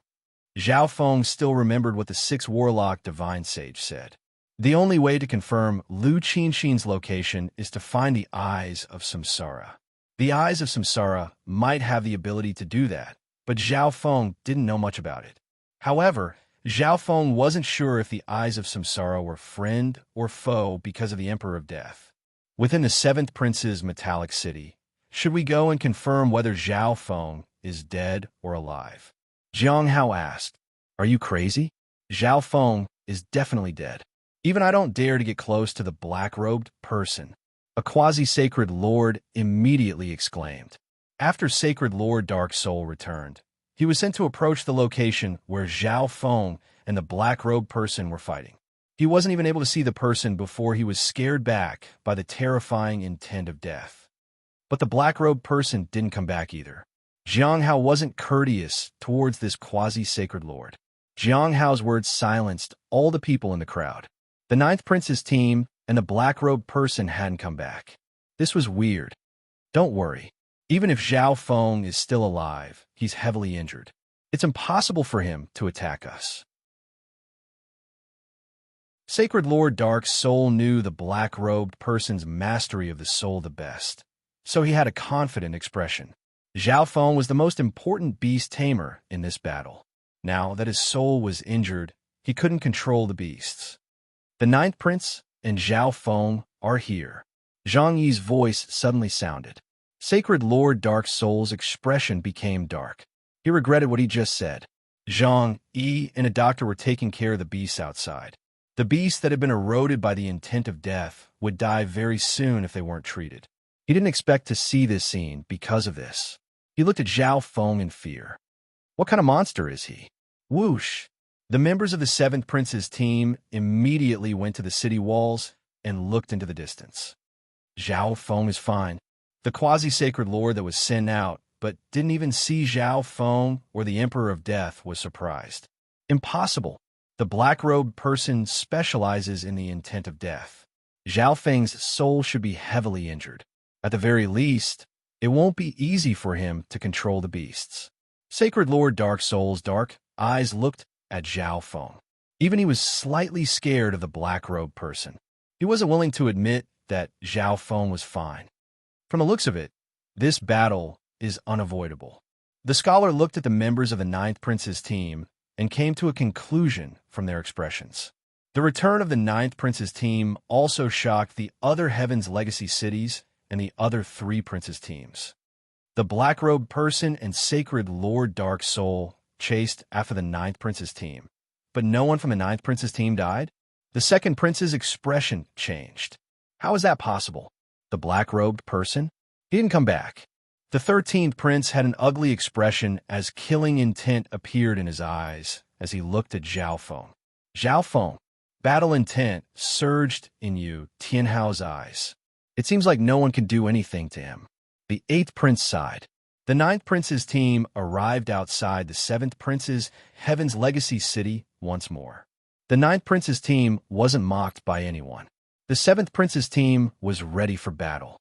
Speaker 1: Zhao Feng still remembered what the Six Warlock Divine Sage said. The only way to confirm Lu Qinxin's location is to find the eyes of Samsara. The eyes of Samsara might have the ability to do that, but Zhao Feng didn't know much about it. However, Zhao Feng wasn't sure if the eyes of Samsara were friend or foe because of the Emperor of Death. Within the seventh prince's metallic city, should we go and confirm whether Zhao Feng is dead or alive? Jiang Hao asked. Are you crazy? Zhao Feng is definitely dead. Even I don't dare to get close to the black-robed person. A quasi-sacred lord immediately exclaimed. After Sacred Lord Dark Soul returned, he was sent to approach the location where Zhao Feng and the black-robed person were fighting. He wasn't even able to see the person before he was scared back by the terrifying intent of death. But the black-robed person didn't come back either. Jiang Hao wasn't courteous towards this quasi-sacred lord. Jiang Hao's words silenced all the people in the crowd. The ninth prince's team and the black-robed person hadn't come back. This was weird. Don't worry. Even if Zhao Feng is still alive, he's heavily injured. It's impossible for him to attack us. Sacred Lord Dark Soul knew the black-robed person's mastery of the soul the best, so he had a confident expression. Zhao Feng was the most important beast tamer in this battle. Now that his soul was injured, he couldn't control the beasts. The ninth prince and Zhao Feng are here. Zhang Yi's voice suddenly sounded. Sacred Lord Dark Soul's expression became dark. He regretted what he just said. Zhang Yi and a doctor were taking care of the beasts outside. The beasts that had been eroded by the intent of death would die very soon if they weren't treated. He didn't expect to see this scene because of this. He looked at Zhao Feng in fear. What kind of monster is he? Whoosh! The members of the seventh prince's team immediately went to the city walls and looked into the distance. Zhao Feng is fine. The quasi-sacred lord that was sent out but didn't even see Zhao Feng or the Emperor of Death was surprised. Impossible. The black-robed person specializes in the intent of death. Zhao Feng's soul should be heavily injured. At the very least, it won't be easy for him to control the beasts. Sacred Lord Dark Soul's dark eyes looked at Zhao Feng. Even he was slightly scared of the black-robed person. He wasn't willing to admit that Zhao Feng was fine. From the looks of it, this battle is unavoidable. The scholar looked at the members of the ninth prince's team and came to a conclusion from their expressions. The return of the ninth prince's team also shocked the other Heaven's Legacy cities and the other three princes' teams. The black-robed person and Sacred Lord Dark Soul chased after the ninth prince's team, but no one from the ninth prince's team died? The second prince's expression changed. How is that possible? The black-robed person? He didn't come back. The 13th prince had an ugly expression as killing intent appeared in his eyes as he looked at Zhao Feng. Zhao Feng, battle intent surged in Yu Tianhao's eyes. It seems like no one can do anything to him. The 8th prince sighed. The 9th prince's team arrived outside the 7th prince's Heaven's Legacy city once more. The 9th prince's team wasn't mocked by anyone. The seventh prince's team was ready for battle.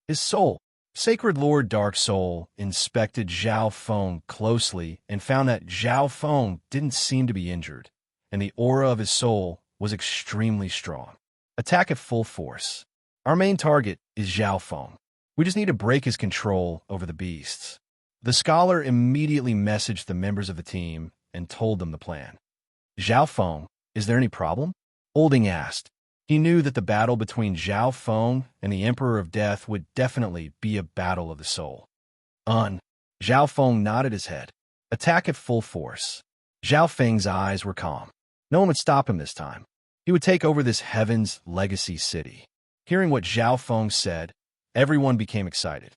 Speaker 1: His soul, Sacred Lord Dark Soul, inspected Zhao Feng closely and found that Zhao Feng didn't seem to be injured, and the aura of his soul was extremely strong. Attack at full force. Our main target is Zhao Feng. We just need to break his control over the beasts. The scholar immediately messaged the members of the team and told them the plan. Zhao Feng, is there any problem? Olding asked. He knew that the battle between Zhao Feng and the Emperor of Death would definitely be a battle of the soul. Zhao Feng nodded his head. Attack at full force. Zhao Feng's eyes were calm. No one would stop him this time. He would take over this heaven's legacy city. Hearing what Zhao Feng said, everyone became excited.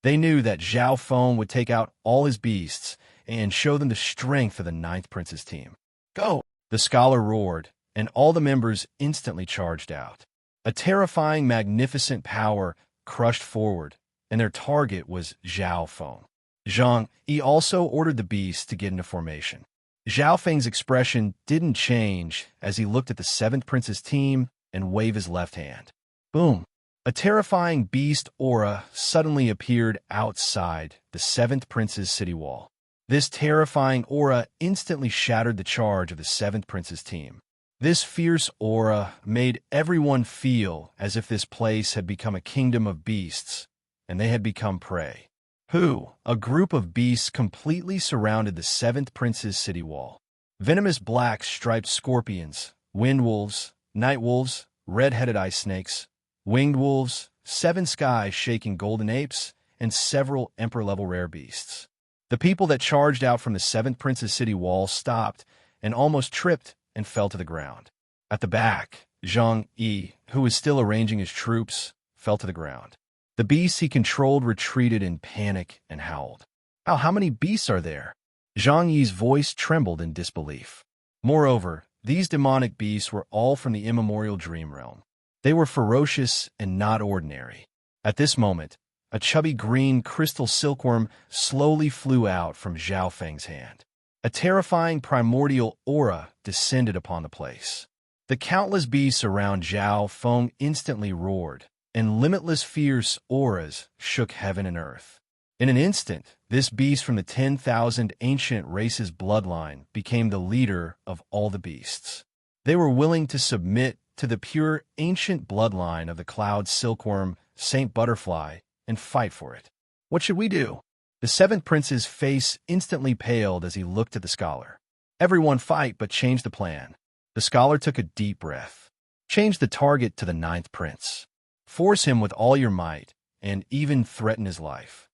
Speaker 1: They knew that Zhao Feng would take out all his beasts and show them the strength of the ninth prince's team. Go! The scholar roared, and all the members instantly charged out. A terrifying, magnificent power crushed forward, and their target was Zhao Feng. Zhang Yi also ordered the beasts to get into formation. Zhao Feng's expression didn't change as he looked at the seventh prince's team and waved his left hand. Boom! A terrifying beast aura suddenly appeared outside the seventh prince's city wall. This terrifying aura instantly shattered the charge of the seventh prince's team. This fierce aura made everyone feel as if this place had become a kingdom of beasts, and they had become prey. A group of beasts completely surrounded the seventh prince's city wall. Venomous black striped scorpions, wind wolves, night wolves, red-headed ice snakes, winged wolves, 7 sky-shaking golden apes, and several emperor-level rare beasts. The people that charged out from the seventh prince's city wall stopped and almost tripped and fell to the ground. At the back, Zhang Yi, who was still arranging his troops, fell to the ground. The beasts he controlled retreated in panic and howled. How many beasts are there? Zhang Yi's voice trembled in disbelief. Moreover, these demonic beasts were all from the immemorial dream realm. They were ferocious and not ordinary. At this moment, a chubby green crystal silkworm slowly flew out from Zhao Feng's hand. A terrifying primordial aura descended upon the place. The countless beasts around Zhao Feng instantly roared, and limitless fierce auras shook heaven and earth. In an instant, this beast from the 10,000 ancient races bloodline became the leader of all the beasts. They were willing to submit to the pure ancient bloodline of the cloud silkworm, Saint Butterfly, and fight for it. What should we do? The seventh prince's face instantly paled as he looked at the scholar. Everyone fight, but change the plan. The scholar took a deep breath. Change the target to the ninth prince. Force him with all your might, and even threaten his life.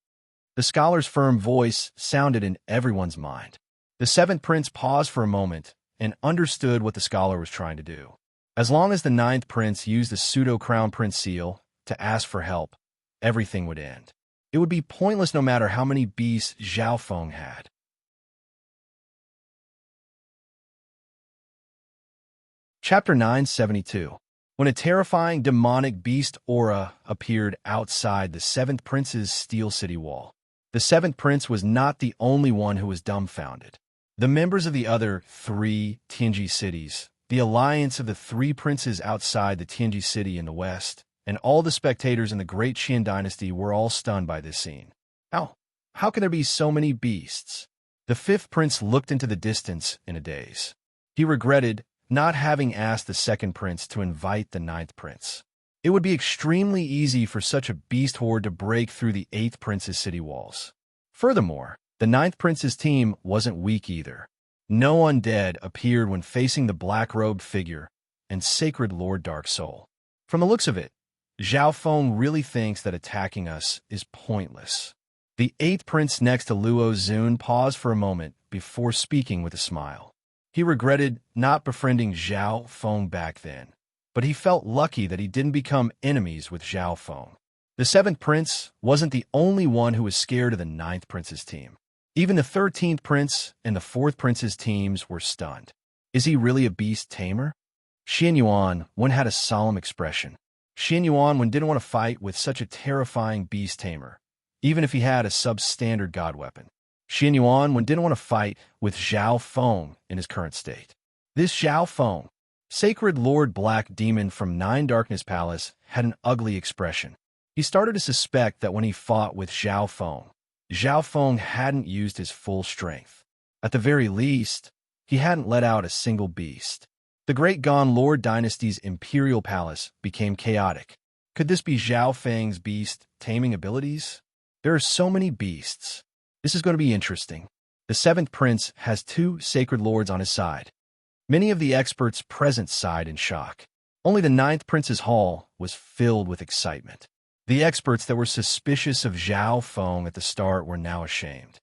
Speaker 1: The scholar's firm voice sounded in everyone's mind. The seventh prince paused for a moment and understood what the scholar was trying to do. As long as the ninth prince used the pseudo-crown prince seal to ask for help, everything would end. It would be pointless no matter how many beasts Zhao Feng had. Chapter 972. When a terrifying demonic beast aura appeared outside the seventh prince's steel city wall. The seventh prince was not the only one who was dumbfounded. The members of the other 3 Tianji cities, the alliance of the 3 princes outside the Tianji city in the west, and all the spectators in the Great Qian dynasty were all stunned by this scene. How can there be so many beasts? The 5th prince looked into the distance in a daze. He regretted not having asked the 2nd prince to invite the 9th prince. It would be extremely easy for such a beast horde to break through the 8th prince's city walls. Furthermore, the 9th prince's team wasn't weak either. No undead appeared when facing the black-robed figure and Sacred Lord Dark Soul. From the looks of it, Zhao Feng really thinks that attacking us is pointless. The 8th prince next to Luo Zun paused for a moment before speaking with a smile. He regretted not befriending Zhao Feng back then, but he felt lucky that he didn't become enemies with Zhao Feng. The 7th prince wasn't the only one who was scared of the 9th prince's team. Even the 13th prince and the 4th prince's teams were stunned. Is he really a beast tamer? Xian Yuan had a solemn expression. Xian Yuan didn't want to fight with such a terrifying beast tamer, even if he had a substandard god weapon. Xian Yuan didn't want to fight with Zhao Feng in his current state. This Zhao Feng, Sacred Lord Black Demon from Nine Darkness Palace had an ugly expression. He started to suspect that when he fought with Zhao Feng hadn't used his full strength. At the very least, he hadn't let out a single beast. The Great Gone Lord Dynasty's Imperial Palace became chaotic. Could this be Zhao Feng's beast taming abilities? There are so many beasts. This is going to be interesting. The seventh prince has two sacred lords on his side. Many of the experts present sighed in shock. Only the ninth prince's hall was filled with excitement. The experts that were suspicious of Zhao Feng at the start were now ashamed.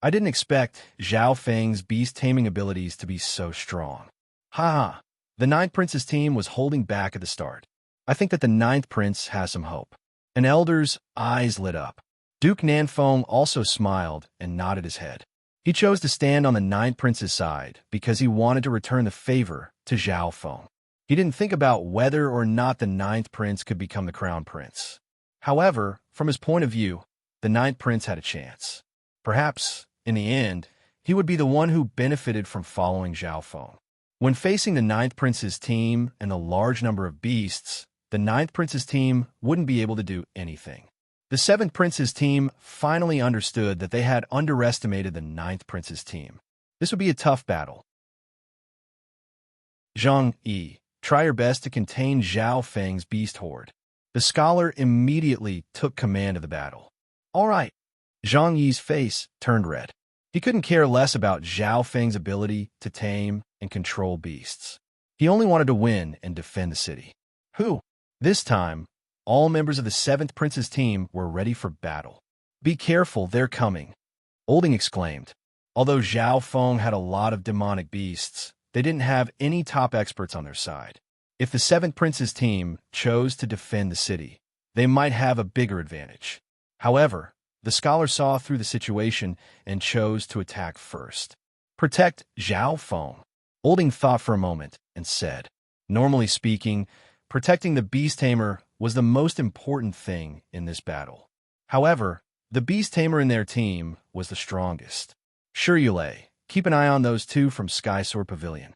Speaker 1: I didn't expect Zhao Feng's beast-taming abilities to be so strong. Ha! The ninth prince's team was holding back at the start. I think that the ninth prince has some hope. An elder's eyes lit up. Duke Nanfeng also smiled and nodded his head. He chose to stand on the ninth prince's side because he wanted to return the favor to Zhao Feng. He didn't think about whether or not the ninth prince could become the crown prince. However, from his point of view, the ninth prince had a chance. Perhaps, in the end, he would be the one who benefited from following Zhao Feng. When facing the ninth prince's team and a large number of beasts, the ninth prince's team wouldn't be able to do anything. The seventh prince's team finally understood that they had underestimated the ninth prince's team. This would be a tough battle. Zhang Yi, try your best to contain Zhao Feng's beast horde. The scholar immediately took command of the battle. All right. Zhang Yi's face turned red. He couldn't care less about Zhao Feng's ability to tame and control beasts. He only wanted to win and defend the city. Who? This time, all members of the seventh prince's team were ready for battle. Be careful, they're coming, Olding exclaimed. Although Zhao Feng had a lot of demonic beasts, they didn't have any top experts on their side. If the seventh prince's team chose to defend the city, they might have a bigger advantage. However, the scholar saw through the situation and chose to attack first. Protect Zhao Feng. Olding thought for a moment and said, normally speaking, protecting the beast tamer was the most important thing in this battle. However, the beast tamer in their team was the strongest. Sure, Yule, keep an eye on those two from Sky Sword Pavilion.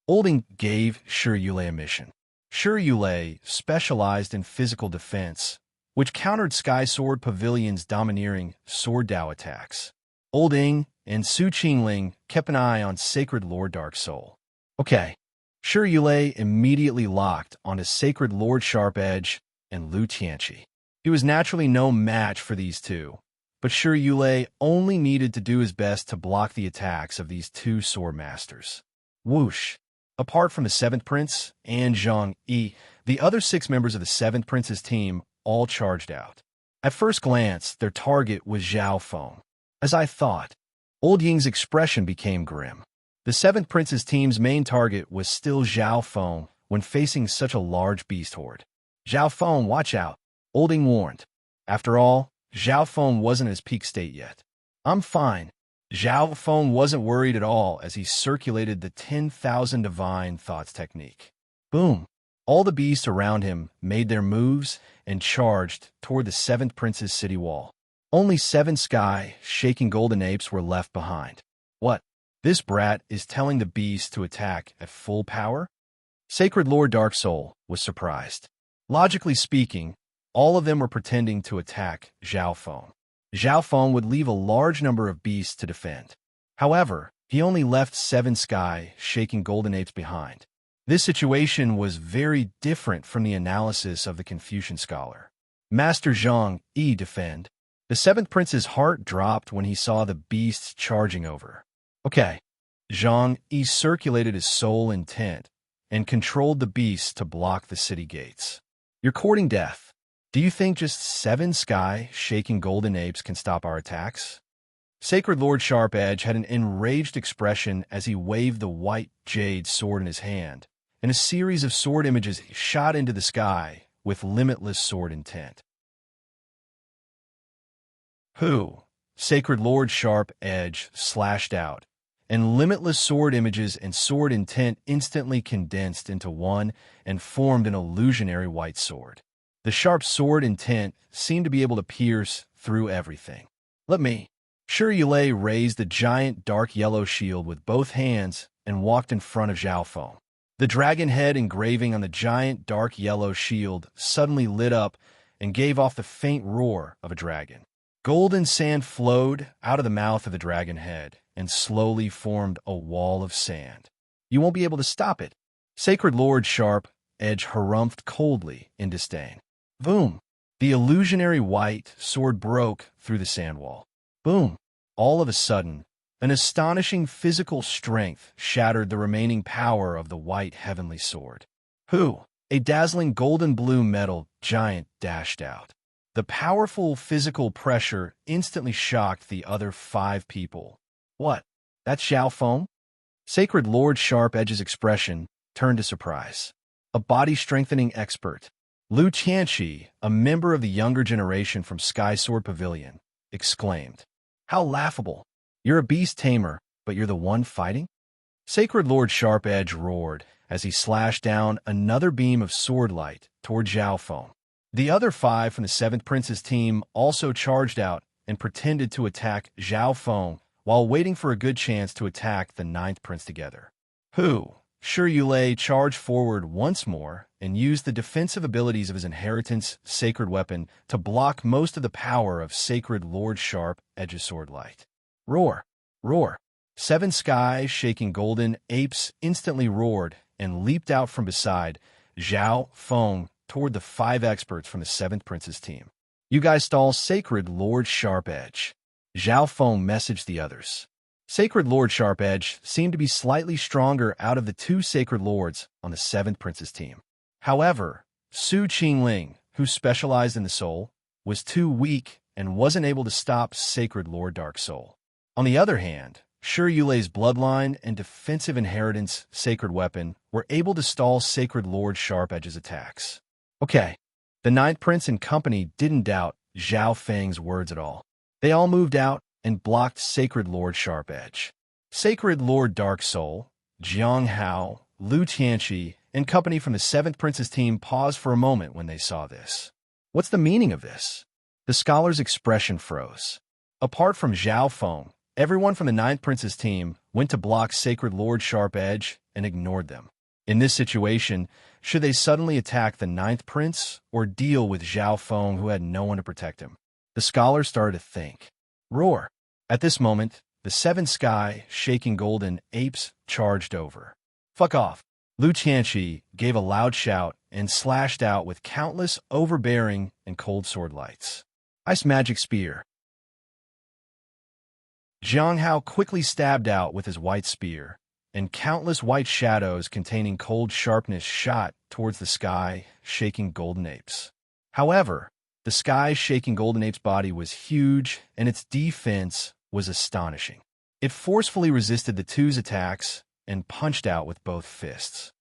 Speaker 1: Olding gave Sure Yule a mission. Sure Yule specialized in physical defense, which countered Sky Sword Pavilion's domineering Sword Dao attacks. Olding and Su Qingling kept an eye on Sacred Lord Dark Soul. Okay. Sure Yule immediately locked onto Sacred Lord Sharp Edge and Lu Tianqi. He was naturally no match for these two, but Sure Yule only needed to do his best to block the attacks of these two sword masters. Whoosh! Apart from the seventh prince and Zhang Yi, the other 6 members of the seventh prince's team all charged out. At first glance, their target was Zhao Feng. As I thought, Old Ying's expression became grim. The seventh prince's team's main target was still Zhao Feng when facing such a large beast horde. Zhao Feng, watch out, Olding warned. After all, Zhao Feng wasn't at his peak state yet. I'm fine. Zhao Feng wasn't worried at all as he circulated the 10,000 divine thoughts technique. Boom! All the beasts around him made their moves and charged toward the seventh prince's city wall. Only 7 sky, shaking golden apes were left behind. What? This brat is telling the beasts to attack at full power? Sacred Lord Dark Soul was surprised. Logically speaking, all of them were pretending to attack Zhao Feng. Zhao Feng would leave a large number of beasts to defend. However, he only left 7 sky, shaking golden apes behind. This situation was very different from the analysis of the Confucian scholar. Master Zhang Yi defend. The seventh prince's heart dropped when he saw the beasts charging over. Okay. Zhang Yi circulated his soul intent and controlled the beasts to block the city gates. You're courting death. Do you think just 7 sky, shaking golden apes can stop our attacks? Sacred Lord Sharp Edge had an enraged expression as he waved the white jade sword in his hand, and a series of sword images shot into the sky with limitless sword intent. Who? Sacred Lord Sharp Edge slashed out, and limitless sword images and sword intent instantly condensed into one and formed an illusionary white sword. The sharp sword intent seemed to be able to pierce through everything. Let me. Sure Yule raised the giant dark yellow shield with both hands and walked in front of Zhao Feng. The dragon head engraving on the giant dark yellow shield suddenly lit up and gave off the faint roar of a dragon. Golden sand flowed out of the mouth of the dragon head and slowly formed a wall of sand. You won't be able to stop it. Sacred Lord Sharp Edge harumphed coldly in disdain. Boom! The illusionary white sword broke through the sand wall. Boom! All of a sudden, an astonishing physical strength shattered the remaining power of the white heavenly sword. Who? A dazzling golden-blue metal giant dashed out. The powerful physical pressure instantly shocked the other 5 people. What? That's Xiao Feng? Sacred Lord Sharp Edge's expression turned to surprise. A body-strengthening expert. Lu Qianxi, a member of the younger generation from Sky Sword Pavilion, exclaimed, "How laughable! You're a beast tamer, but you're the one fighting?" Sacred Lord Sharp Edge roared as he slashed down another beam of sword light toward Xiao Feng. The other 5 from the 7th Prince's team also charged out and pretended to attack Xiao Feng while waiting for a good chance to attack the 9th Prince together. Who? Shi Yulei charged forward once more and used the defensive abilities of his inheritance sacred weapon to block most of the power of Sacred Lord Sharp Edge's sword light. Roar! Roar! 7 sky shaking golden apes instantly roared and leaped out from beside Xiao Feng toward the 5 experts from the 7th Prince's team. "You guys stall Sacred Lord Sharp Edge." Xiao Feng messaged the others. Sacred Lord Sharp Edge seemed to be slightly stronger out of the 2 Sacred Lords on the 7th Prince's team. However, Su Qingling, who specialized in the soul, was too weak and wasn't able to stop Sacred Lord Dark Soul. On the other hand, Shi Yulei's bloodline and defensive inheritance sacred weapon were able to stall Sacred Lord Sharp Edge's attacks. Okay, the 9th Prince and company didn't doubt Xiao Feng's words at all. They all moved out and blocked Sacred Lord Sharp Edge. Sacred Lord Dark Soul, Jiang Hao, Lu Tianxi, and company from the 7th Prince's team paused for a moment when they saw this. What's the meaning of this? The scholar's expression froze. Apart from Xiao Feng, everyone from the 9th Prince's team went to block Sacred Lord Sharp Edge and ignored them. In this situation, should they suddenly attack the 9th Prince or deal with Xiao Feng, who had no one to protect him? The scholar started to think. Roar! At this moment, the 7 sky shaking golden apes charged over. Fuck off! Lu Qianxi gave a loud shout and slashed out with countless overbearing and cold sword lights. Ice magic spear. Jiang Hao quickly stabbed out with his white spear, and countless white shadows containing cold sharpness shot towards the sky shaking golden apes. However, the sky shaking golden ape's body was huge and its defense was astonishing. It forcefully resisted the 2's attacks and punched out with both fists.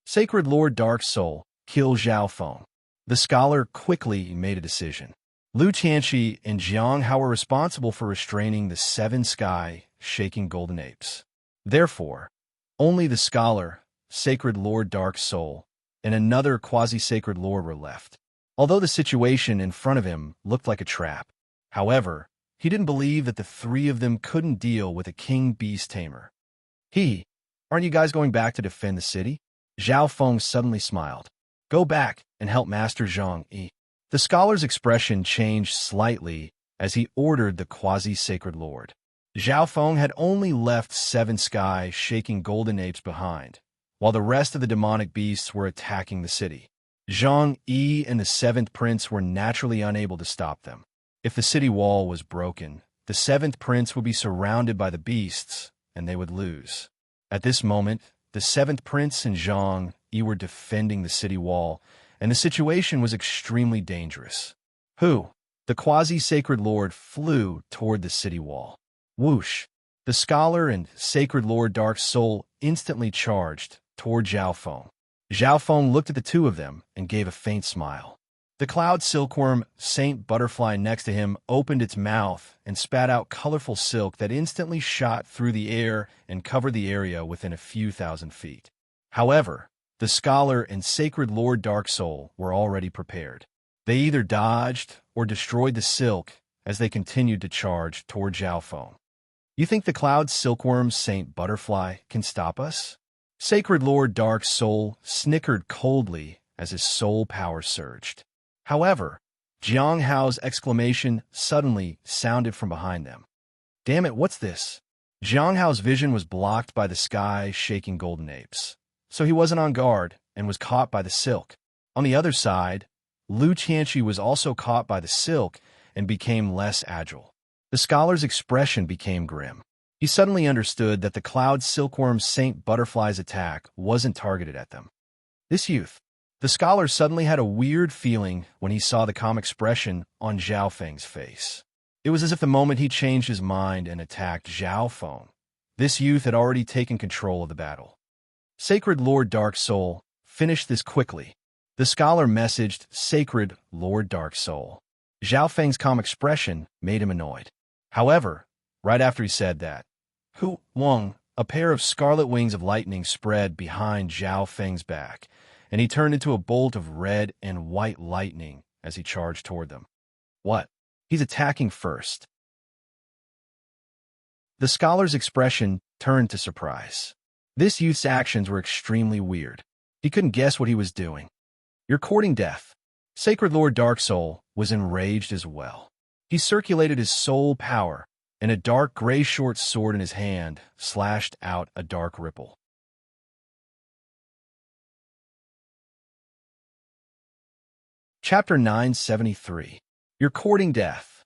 Speaker 1: Sacred Lord Dark Soul, kill Xiao Feng. The scholar quickly made a decision. Lu Qianxi and Jiang Hao were responsible for restraining the 7 sky shaking golden apes. Therefore, only the scholar, Sacred Lord Dark Soul, and another quasi-sacred lord were left. Although the situation in front of him looked like a trap, however, he didn't believe that the 3 of them couldn't deal with a king beast tamer. Aren't you guys going back to defend the city? Xiao Feng suddenly smiled. Go back and help Master Zhang Yi. The scholar's expression changed slightly as he ordered the quasi-sacred lord. Xiao Feng had only left 7 sky shaking golden apes behind, while the rest of the demonic beasts were attacking the city. Zhang Yi and the 7th Prince were naturally unable to stop them. If the city wall was broken, the 7th Prince would be surrounded by the beasts, and they would lose. At this moment, the 7th Prince and Zhang Yi were defending the city wall, and the situation was extremely dangerous. The quasi-sacred lord flew toward the city wall. Whoosh! The scholar and Sacred Lord Dark Soul instantly charged toward Xiao Feng. Xiao Feng looked at the 2 of them and gave a faint smile. The cloud silkworm Saint Butterfly next to him opened its mouth and spat out colorful silk that instantly shot through the air and covered the area within a few thousand feet. However, the scholar and Sacred Lord Dark Soul were already prepared. They either dodged or destroyed the silk as they continued to charge toward Xiao Feng. You think the cloud silkworm Saint Butterfly can stop us? Sacred Lord Dark Soul snickered coldly as his soul power surged. However, Jiang Hao's exclamation suddenly sounded from behind them. Damn it, what's this? Jiang Hao's vision was blocked by the sky shaking golden apes, so he wasn't on guard and was caught by the silk. On the other side, Lu Qianqi was also caught by the silk and became less agile. The scholar's expression became grim. He suddenly understood that the cloud silkworm Saint Butterfly's attack wasn't targeted at them. This youth. The scholar suddenly had a weird feeling when he saw the calm expression on Zhao Feng's face. It was as if the moment he changed his mind and attacked Zhao Feng, this youth had already taken control of the battle. Sacred Lord Dark Soul, finish this quickly. The scholar messaged Sacred Lord Dark Soul. Zhao Feng's calm expression made him annoyed. However, right after he said that, Hu Wang, a pair of scarlet wings of lightning spread behind Zhao Feng's back, and he turned into a bolt of red and white lightning as he charged toward them. What? He's attacking first. The scholar's expression turned to surprise. This youth's actions were extremely weird. He couldn't guess what he was doing. You're courting death. Sacred Lord Dark Soul was enraged as well. He circulated his soul power, and a dark gray short sword in his hand slashed out a dark ripple. Chapter 973. You're courting death.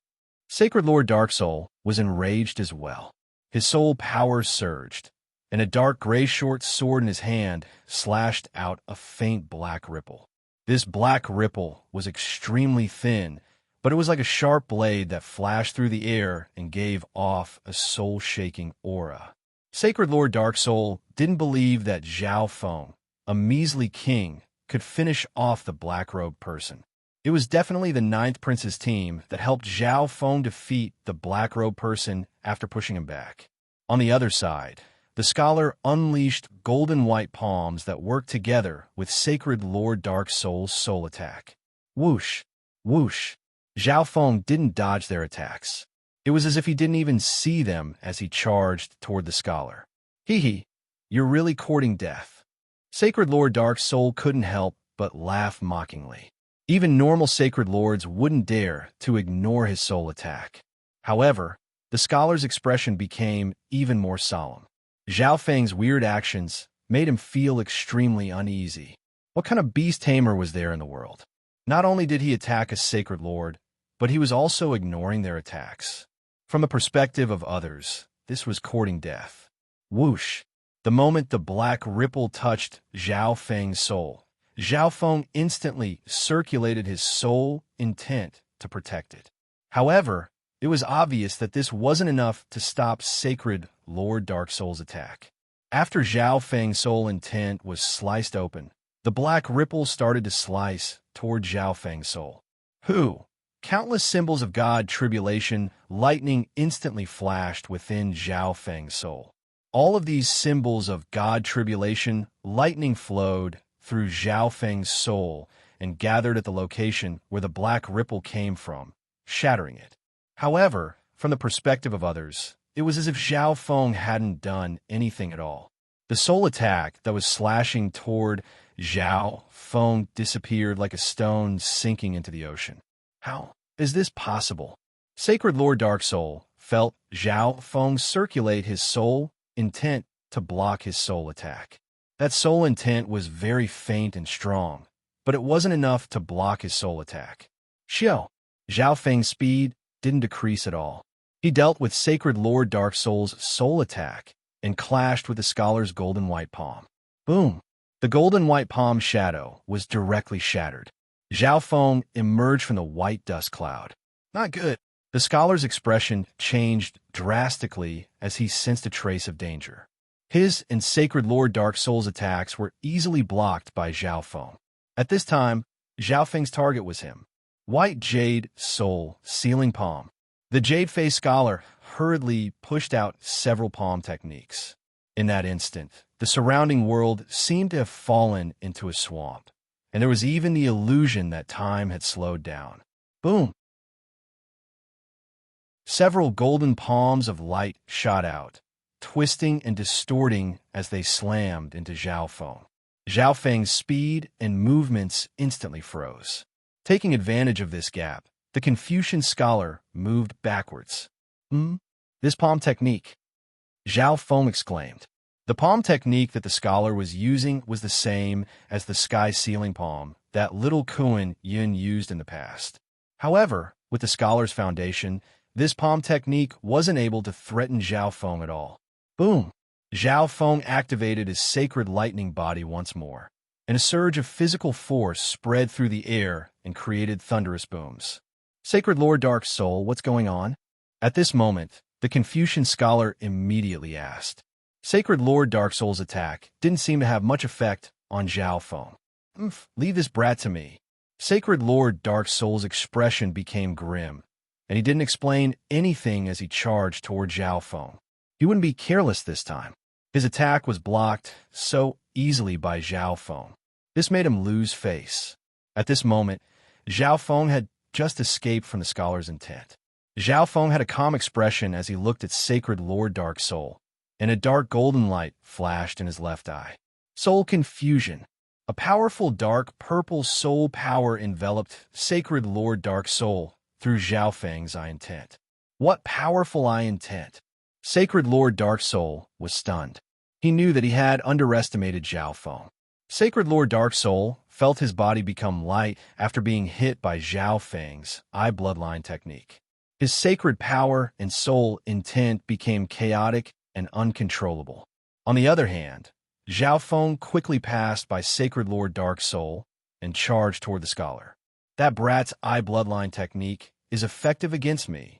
Speaker 1: Sacred Lord Dark Soul was enraged as well. His soul power surged, and a dark gray short sword in his hand slashed out a faint black ripple. This black ripple was extremely thin, but it was like a sharp blade that flashed through the air and gave off a soul-shaking aura. Sacred Lord Dark Soul didn't believe that Zhao Feng, a measly king, could finish off the black-robed person. It was definitely the 9th Prince's team that helped Zhao Feng defeat the black-robed person after pushing him back. On the other side, the scholar unleashed golden white palms that worked together with Sacred Lord Dark Soul's soul attack. Whoosh! Whoosh! Zhao Feng didn't dodge their attacks. It was as if he didn't even see them as he charged toward the scholar. Hee, you're really courting death. Sacred Lord Dark Soul couldn't help but laugh mockingly. Even normal Sacred Lords wouldn't dare to ignore his soul attack. However, the scholar's expression became even more solemn. Zhao Feng's weird actions made him feel extremely uneasy. What kind of beast tamer was there in the world? Not only did he attack a Sacred Lord, but he was also ignoring their attacks. From the perspective of others, this was courting death. Whoosh! The moment the black ripple touched Zhao Feng's soul, Zhao Feng instantly circulated his soul intent to protect it. However, it was obvious that this wasn't enough to stop Sacred Lord Dark Soul's attack. After Zhao Feng's soul intent was sliced open, the black ripple started to slice toward Zhao Feng's soul. Countless symbols of God tribulation, lightning instantly flashed within Zhao Feng's soul. All of these symbols of God tribulation, lightning flowed through Zhao Feng's soul and gathered at the location where the black ripple came from, shattering it. However, from the perspective of others, it was as if Zhao Feng hadn't done anything at all. The soul attack that was slashing toward Zhao Feng disappeared like a stone sinking into the ocean. How is this possible? Sacred Lord Dark Soul felt Zhao Feng circulate his soul intent to block his soul attack. That soul intent was very faint and strong, but it wasn't enough to block his soul attack. Zhao Feng's speed didn't decrease at all. He dealt with Sacred Lord Dark Soul's soul attack and clashed with the scholar's golden white palm. Boom! The golden white palm shadow was directly shattered. Zhao Feng emerged from the white dust cloud. Not good. The scholar's expression changed drastically as he sensed a trace of danger. His and Sacred Lord Dark Soul's attacks were easily blocked by Zhao Feng. At this time, Zhao Feng's target was him. White Jade Soul Sealing Palm. The jade-faced scholar hurriedly pushed out several palm techniques. In that instant, the surrounding world seemed to have fallen into a swamp, and there was even the illusion that time had slowed down. Boom! Several golden palms of light shot out, twisting and distorting as they slammed into Zhao Feng. Zhao Feng's speed and movements instantly froze. Taking advantage of this gap, the Confucian scholar moved backwards. This palm technique, Zhao Feng exclaimed. The palm technique that the scholar was using was the same as the sky-ceiling palm that little Kuan Yin used in the past. However, with the scholar's foundation, this palm technique wasn't able to threaten Zhao Feng at all. Boom! Zhao Feng activated his sacred lightning body once more, and a surge of physical force spread through the air and created thunderous booms. Sacred Lord Dark Soul, what's going on? At this moment, the Confucian scholar immediately asked. Sacred Lord Dark Soul's attack didn't seem to have much effect on Zhao Feng. Leave this brat to me. Sacred Lord Dark Soul's expression became grim, and he didn't explain anything as he charged toward Zhao Feng. He wouldn't be careless this time. His attack was blocked so easily by Zhao Feng. This made him lose face. At this moment, Zhao Feng had just escaped from the scholar's intent. Zhao Feng had a calm expression as he looked at Sacred Lord Dark Soul, and a dark golden light flashed in his left eye. Soul confusion. A powerful dark purple soul power enveloped Sacred Lord Dark Soul through Zhao Feng's eye intent. What powerful eye intent! Sacred Lord Dark Soul was stunned. He knew that he had underestimated Zhao Feng. Sacred Lord Dark Soul felt his body become light after being hit by Zhao Feng's eye bloodline technique. His sacred power and soul intent became chaotic and uncontrollable. On the other hand, Zhao Feng quickly passed by Sacred Lord Dark Soul and charged toward the scholar. That brat's eye bloodline technique is effective against me.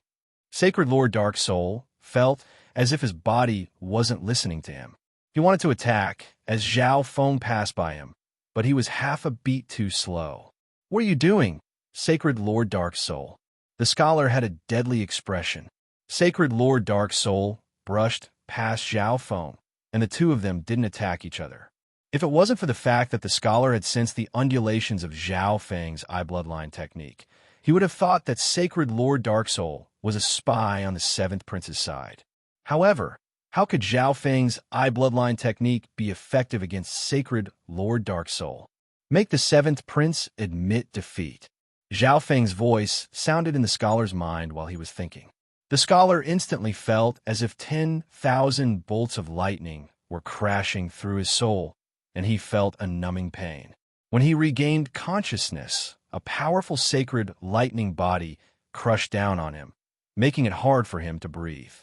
Speaker 1: Sacred Lord Dark Soul felt as if his body wasn't listening to him. He wanted to attack as Zhao Feng passed by him, but he was half a beat too slow. What are you doing, Sacred Lord Dark Soul? The scholar had a deadly expression. Sacred Lord Dark Soul brushed past Zhao Feng, and the two of them didn't attack each other. If it wasn't for the fact that the scholar had sensed the undulations of Zhao Feng's eye bloodline technique, he would have thought that Sacred Lord Dark Soul was a spy on the seventh prince's side. However, how could Zhao Feng's eye bloodline technique be effective against Sacred Lord Dark Soul? Make the seventh prince admit defeat. Zhao Feng's voice sounded in the scholar's mind while he was thinking. The scholar instantly felt as if 10,000 bolts of lightning were crashing through his soul, and he felt a numbing pain. When he regained consciousness, a powerful sacred lightning body crushed down on him, making it hard for him to breathe.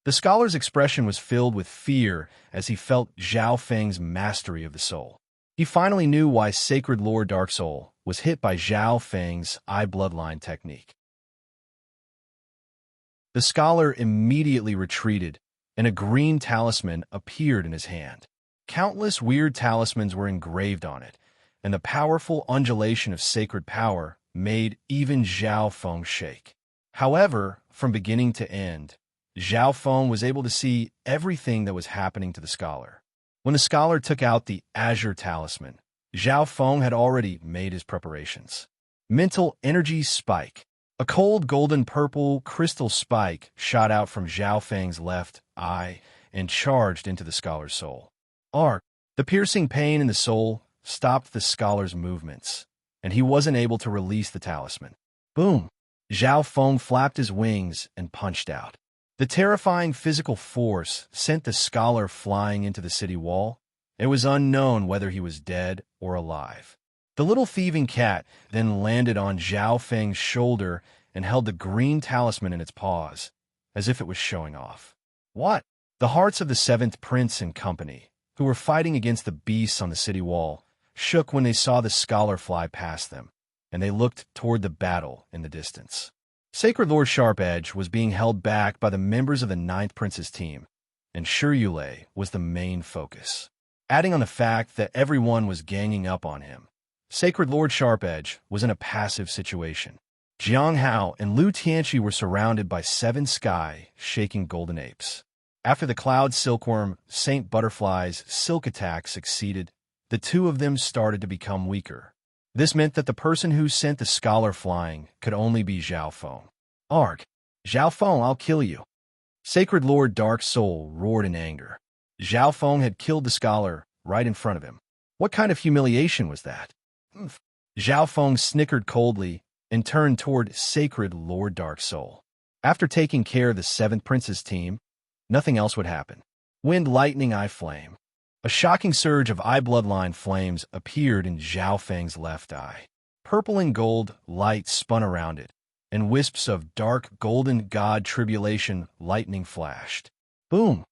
Speaker 1: The scholar's expression was filled with fear as he felt Zhao Feng's mastery of the soul. He finally knew why Sacred Lord Dark Soul was hit by Zhao Feng's eye bloodline technique. The scholar immediately retreated, and a green talisman appeared in his hand. Countless weird talismans were engraved on it, and the powerful undulation of sacred power made even Zhao Feng shake. However, from beginning to end, Zhao Feng was able to see everything that was happening to the scholar. When the scholar took out the azure talisman, Zhao Feng had already made his preparations. Mental energy spike. A cold golden purple crystal spike shot out from Zhao Feng's left eye and charged into the scholar's soul. Arc. The piercing pain in the soul stopped the scholar's movements, and he wasn't able to release the talisman. Boom! Zhao Feng flapped his wings and punched out. The terrifying physical force sent the scholar flying into the city wall. It was unknown whether he was dead or alive. The little thieving cat then landed on Zhao Feng's shoulder and held the green talisman in its paws, as if it was showing off. What? The hearts of the seventh prince and company, who were fighting against the beasts on the city wall, shook when they saw the scholar fly past them, and they looked toward the battle in the distance. Sacred Lord Sharp-Edge was being held back by the members of the ninth prince's team, and Shiyue was the main focus. Adding on the fact that everyone was ganging up on him, Sacred Lord Sharp-Edge was in a passive situation. Jiang Hao and Lu Tianqi were surrounded by 7 sky-shaking golden apes. After the Cloud Silkworm Saint Butterfly's silk attack succeeded, the two of them started to become weaker. This meant that the person who sent the scholar flying could only be Zhao Feng. Arg! Zhao Feng, I'll kill you. Sacred Lord Dark Soul roared in anger. Zhao Feng had killed the scholar right in front of him. What kind of humiliation was that? Humph. Zhao Feng snickered coldly and turned toward Sacred Lord Dark Soul. After taking care of the 7th Prince's team, nothing else would happen. Wind, lightning, eye flame. A shocking surge of eye bloodline flames appeared in Zhao Feng's left eye. Purple and gold light spun around it, and wisps of dark golden god tribulation lightning flashed. Boom!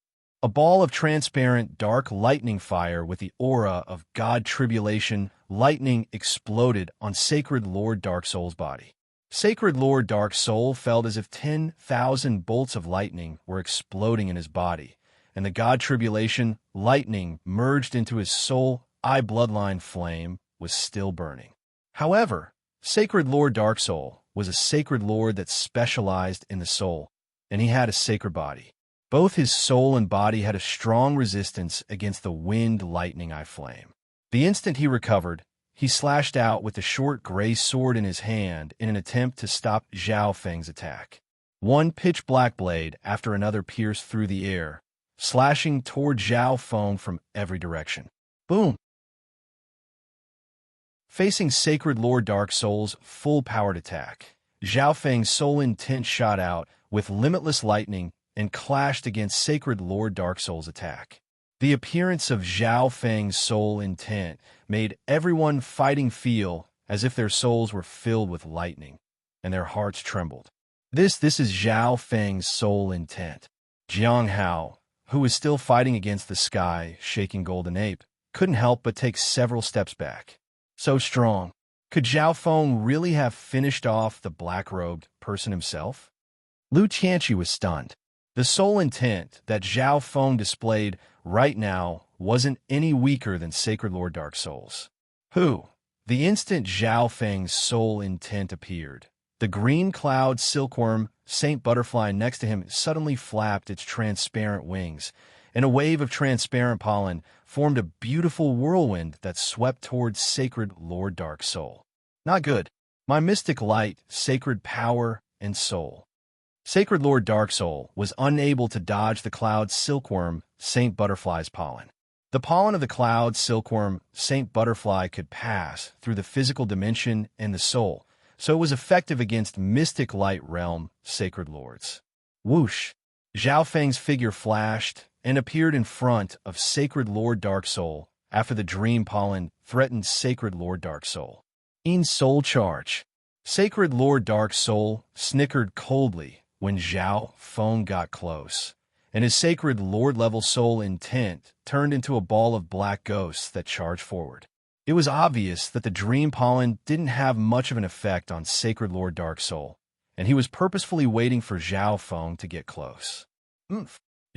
Speaker 1: A ball of transparent dark lightning fire with the aura of god tribulation lightning exploded on Sacred Lord Dark Soul's body. Sacred Lord Dark Soul felt as if 10,000 bolts of lightning were exploding in his body, and the god tribulation lightning merged into his soul. Eye bloodline flame was still burning. However, Sacred Lord Dark Soul was a sacred lord that specialized in the soul, and he had a sacred body. Both his soul and body had a strong resistance against the wind, lightning, eye flame. The instant he recovered, he slashed out with the short gray sword in his hand in an attempt to stop Zhao Feng's attack. One pitch-black blade after another pierced through the air, slashing toward Zhao Feng from every direction. Boom! Facing Sacred Lord Dark Soul's full-powered attack, Zhao Feng's soul intent shot out with limitless lightning and clashed against Sacred Lord Dark Soul's attack. The appearance of Zhao Feng's soul intent made everyone fighting feel as if their souls were filled with lightning, and their hearts trembled. This is Zhao Feng's soul intent. Jiang Hao, who was still fighting against the sky-shaking golden ape, couldn't help but take several steps back. So strong. Could Zhao Feng really have finished off the black-robed person himself? Lu Qianqi was stunned. The soul intent that Zhao Feng displayed right now wasn't any weaker than Sacred Lord Dark Soul's. The instant Zhao Feng's soul intent appeared, the green cloud silkworm Saint Butterfly next to him suddenly flapped its transparent wings, and a wave of transparent pollen formed a beautiful whirlwind that swept towards Sacred Lord Dark Soul. Not good. My mystic light, sacred power, and soul. Sacred Lord Dark Soul was unable to dodge the cloud silkworm Saint Butterfly's pollen. The pollen of the cloud silkworm Saint Butterfly could pass through the physical dimension and the soul, so it was effective against mystic light realm sacred lords. Whoosh! Zhao Feng's figure flashed and appeared in front of Sacred Lord Dark Soul after the dream pollen threatened Sacred Lord Dark Soul. In soul charge. Sacred Lord Dark Soul snickered coldly when Zhao Feng got close, and his Sacred Lord-level soul intent turned into a ball of black ghosts that charged forward. It was obvious that the dream pollen didn't have much of an effect on Sacred Lord Dark Soul, and he was purposefully waiting for Zhao Feng to get close.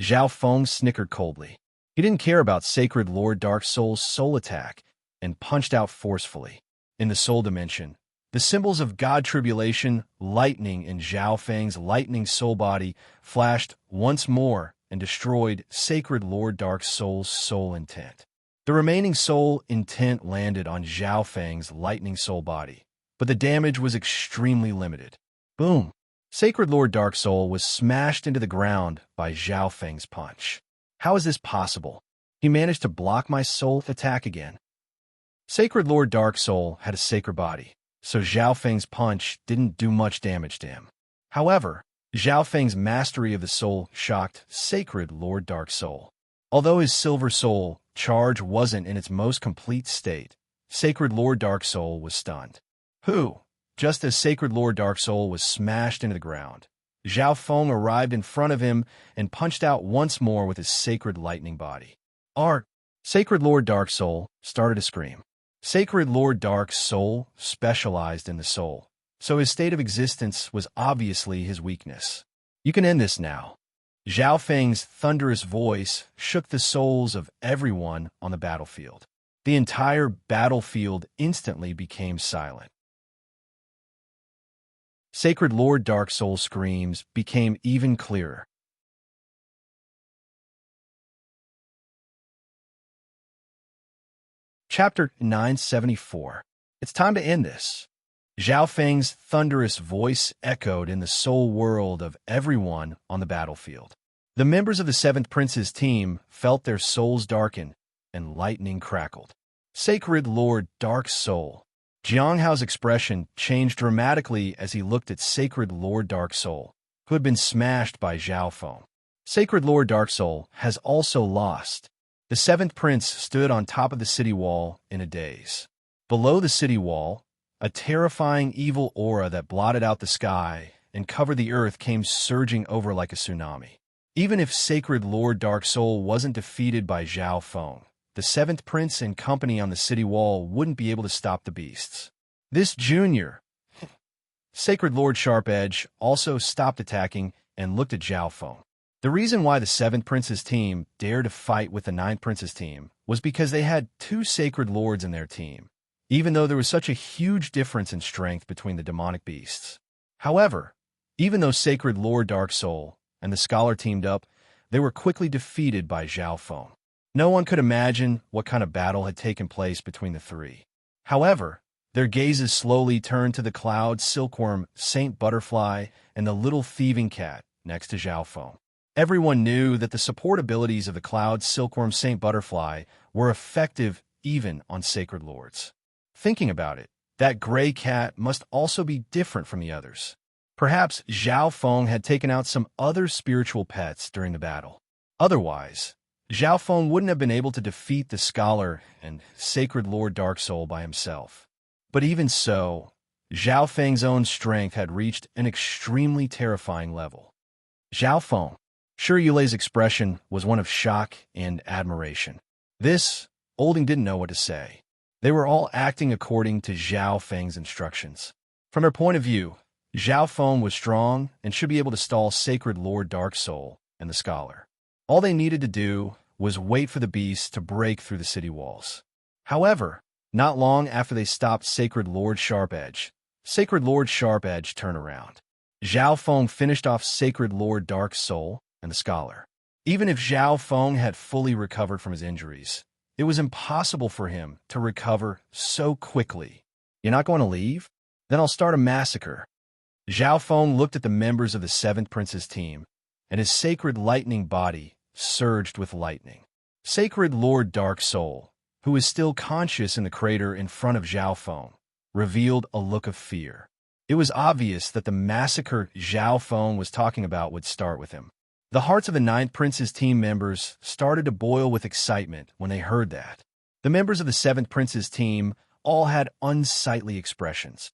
Speaker 1: Zhao Feng snickered coldly. He didn't care about Sacred Lord Dark Soul's soul attack and punched out forcefully. In the soul dimension, the symbols of God Tribulation, lightning in Zhao Feng's lightning soul body flashed once more and destroyed Sacred Lord Dark Soul's soul intent. The remaining soul intent landed on Zhao Feng's lightning soul body, but the damage was extremely limited. Boom! Sacred Lord Dark Soul was smashed into the ground by Zhao Feng's punch. How is this possible? He managed to block my soul attack again. Sacred Lord Dark Soul had a sacred body, so Zhao Feng's punch didn't do much damage to him. However, Zhao Feng's mastery of the soul shocked Sacred Lord Dark Soul. Although his silver soul charge wasn't in its most complete state, Sacred Lord Dark Soul was stunned. Just as Sacred Lord Dark Soul was smashed into the ground, Zhao Feng arrived in front of him and punched out once more with his sacred lightning body. Sacred Lord Dark Soul started to scream. Sacred Lord Dark Soul specialized in the soul, so his state of existence was obviously his weakness. You can end this now. Zhao Feng's thunderous voice shook the souls of everyone on the battlefield. The entire battlefield instantly became silent. Sacred Lord Dark Soul's screams became even clearer. Chapter 974. It's time to end this. Zhao Feng's thunderous voice echoed in the soul world of everyone on the battlefield. The members of the seventh prince's team felt their souls darken, and lightning crackled. Sacred Lord Dark Soul. Jiang Hao's expression changed dramatically as he looked at Sacred Lord Dark Soul, who had been smashed by Zhao Feng. Sacred Lord Dark Soul has also lost. The seventh prince stood on top of the city wall in a daze. Below the city wall, a terrifying evil aura that blotted out the sky and covered the earth came surging over like a tsunami. Even if Sacred Lord Dark Soul wasn't defeated by Zhao Feng, the seventh prince and company on the city wall wouldn't be able to stop the beasts. This junior, Sacred Lord Sharp Edge, also stopped attacking and looked at Zhao Feng. The reason why the seventh prince's team dared to fight with the ninth prince's team was because they had two sacred lords in their team, even though there was such a huge difference in strength between the demonic beasts. However, even though Sacred Lord Dark Soul and the scholar teamed up, they were quickly defeated by Zhao Feng. No one could imagine what kind of battle had taken place between the three. However, their gazes slowly turned to the cloud silkworm, Saint Butterfly, and the little thieving cat next to Zhao Feng. Everyone knew that the support abilities of the cloud silkworm Saint Butterfly were effective even on sacred lords. Thinking about it, that gray cat must also be different from the others. Perhaps Zhao Feng had taken out some other spiritual pets during the battle. Otherwise, Zhao Feng wouldn't have been able to defeat the scholar and Sacred Lord Dark Soul by himself. But even so, Zhao Feng's own strength had reached an extremely terrifying level. Zhao Feng. Shi Yulei's expression was one of shock and admiration. This, Olding didn't know what to say. They were all acting according to Zhao Feng's instructions. From their point of view, Zhao Feng was strong and should be able to stall Sacred Lord Dark Soul and the scholar. All they needed to do was wait for the beasts to break through the city walls. However, not long after they stopped Sacred Lord Sharp Edge, Sacred Lord Sharp Edge turned around. Zhao Feng finished off Sacred Lord Dark Soul and the scholar. Even if Zhao Feng had fully recovered from his injuries, it was impossible for him to recover so quickly. You're not going to leave? Then I'll start a massacre. Zhao Feng looked at the members of the seventh prince's team, and his sacred lightning body surged with lightning. Sacred Lord Dark Soul, who was still conscious in the crater in front of Zhao Feng, revealed a look of fear. It was obvious that the massacre Zhao Feng was talking about would start with him. The hearts of the ninth prince's team members started to boil with excitement when they heard that. The members of the seventh prince's team all had unsightly expressions.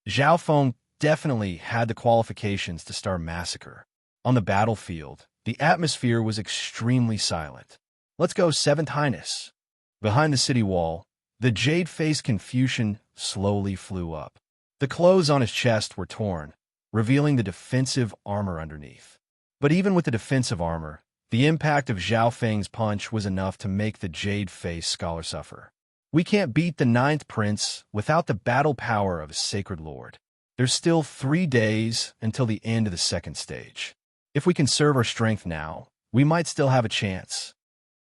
Speaker 1: Zhao Feng definitely had the qualifications to start a massacre. On the battlefield, the atmosphere was extremely silent. Let's go, Seventh Highness. Behind the city wall, the jade-faced Confucian slowly flew up. The clothes on his chest were torn, revealing the defensive armor underneath. But even with the defensive armor, the impact of Zhao Feng's punch was enough to make the jade-faced scholar suffer. We can't beat the ninth prince without the battle power of a sacred lord. There's still 3 days until the end of the second stage. If we conserve our strength now, we might still have a chance.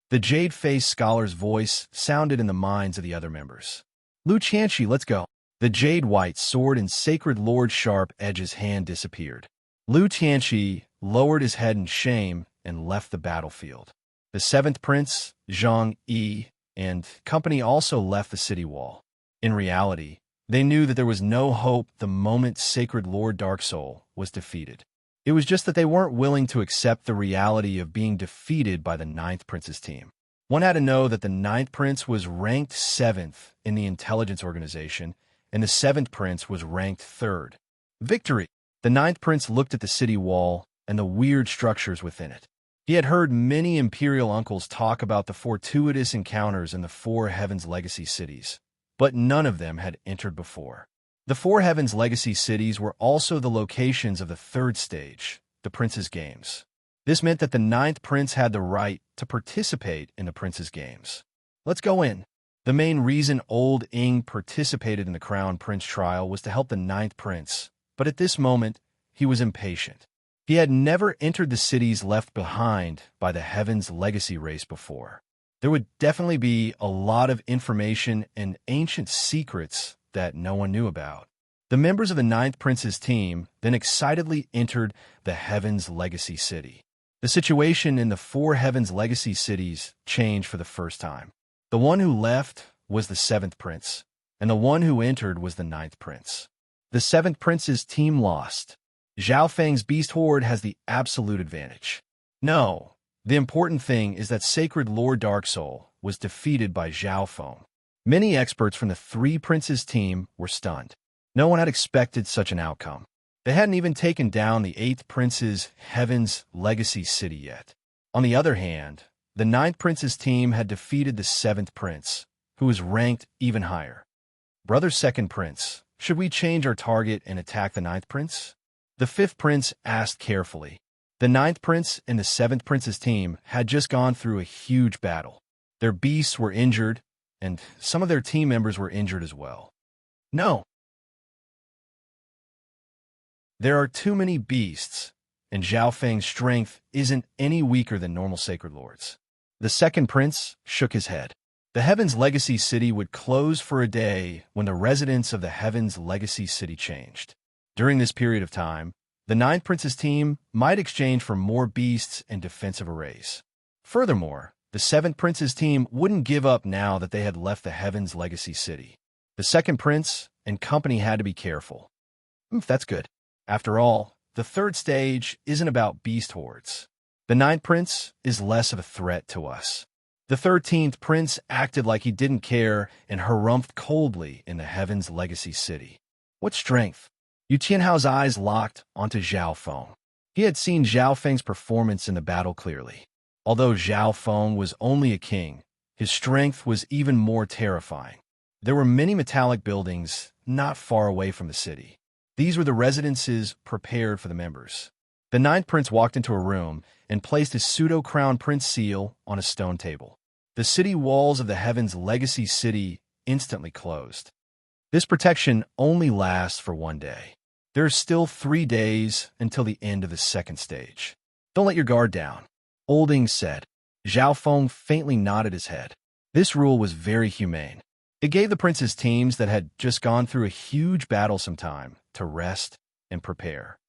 Speaker 1: The jade-faced scholar's voice sounded in the minds of the other members. Lu Qianxi, let's go. The jade-white sword in Sacred Lord Sharp Edge's hand disappeared. Lu Qianxi lowered his head in shame and left the battlefield. The seventh prince, Zhang Yi, and company also left the city wall. In reality, they knew that there was no hope the moment Sacred Lord Dark Soul was defeated. It was just that they weren't willing to accept the reality of being defeated by the ninth prince's team. One had to know that the ninth prince was ranked 7th in the intelligence organization, and the seventh prince was ranked 3rd. Victory! The ninth prince looked at the city wall and the weird structures within it. He had heard many imperial uncles talk about the fortuitous encounters in the Four Heavens Legacy cities, but none of them had entered before. The Four Heavens Legacy cities were also the locations of the 3rd stage, the Prince's Games. This meant that the ninth prince had the right to participate in the Prince's Games. Let's go in. The main reason Old Ing participated in the Crown Prince trial was to help the ninth prince, but at this moment, he was impatient. He had never entered the cities left behind by the Heavens Legacy race before. There would definitely be a lot of information and ancient secrets that no one knew about. The members of the Ninth Prince's team then excitedly entered the Heaven's Legacy City. The situation in the four Heaven's Legacy cities changed for the first time. The one who left was the Seventh Prince, and the one who entered was the Ninth Prince. The Seventh Prince's team lost. Zhao Feng's beast horde has the absolute advantage. No, the important thing is that Sacred Lord Dark Soul was defeated by Zhao Feng. Many experts from the Three Princes team were stunned. No one had expected such an outcome. They hadn't even taken down the Eighth Prince's Heaven's Legacy City yet. On the other hand, the Ninth Prince's team had defeated the Seventh Prince, who was ranked even higher. Brother Second Prince, should we change our target and attack the Ninth Prince? The Fifth Prince asked carefully. The Ninth Prince and the Seventh Prince's team had just gone through a huge battle. Their beasts were injured, and some of their team members were injured as well. No. There are too many beasts, and Zhao Feng's strength isn't any weaker than normal Sacred Lords. The Second Prince shook his head. The Heaven's Legacy City would close for a day when the residents of the Heaven's Legacy City changed. During this period of time, the Ninth Prince's team might exchange for more beasts and defensive arrays. Furthermore, the Seventh Prince's team wouldn't give up now that they had left the Heaven's Legacy City. The Second Prince and company had to be careful. That's good. After all, the third stage isn't about beast hordes. The Ninth Prince is less of a threat to us. The 13th Prince acted like he didn't care and harumphed coldly in the Heaven's Legacy City. What strength! Yu Qianhao's eyes locked onto Zhao Feng. He had seen Zhao Feng's performance in the battle clearly. Although Zhao Feng was only a king, his strength was even more terrifying. There were many metallic buildings not far away from the city. These were the residences prepared for the members. The Ninth Prince walked into a room and placed his pseudo-crown prince seal on a stone table. The city walls of the Heaven's Legacy City instantly closed. This protection only lasts for one day. There are still 3 days until the end of the second stage. Don't let your guard down, Olding said. Zhao Feng faintly nodded his head. This rule was very humane. It gave the prince's teams that had just gone through a huge battle some time to rest and prepare.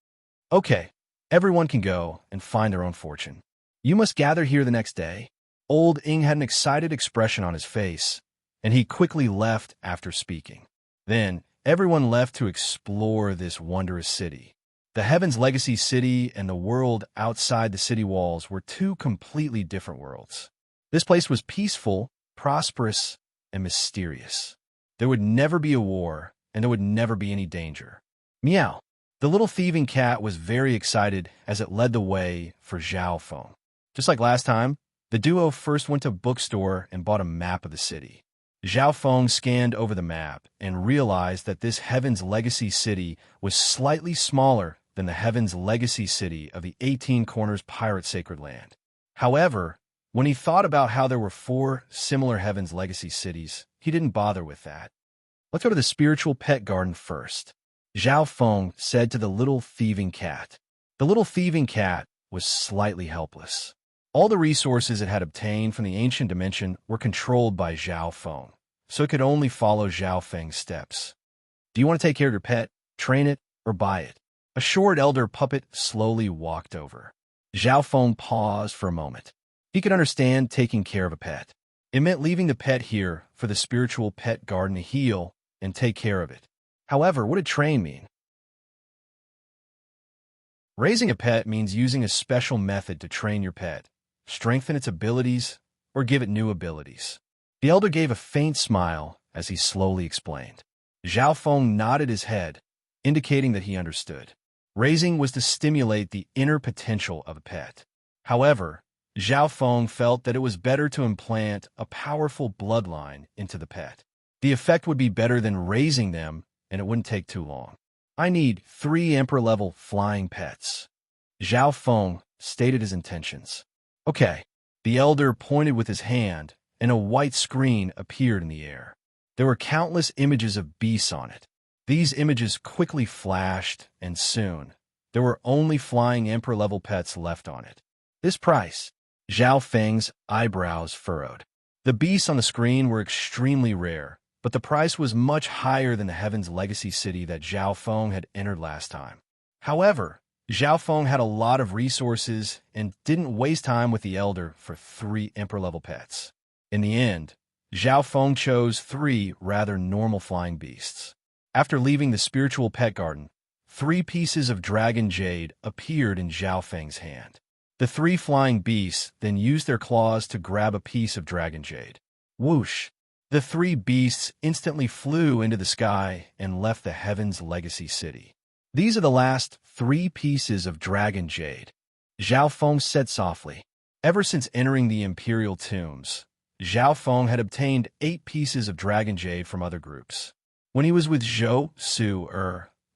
Speaker 1: Okay, everyone can go and find their own fortune. You must gather here the next day. Old Ing had an excited expression on his face, and he quickly left after speaking. Then, everyone left to explore this wondrous city. The Heaven's Legacy City and the world outside the city walls were two completely different worlds. This place was peaceful, prosperous, and mysterious. There would never be a war, and there would never be any danger. Meow. The little thieving cat was very excited as it led the way for Zhao Feng. Just like last time, the duo first went to a bookstore and bought a map of the city. Zhao Feng scanned over the map and realized that this Heaven's Legacy City was slightly smaller than the Heaven's Legacy City of the 18 Corners Pirate Sacred Land. However, when he thought about how there were 4 similar Heaven's Legacy cities, he didn't bother with that. Let's go to the spiritual pet garden first, Zhao Feng said to the little thieving cat. The little thieving cat was slightly helpless. All the resources it had obtained from the ancient dimension were controlled by Zhao Feng, so it could only follow Zhao Feng's steps. Do you want to take care of your pet, train it, or buy it? A short elder puppet slowly walked over. Zhao Feng paused for a moment. He could understand taking care of a pet. It meant leaving the pet here for the spiritual pet garden to heal and take care of it. However, what did train mean? Raising a pet means using a special method to train your pet, strengthen its abilities, or give it new abilities. The elder gave a faint smile as he slowly explained. Zhao Feng nodded his head, indicating that he understood. Raising was to stimulate the inner potential of a pet. However, Zhao Feng felt that it was better to implant a powerful bloodline into the pet. The effect would be better than raising them, and it wouldn't take too long. I need 3 Emperor-level flying pets. Zhao Feng stated his intentions. Okay. The elder pointed with his hand, and a white screen appeared in the air. There were countless images of beasts on it. These images quickly flashed, and soon, there were only flying Emperor-level pets left on it. This price? Zhao Feng's eyebrows furrowed. The beasts on the screen were extremely rare, but the price was much higher than the Heaven's Legacy City that Zhao Feng had entered last time. However, Zhao Feng had a lot of resources and didn't waste time with the Elder for 3 Emperor-level pets. In the end, Zhao Feng chose 3 rather normal flying beasts. After leaving the spiritual pet garden, 3 pieces of dragon jade appeared in Zhao Feng's hand. The 3 flying beasts then used their claws to grab a piece of dragon jade. Whoosh! The 3 beasts instantly flew into the sky and left the Heaven's Legacy City. These are the last 3 pieces of dragon jade, Zhao Feng said softly. Ever since entering the Imperial Tombs, Zhao Feng had obtained 8 pieces of dragon jade from other groups. When he was with Zhou Su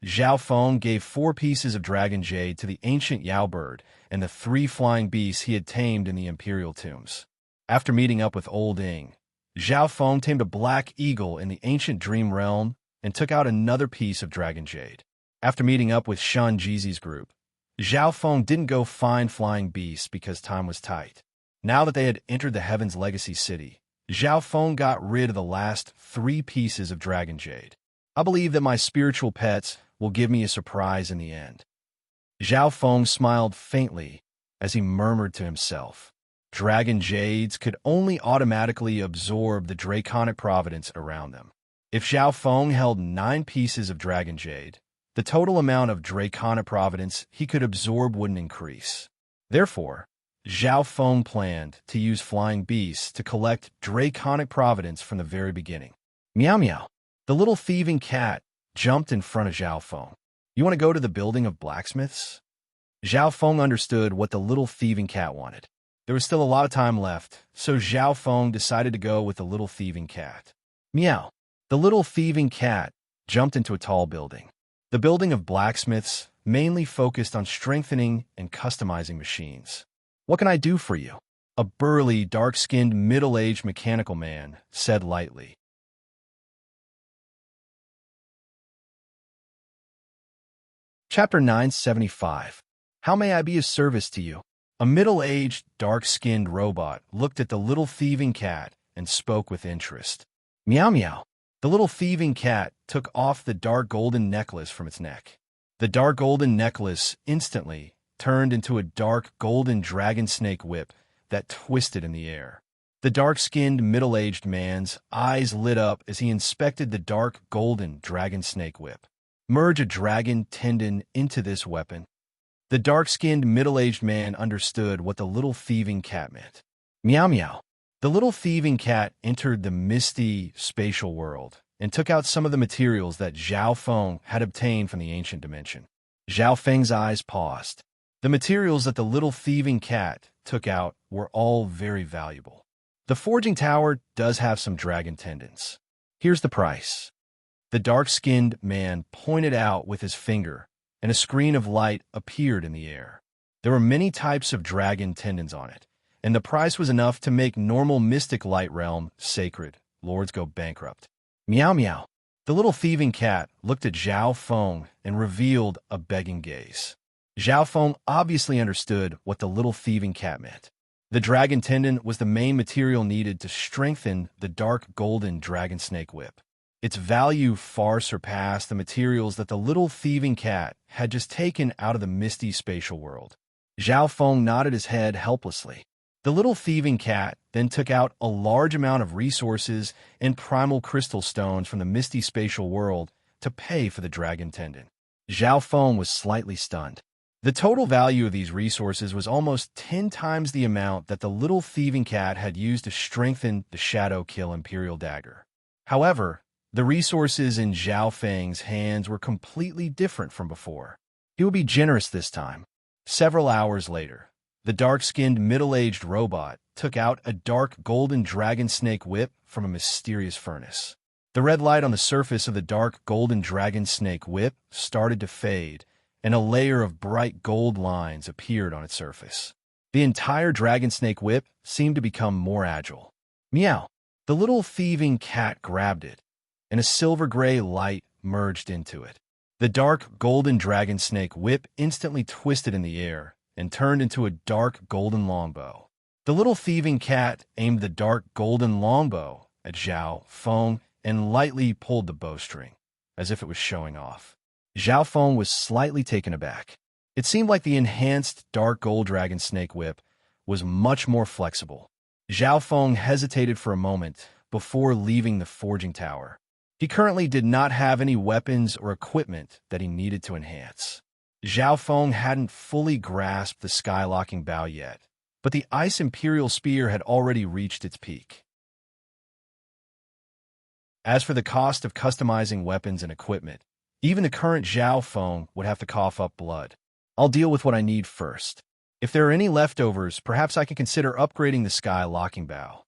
Speaker 1: Zhao Feng gave 4 pieces of dragon jade to the ancient Yao bird and the 3 flying beasts he had tamed in the Imperial Tombs. After meeting up with Old Ing, Zhao Feng tamed a black eagle in the ancient dream realm and took out another piece of dragon jade. After meeting up with Shan Jizi's group, Zhao Feng didn't go find flying beasts because time was tight. Now that they had entered the Heaven's Legacy City, Zhao Feng got rid of the last 3 pieces of dragon jade. I believe that my spiritual pets will give me a surprise in the end. Zhao Feng smiled faintly as he murmured to himself. Dragon jades could only automatically absorb the draconic providence around them. If Zhao Feng held 9 pieces of dragon jade, the total amount of draconic providence he could absorb wouldn't increase. Therefore, Zhao Feng planned to use flying beasts to collect draconic providence from the very beginning. Meow meow. The little thieving cat jumped in front of Zhao Feng. You want to go to the building of blacksmiths? Zhao Feng understood what the little thieving cat wanted. There was still a lot of time left, so Zhao Feng decided to go with the little thieving cat. Meow. The little thieving cat jumped into a tall building. The building of blacksmiths mainly focused on strengthening and customizing machines. What can I do for you? A burly, dark-skinned, middle-aged mechanical man said lightly. Chapter 975. How may I be of service to you? A middle-aged, dark-skinned robot looked at the little thieving cat and spoke with interest. Meow meow. The little thieving cat took off the dark golden necklace from its neck. The dark golden necklace instantly turned into a dark golden dragon snake whip that twisted in the air. The dark-skinned, middle-aged man's eyes lit up as he inspected the dark golden dragon snake whip. Merge a dragon tendon into this weapon. The dark-skinned, middle-aged man understood what the little thieving cat meant. Meow meow. The little thieving cat entered the misty spatial world and took out some of the materials that Zhao Feng had obtained from the ancient dimension. Zhao Feng's eyes paused. The materials that the little thieving cat took out were all very valuable. The forging tower does have some dragon tendons. Here's the price. The dark-skinned man pointed out with his finger, and a screen of light appeared in the air. There were many types of dragon tendons on it, and the price was enough to make normal mystic light realm sacred lords go bankrupt. Meow meow. The little thieving cat looked at Zhao Feng and revealed a begging gaze. Zhao Feng obviously understood what the little thieving cat meant. The dragon tendon was the main material needed to strengthen the dark golden dragon snake whip. Its value far surpassed the materials that the little thieving cat had just taken out of the misty spatial world. Zhao Feng nodded his head helplessly. The little thieving cat then took out a large amount of resources and primal crystal stones from the misty spatial world to pay for the dragon tendon. Zhao Feng was slightly stunned. The total value of these resources was almost 10 times the amount that the little thieving cat had used to strengthen the Shadow Kill Imperial Dagger. However, the resources in Zhao Feng's hands were completely different from before. He would be generous this time. Several hours later, the dark-skinned, middle-aged robot took out a dark golden dragon snake whip from a mysterious furnace. The red light on the surface of the dark golden dragon snake whip started to fade, and a layer of bright gold lines appeared on its surface. The entire dragon snake whip seemed to become more agile. Meow. The little thieving cat grabbed it, and a silver-gray light merged into it. The dark golden dragon snake whip instantly twisted in the air and turned into a dark golden longbow. The little thieving cat aimed the dark golden longbow at Zhao Feng and lightly pulled the bowstring, as if it was showing off. Zhao Feng was slightly taken aback. It seemed like the enhanced dark gold dragon snake whip was much more flexible. Zhao Feng hesitated for a moment before leaving the forging tower. He currently did not have any weapons or equipment that he needed to enhance. Zhao Feng hadn't fully grasped the skylocking bow yet, but the Ice Imperial Spear had already reached its peak. As for the cost of customizing weapons and equipment, even the current Zhao Feng would have to cough up blood. I'll deal with what I need first. If there are any leftovers, perhaps I can consider upgrading the sky locking bow.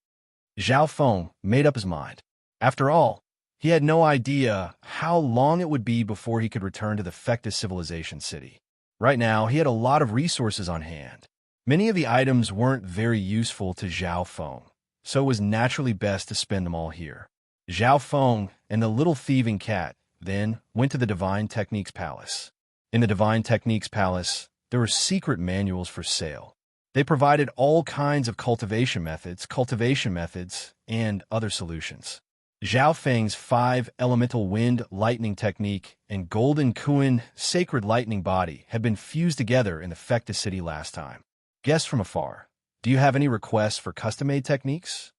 Speaker 1: Zhao Feng made up his mind. After all, he had no idea how long it would be before he could return to the Fectus Civilization City. Right now, he had a lot of resources on hand. Many of the items weren't very useful to Zhao Feng, so it was naturally best to spend them all here. Zhao Feng and the little thieving cat then went to the Divine Techniques Palace. In the Divine Techniques Palace, there were secret manuals for sale. They provided all kinds of cultivation methods, and other solutions. Zhao Feng's 5 elemental wind lightning technique and golden Kuan sacred lightning body had been fused together in the Fectus city last time. Guest from afar, do you have any requests for custom-made techniques?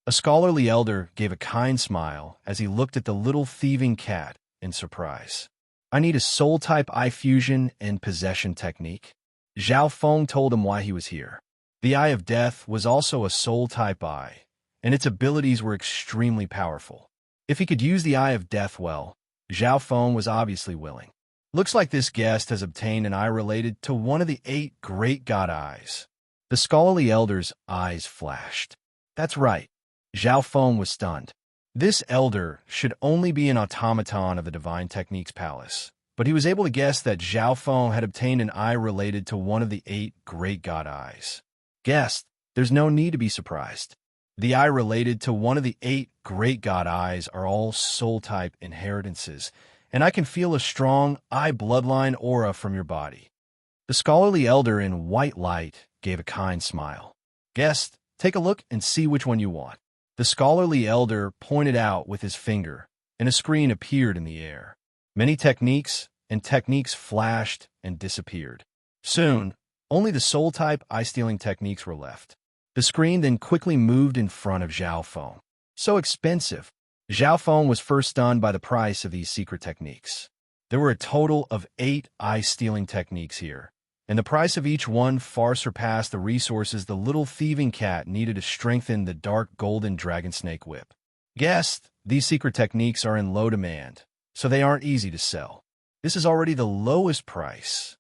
Speaker 1: A scholarly elder gave a kind smile as he looked at the little thieving cat in surprise. I need a soul-type eye fusion and possession technique. Zhao Feng told him why he was here. The Eye of Death was also a soul-type eye, and its abilities were extremely powerful. If he could use the Eye of Death well, Zhao Feng was obviously willing. Looks like this guest has obtained an eye related to one of the 8 great god eyes. The scholarly elder's eyes flashed. That's right. Zhao Feng was stunned. This elder should only be an automaton of the Divine Techniques Palace, but he was able to guess that Zhao Feng had obtained an eye related to one of the 8 great god eyes. Guest, there's no need to be surprised. The eye related to one of the 8 great god eyes are all soul-type inheritances, and I can feel a strong eye bloodline aura from your body. The scholarly elder in white light gave a kind smile. Guest, take a look and see which one you want. The scholarly elder pointed out with his finger, and a screen appeared in the air. Many techniques flashed and disappeared. Soon, only the soul-type eye-stealing techniques were left. The screen then quickly moved in front of Zhao Feng. So expensive. Zhao Feng was first stunned by the price of these secret techniques. There were a total of 8 eye-stealing techniques here, and the price of each one far surpassed the resources the little thieving cat needed to strengthen the dark golden dragon snake whip. Guest, these secret techniques are in low demand, so they aren't easy to sell. This is already the lowest price.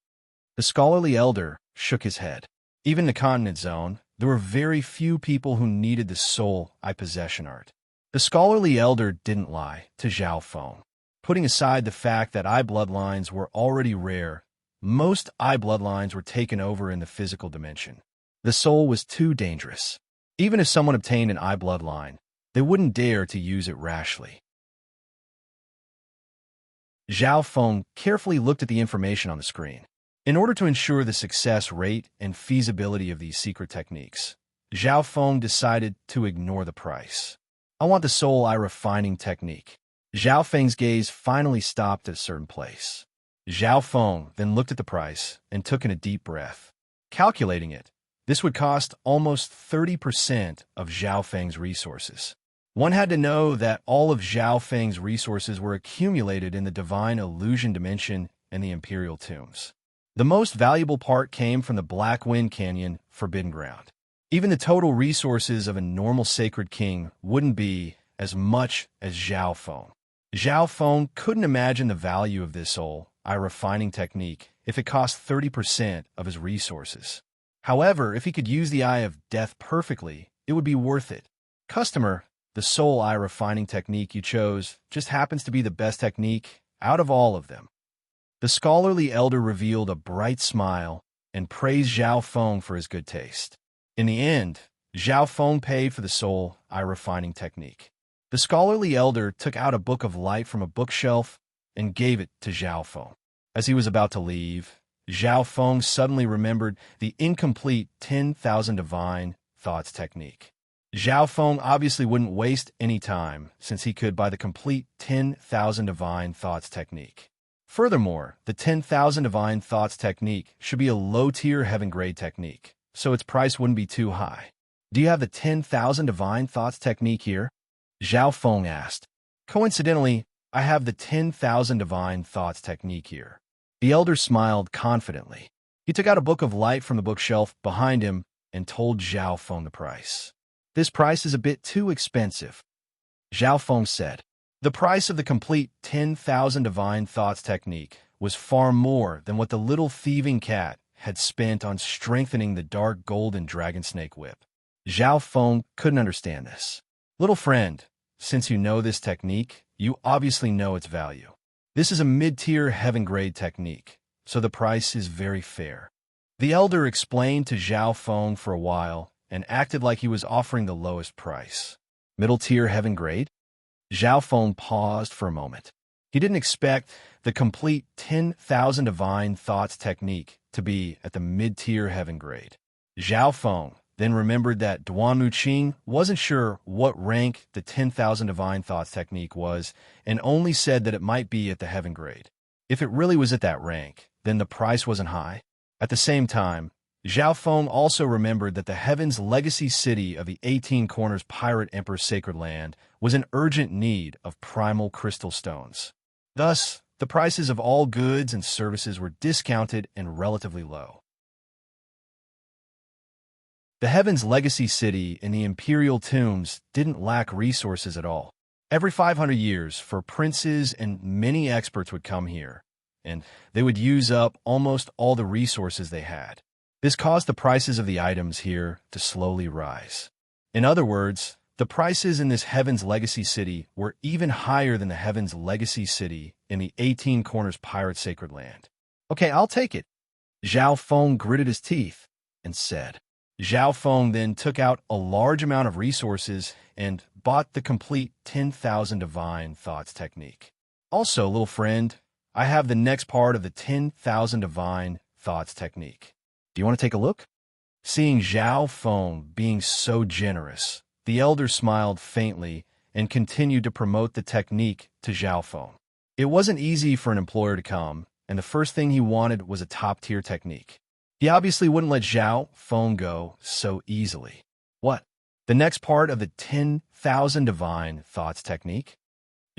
Speaker 1: The scholarly elder shook his head. Even in the continent zone, there were very few people who needed the soul eye possession art. The scholarly elder didn't lie to Zhao Feng. Putting aside the fact that eye bloodlines were already rare, most eye bloodlines were taken over in the physical dimension. The soul was too dangerous. Even if someone obtained an eye bloodline, they wouldn't dare to use it rashly. Zhao Feng carefully looked at the information on the screen. In order to ensure the success rate and feasibility of these secret techniques, Zhao Feng decided to ignore the price. I want the soul eye refining technique. Zhao Feng's gaze finally stopped at a certain place. Zhao Feng then looked at the price and took in a deep breath. Calculating it, this would cost almost 30% of Zhao Feng's resources. One had to know that all of Zhao Feng's resources were accumulated in the Divine Illusion Dimension and the Imperial Tombs. The most valuable part came from the Black Wind Canyon Forbidden Ground. Even the total resources of a normal Sacred King wouldn't be as much as Zhao Feng. Zhao Feng couldn't imagine the value of this soul eye refining technique if it cost 30% of his resources. However, if he could use the Eye of Death perfectly, it would be worth it. Customer, the soul eye refining technique you chose just happens to be the best technique out of all of them. The scholarly elder revealed a bright smile and praised Zhao Feng for his good taste. In the end, Zhao Feng paid for the soul eye refining technique. The scholarly elder took out a book of light from a bookshelf and gave it to Zhao Feng. As he was about to leave, Zhao Feng suddenly remembered the incomplete 10,000 divine thoughts technique. Zhao Feng obviously wouldn't waste any time, since he could buy the complete 10,000 Divine Thoughts technique. Furthermore, the 10,000 Divine Thoughts technique should be a low-tier heaven-grade technique, so its price wouldn't be too high. Do you have the 10,000 Divine Thoughts technique here? Zhao Feng asked. Coincidentally, I have the 10,000 Divine Thoughts technique here. The elder smiled confidently. He took out a book of light from the bookshelf behind him and told Zhao Feng the price. This price is a bit too expensive, Zhao Feng said. The price of the complete 10,000 Divine Thoughts technique was far more than what the little thieving cat had spent on strengthening the dark golden dragon snake whip. Zhao Feng couldn't understand this. Little friend, since you know this technique, you obviously know its value. This is a mid-tier heaven-grade technique, so the price is very fair. The elder explained to Zhao Feng for a while and acted like he was offering the lowest price. Middle-tier heaven-grade? Zhao Feng paused for a moment. He didn't expect the complete 10,000 Divine Thoughts technique to be at the mid-tier heaven-grade. Zhao Feng then remembered that Duan Muqing wasn't sure what rank the 10,000 Divine Thoughts technique was and only said that it might be at the heaven grade. If it really was at that rank, then the price wasn't high. At the same time, Zhao Feng also remembered that the Heaven's legacy city of the 18 Corners Pirate Emperor's Sacred Land was in urgent need of primal crystal stones. Thus, the prices of all goods and services were discounted and relatively low. The Heaven's legacy city in the Imperial Tombs didn't lack resources at all. Every 500 years, princes and many experts would come here, and they would use up almost all the resources they had. This caused the prices of the items here to slowly rise. In other words, the prices in this Heaven's Legacy City were even higher than the Heaven's Legacy City in the 18 Corners Pirate Sacred Land. Okay, I'll take it. Zhao Feng gritted his teeth and said. Zhao Feng then took out a large amount of resources and bought the complete 10,000 Divine Thoughts technique. Also, little friend, I have the next part of the 10,000 Divine Thoughts technique. Do you want to take a look? Seeing Zhao Feng being so generous, the elder smiled faintly and continued to promote the technique to Zhao Feng. It wasn't easy for an employer to come, and the first thing he wanted was a top-tier technique. He obviously wouldn't let Zhao Feng go so easily. What? The next part of the 10,000 Divine Thoughts technique?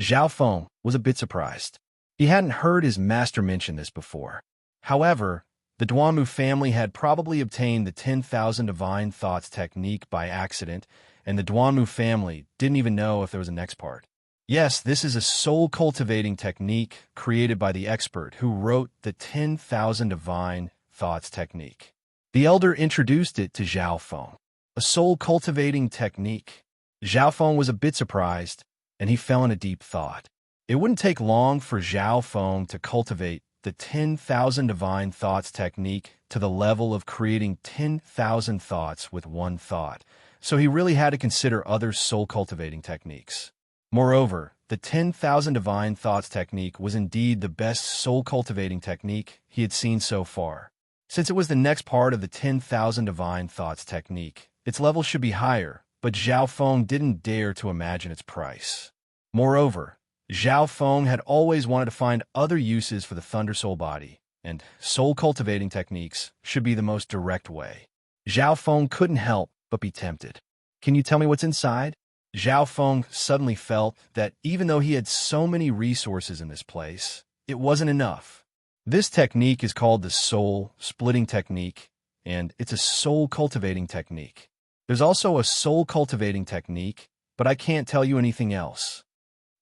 Speaker 1: Zhao Feng was a bit surprised. He hadn't heard his master mention this before. However, the Duanmu family had probably obtained the 10,000 Divine Thoughts technique by accident, and the Duanmu family didn't even know if there was a next part. Yes, this is a soul-cultivating technique created by the expert who wrote the 10,000 Divine Thoughts technique. The elder introduced it to Zhao Feng. A soul-cultivating technique. Zhao Feng was a bit surprised, and he fell in a deep thought. It wouldn't take long for Zhao Feng to cultivate the 10,000 Divine Thoughts technique to the level of creating 10,000 thoughts with one thought, so he really had to consider other soul-cultivating techniques. Moreover, the 10,000 Divine Thoughts technique was indeed the best soul-cultivating technique he had seen so far. Since it was the next part of the 10,000 Divine Thoughts technique, its level should be higher, but Zhao Feng didn't dare to imagine its price. Moreover, Zhao Feng had always wanted to find other uses for the Thunder Soul body, and soul-cultivating techniques should be the most direct way. Zhao Feng couldn't help but be tempted. Can you tell me what's inside? Zhao Feng suddenly felt that even though he had so many resources in this place, it wasn't enough. This technique is called the soul-splitting technique, and it's a soul-cultivating technique. There's also a soul-cultivating technique, but I can't tell you anything else.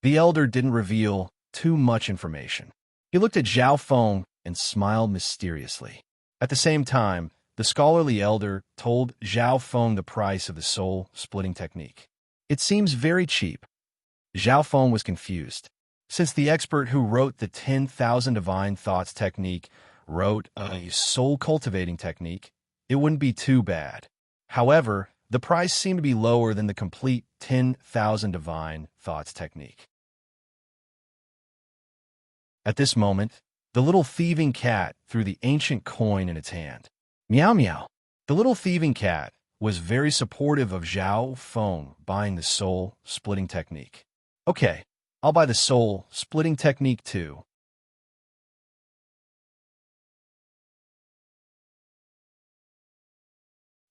Speaker 1: The elder didn't reveal too much information. He looked at Zhao Feng and smiled mysteriously. At the same time, the scholarly elder told Zhao Feng the price of the soul-splitting technique. It seems very cheap. Zhao Feng was confused. Since the expert who wrote the 10,000 Divine Thoughts technique wrote a soul-cultivating technique, it wouldn't be too bad. However, the price seemed to be lower than the complete 10,000 Divine Thoughts technique. At this moment, the little thieving cat threw the ancient coin in its hand. Meow meow. The little thieving cat was very supportive of Zhao Feng buying the soul-splitting technique. Okay, I'll buy the soul-splitting technique too.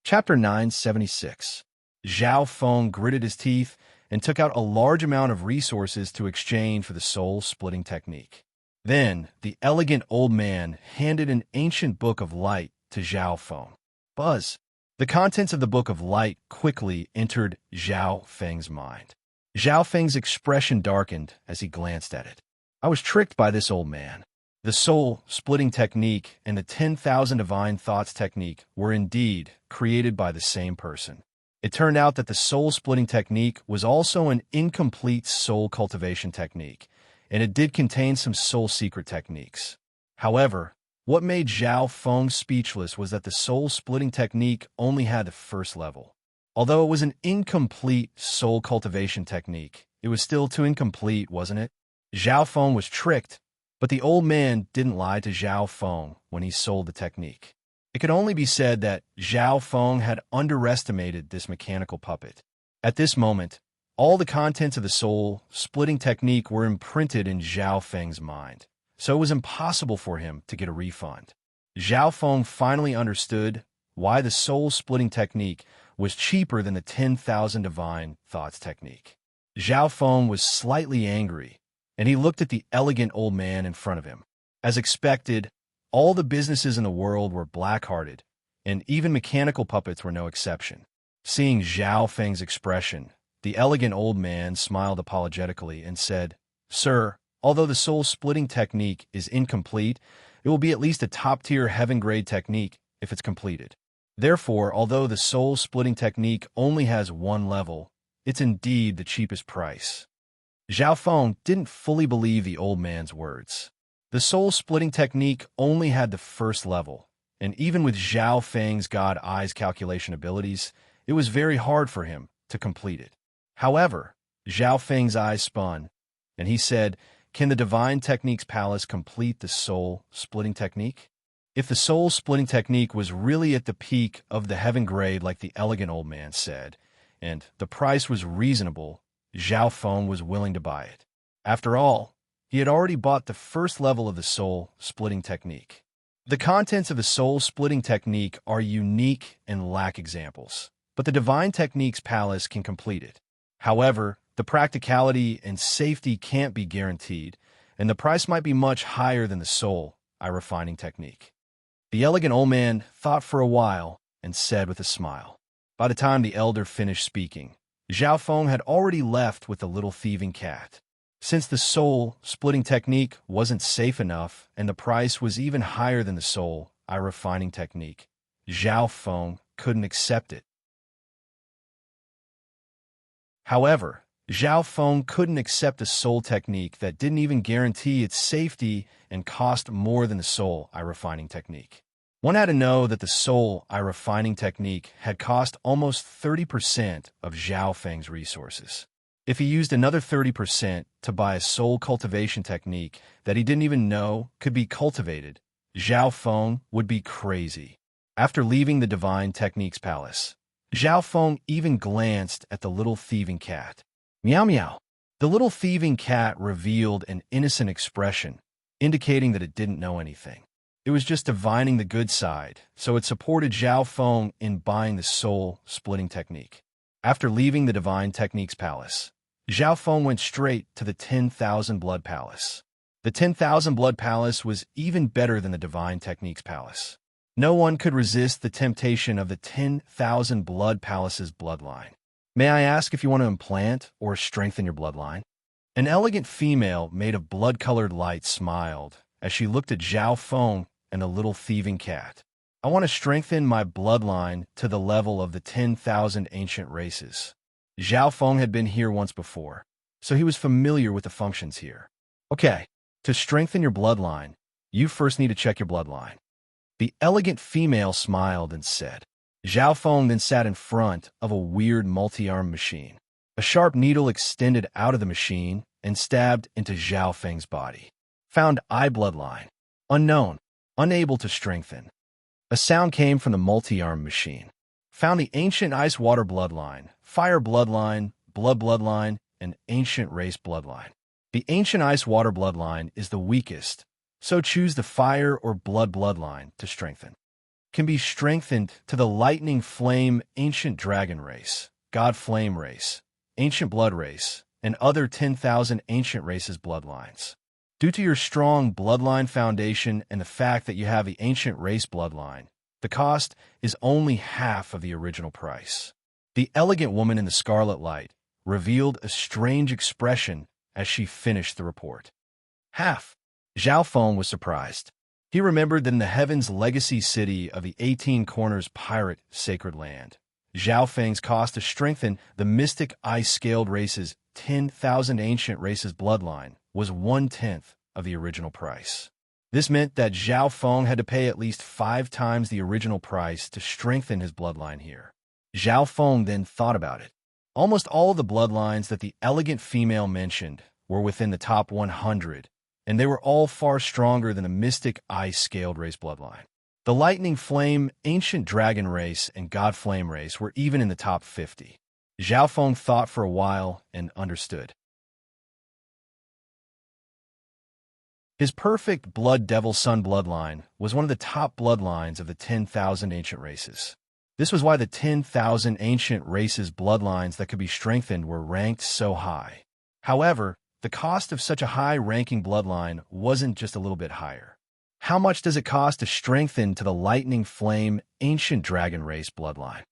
Speaker 1: Chapter 976. Zhao Feng gritted his teeth and took out a large amount of resources to exchange for the soul-splitting technique. Then, the elegant old man handed an ancient book of light to Zhao Feng. Buzz. The contents of the book of light quickly entered Zhao Feng's mind. Zhao Feng's expression darkened as he glanced at it. I was tricked by this old man. The soul-splitting technique and the 10,000 divine thoughts technique were indeed created by the same person. It turned out that the soul-splitting technique was also an incomplete soul cultivation technique, and it did contain some soul secret techniques. However, what made Zhao Feng speechless was that the soul-splitting technique only had the first level. Although it was an incomplete soul cultivation technique, it was still too incomplete, wasn't it? Zhao Feng was tricked, but the old man didn't lie to Zhao Feng when he sold the technique. It could only be said that Zhao Feng had underestimated this mechanical puppet. At this moment, all the contents of the soul-splitting technique were imprinted in Zhao Feng's mind, so it was impossible for him to get a refund. Zhao Feng finally understood why the soul-splitting technique was cheaper than the 10,000 divine thoughts technique. Zhao Feng was slightly angry, and he looked at the elegant old man in front of him. As expected, all the businesses in the world were black-hearted, and even mechanical puppets were no exception. Seeing Zhao Feng's expression, the elegant old man smiled apologetically and said, "Sir, although the soul-splitting technique is incomplete, it will be at least a top-tier heaven-grade technique if it's completed. Therefore, although the soul-splitting technique only has one level, it's indeed the cheapest price." Zhao Feng didn't fully believe the old man's words. The soul-splitting technique only had the first level, and even with Zhao Feng's God Eyes calculation abilities, it was very hard for him to complete it. However, Zhao Feng's eyes spun, and he said, "Can the Divine Techniques Palace complete the soul-splitting technique?" If the soul-splitting technique was really at the peak of the heaven grade like the elegant old man said, and the price was reasonable, Zhao Feng was willing to buy it. After all, he had already bought the first level of the soul-splitting technique. The contents of the soul-splitting technique are unique and lack examples, but the Divine Techniques Palace can complete it. However, the practicality and safety can't be guaranteed, and the price might be much higher than the soul-eye refining technique. The elegant old man thought for a while and said with a smile. By the time the elder finished speaking, Zhao Feng had already left with the little thieving cat. Since the soul-splitting technique wasn't safe enough and the price was even higher than the soul-eye refining technique, Zhao Feng couldn't accept it. However, Zhao Feng couldn't accept a soul technique that didn't even guarantee its safety and cost more than the soul-eye refining technique. One had to know that the soul-eye refining technique had cost almost 30% of Zhao Feng's resources. If he used another 30% to buy a soul cultivation technique that he didn't even know could be cultivated, Zhao Feng would be crazy. After leaving the Divine Techniques Palace, Zhao Feng even glanced at the little thieving cat. Meow meow. The little thieving cat revealed an innocent expression, indicating that it didn't know anything. It was just divining the good side, so it supported Zhao Feng in buying the soul-splitting technique. After leaving the Divine Techniques Palace, Zhao Feng went straight to the 10,000 Blood Palace. The 10,000 Blood Palace was even better than the Divine Techniques Palace. No one could resist the temptation of the 10,000 Blood Palace's bloodline. May I ask if you want to implant or strengthen your bloodline? An elegant female made of blood-colored light smiled as she looked at Zhao Feng and the little thieving cat. I want to strengthen my bloodline to the level of the 10,000 ancient races. Zhao Feng had been here once before, so he was familiar with the functions here. Okay, to strengthen your bloodline, you first need to check your bloodline. The elegant female smiled and said. Zhao Feng then sat in front of a weird multi-arm machine. A sharp needle extended out of the machine and stabbed into Zhao Feng's body. Found eye bloodline. Unknown. Unable to strengthen. A sound came from the multi-arm machine. found the ancient ice water bloodline, fire bloodline, blood bloodline, and ancient race bloodline. The ancient ice water bloodline is the weakest, so choose the fire or blood bloodline to strengthen. Can be strengthened to the lightning flame ancient dragon race, god flame race, ancient blood race, and other 10,000 ancient races bloodlines. Due to your strong bloodline foundation and the fact that you have the ancient race bloodline, the cost is only half of the original price. The elegant woman in the scarlet light revealed a strange expression as she finished the report. Half. Zhao Feng was surprised. He remembered that in the Heaven's legacy city of the 18 Corners pirate sacred land, Zhao Feng's cost to strengthen the mystic ice-scaled race's 10,000 ancient races bloodline was 1/10 of the original price. This meant that Zhao Feng had to pay at least 5 times the original price to strengthen his bloodline here. Zhao Feng then thought about it. Almost all of the bloodlines that the elegant female mentioned were within the top 100, and they were all far stronger than the mystic ice-scaled race bloodline. The lightning flame, ancient dragon race, and god flame race were even in the top 50. Zhao Feng thought for a while and understood. His perfect blood devil sun bloodline was one of the top bloodlines of the 10,000 ancient races. This was why the 10,000 ancient races bloodlines that could be strengthened were ranked so high. However, the cost of such a high-ranking bloodline wasn't just a little bit higher. How much does it cost to strengthen to the lightning flame ancient dragon race bloodline?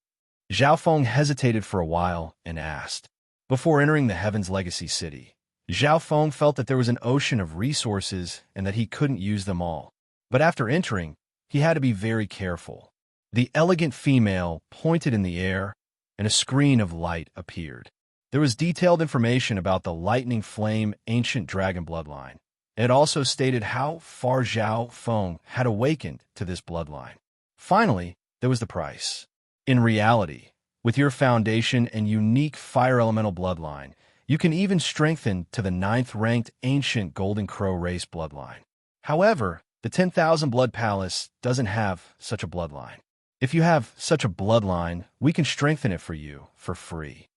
Speaker 1: Zhao Feng hesitated for a while and asked. Before entering the Heaven's Legacy City, Zhao Feng felt that there was an ocean of resources and that he couldn't use them all. But after entering, he had to be very careful. The elegant female pointed in the air, and a screen of light appeared. There was detailed information about the lightning flame ancient dragon bloodline. It also stated how far Zhao Feng had awakened to this bloodline. Finally, there was the price. In reality, with your foundation and unique fire elemental bloodline, you can even strengthen to the 9th-ranked ancient Golden Crow race bloodline. However, the 10,000 Blood Palace doesn't have such a bloodline. If you have such a bloodline, we can strengthen it for you for free.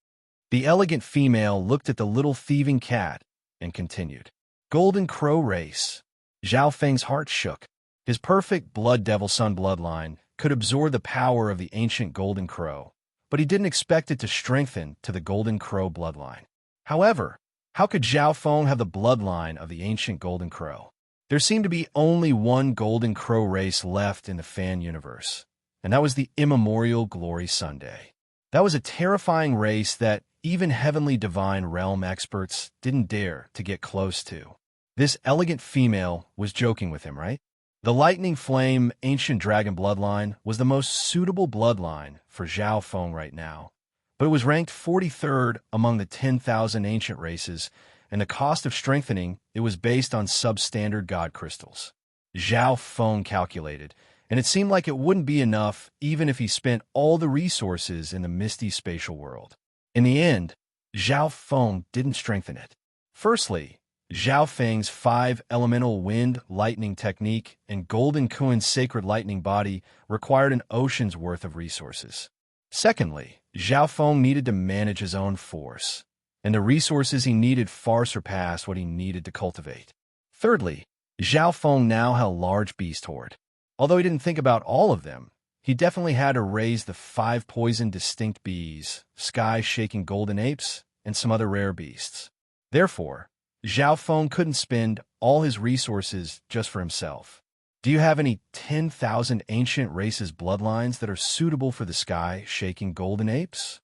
Speaker 1: The elegant female looked at the little thieving cat and continued. Golden Crow race. Zhao Feng's heart shook. His perfect blood devil sun bloodline could absorb the power of the ancient Golden Crow, but he didn't expect it to strengthen to the Golden Crow bloodline. However, how could Zhao Feng have the bloodline of the ancient Golden Crow? There seemed to be only one Golden Crow race left in the fan universe, and that was the immemorial Glory Sunday. That was a terrifying race that even heavenly divine realm experts didn't dare to get close to. This elegant female was joking with him, right? The lightning flame ancient dragon bloodline was the most suitable bloodline for Zhao Feng right now, but it was ranked 43rd among the 10,000 ancient races, and the cost of strengthening it was based on substandard god crystals. Zhao Feng calculated, and it seemed like it wouldn't be enough even if he spent all the resources in the misty spatial world. In the end, Zhao Feng didn't strengthen it. Firstly, Zhao Feng's 5 elemental wind lightning technique and Golden Kuin's sacred lightning body required an ocean's worth of resources. Secondly, Zhao Feng needed to manage his own force, and the resources he needed far surpassed what he needed to cultivate. Thirdly, Zhao Feng now had a large beast horde. Although he didn't think about all of them, he definitely had to raise the 5 poison distinct bees, sky-shaking golden apes, and some other rare beasts. Therefore, Zhao Feng couldn't spend all his resources just for himself. Do you have any 10,000 ancient races bloodlines that are suitable for the sky-shaking golden apes?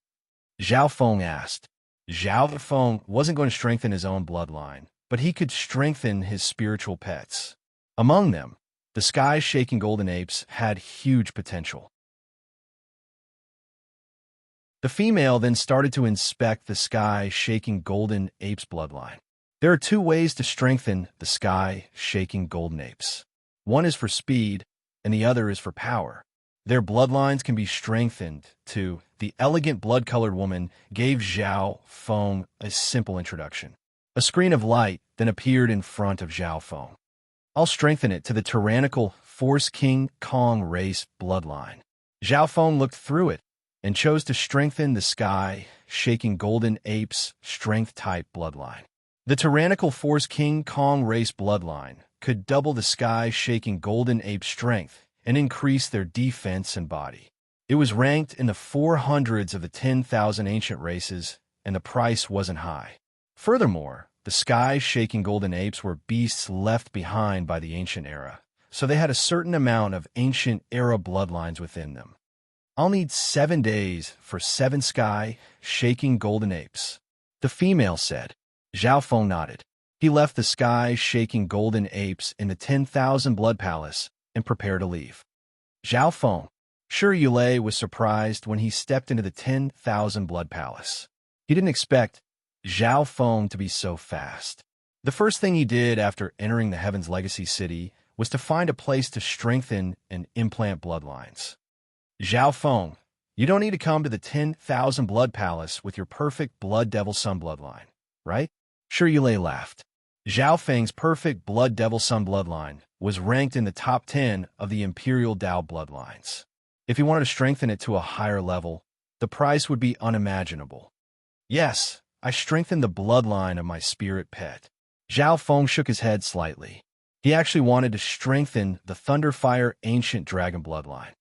Speaker 1: Zhao Feng asked. Zhao Feng wasn't going to strengthen his own bloodline, but he could strengthen his spiritual pets. Among them, the sky-shaking golden apes had huge potential. The female then started to inspect the sky-shaking golden apes bloodline. There are 2 ways to strengthen the sky-shaking golden apes. One is for speed, and the other is for power. Their bloodlines can be strengthened to the elegant blood-colored woman gave Zhao Feng a simple introduction. A screen of light then appeared in front of Zhao Feng. I'll strengthen it to the tyrannical Force King Kong race bloodline. Zhao Feng looked through it, and chose to strengthen the sky, shaking golden ape's strength-type bloodline. The tyrannical Force King Kong race bloodline could double the sky-shaking golden ape's strength and increase their defense and body. It was ranked in the 400s of the 10,000 ancient races, and the price wasn't high. Furthermore, the sky-shaking golden apes were beasts left behind by the ancient era, so they had a certain amount of ancient era bloodlines within them. I'll need 7 days for 7 sky-shaking golden apes, the female said. Zhao Feng nodded. He left the sky-shaking golden apes in the 10,000 Blood Palace and prepared to leave. Zhao Feng. Shi Yulei was surprised when he stepped into the 10,000 Blood Palace. He didn't expect Zhao Feng to be so fast. The first thing he did after entering the Heaven's Legacy City was to find a place to strengthen and implant bloodlines. Zhao Feng, you don't need to come to the 10,000 Blood Palace with your perfect Blood Devil Sun bloodline, right? Shi Yulei laughed. Zhao Feng's perfect Blood Devil Sun bloodline was ranked in the top 10 of the Imperial Dao bloodlines. If he wanted to strengthen it to a higher level, the price would be unimaginable. Yes, I strengthened the bloodline of my spirit pet. Zhao Feng shook his head slightly. He actually wanted to strengthen the Thunderfire Ancient Dragon bloodline.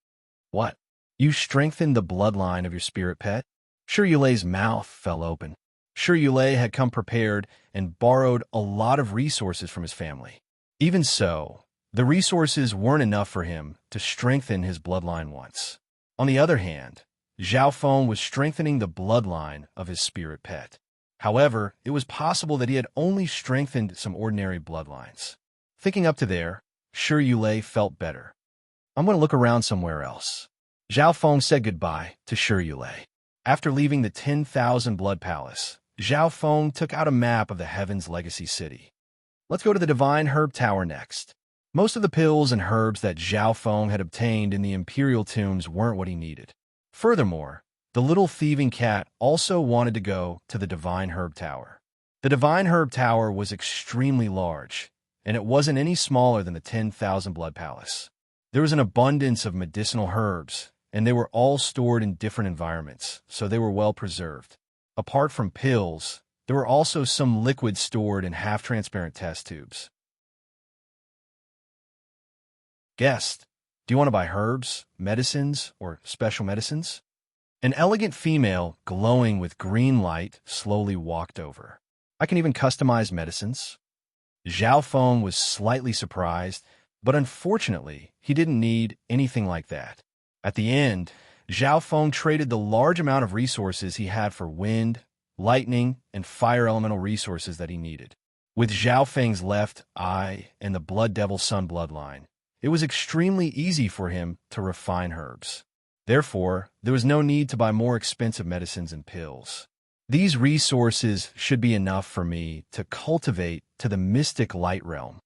Speaker 1: What? You strengthened the bloodline of your spirit pet? Shi Yulei's mouth fell open. Shi Yulei had come prepared and borrowed a lot of resources from his family. Even so, the resources weren't enough for him to strengthen his bloodline once. On the other hand, Zhao Feng was strengthening the bloodline of his spirit pet. However, it was possible that he had only strengthened some ordinary bloodlines. Thinking up to there, Shi Yulei felt better. I'm going to look around somewhere else. Zhao Feng said goodbye to Shi Yulei. After leaving the 10,000 Blood Palace, Zhao Feng took out a map of the Heaven's Legacy City. Let's go to the Divine Herb Tower next. Most of the pills and herbs that Zhao Feng had obtained in the Imperial Tombs weren't what he needed. Furthermore, the little thieving cat also wanted to go to the Divine Herb Tower. The Divine Herb Tower was extremely large, and it wasn't any smaller than the 10,000 Blood Palace. There was an abundance of medicinal herbs, and they were all stored in different environments, so they were well preserved. Apart from pills, there were also some liquids stored in half-transparent test tubes. Guest, do you want to buy herbs, medicines, or special medicines? An elegant female, glowing with green light, slowly walked over. I can even customize medicines. Zhao Feng was slightly surprised, but unfortunately, he didn't need anything like that. At the end, Zhao Feng traded the large amount of resources he had for wind, lightning, and fire elemental resources that he needed. With Zhao Feng's left eye and the Blood Devil Sun bloodline, it was extremely easy for him to refine herbs. Therefore, there was no need to buy more expensive medicines and pills. These resources should be enough for me to cultivate to the mystic light realm.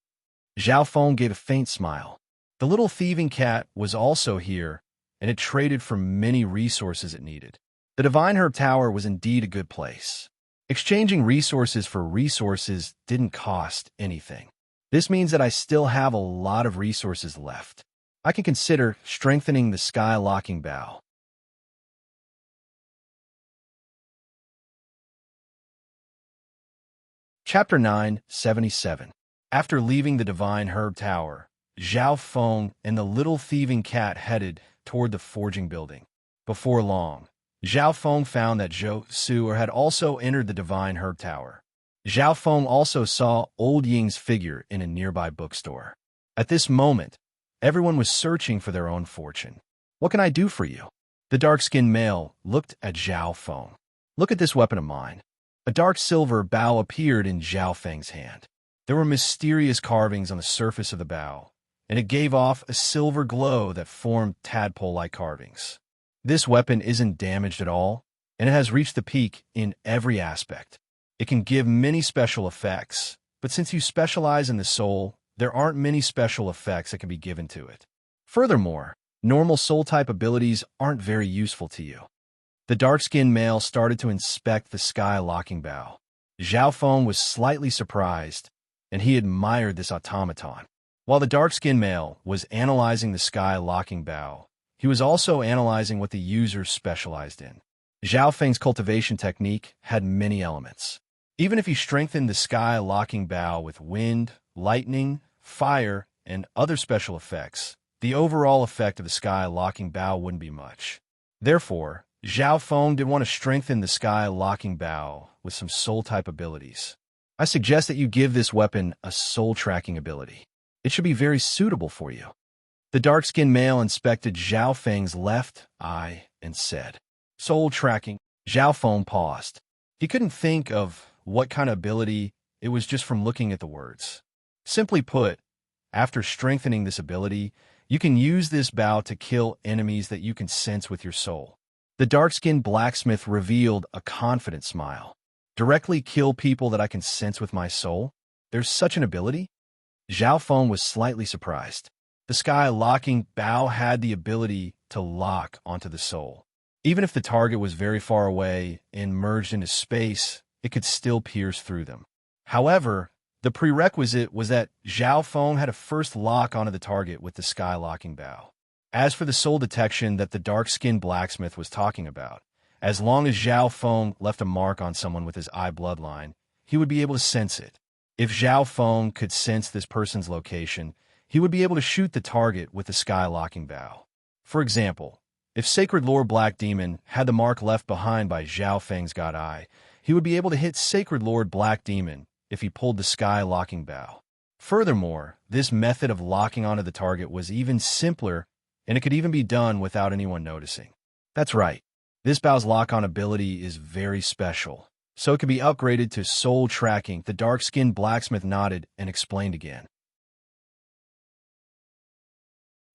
Speaker 1: Zhao Feng gave a faint smile. The little thieving cat was also here, and it traded for many resources it needed. The Divine Herb Tower was indeed a good place. Exchanging resources for resources didn't cost anything. This means that I still have a lot of resources left. I can consider strengthening the sky-locking bow. Chapter 977. After leaving the Divine Herb Tower, Zhao Feng and the little thieving cat headed toward the forging building. Before long, Zhao Feng found that Zhou Su had also entered the Divine Herb Tower. Zhao Feng also saw Old Ying's figure in a nearby bookstore. At this moment, everyone was searching for their own fortune. What can I do for you? The dark-skinned male looked at Zhao Feng. Look at this weapon of mine. A dark silver bow appeared in Zhao Feng's hand. There were mysterious carvings on the surface of the bow, and it gave off a silver glow that formed tadpole-like carvings. This weapon isn't damaged at all, and it has reached the peak in every aspect. It can give many special effects, but since you specialize in the soul, there aren't many special effects that can be given to it. Furthermore, normal soul-type abilities aren't very useful to you. The dark-skinned male started to inspect the sky-locking bow. Zhao Feng was slightly surprised, and he admired this automaton. While the dark-skinned male was analyzing the sky-locking bow, he was also analyzing what the user specialized in. Zhao Feng's cultivation technique had many elements. Even if he strengthened the sky-locking bow with wind, lightning, fire, and other special effects, the overall effect of the sky-locking bow wouldn't be much. Therefore, Zhao Feng did want to strengthen the sky-locking bow with some soul-type abilities. I suggest that you give this weapon a soul-tracking ability. It should be very suitable for you. The dark-skinned male inspected Zhao Feng's left eye and said, "Soul tracking." Zhao Feng paused. He couldn't think of what kind of ability it was just from looking at the words. Simply put, after strengthening this ability, you can use this bow to kill enemies that you can sense with your soul. The dark-skinned blacksmith revealed a confident smile. Directly kill people that I can sense with my soul? There's such an ability? Zhao Feng was slightly surprised. The sky-locking bow had the ability to lock onto the soul. Even if the target was very far away and merged into space, it could still pierce through them. However, the prerequisite was that Zhao Feng had to first lock onto the target with the sky-locking bow. As for the soul detection that the dark-skinned blacksmith was talking about, as long as Zhao Feng left a mark on someone with his eye bloodline, he would be able to sense it. If Zhao Feng could sense this person's location, he would be able to shoot the target with the sky-locking bow. For example, if Sacred Lord Black Demon had the mark left behind by Zhao Feng's God Eye, he would be able to hit Sacred Lord Black Demon if he pulled the sky-locking bow. Furthermore, this method of locking onto the target was even simpler, and it could even be done without anyone noticing. That's right, this bow's lock-on ability is very special, so it could be upgraded to soul tracking. The dark-skinned blacksmith nodded and explained again.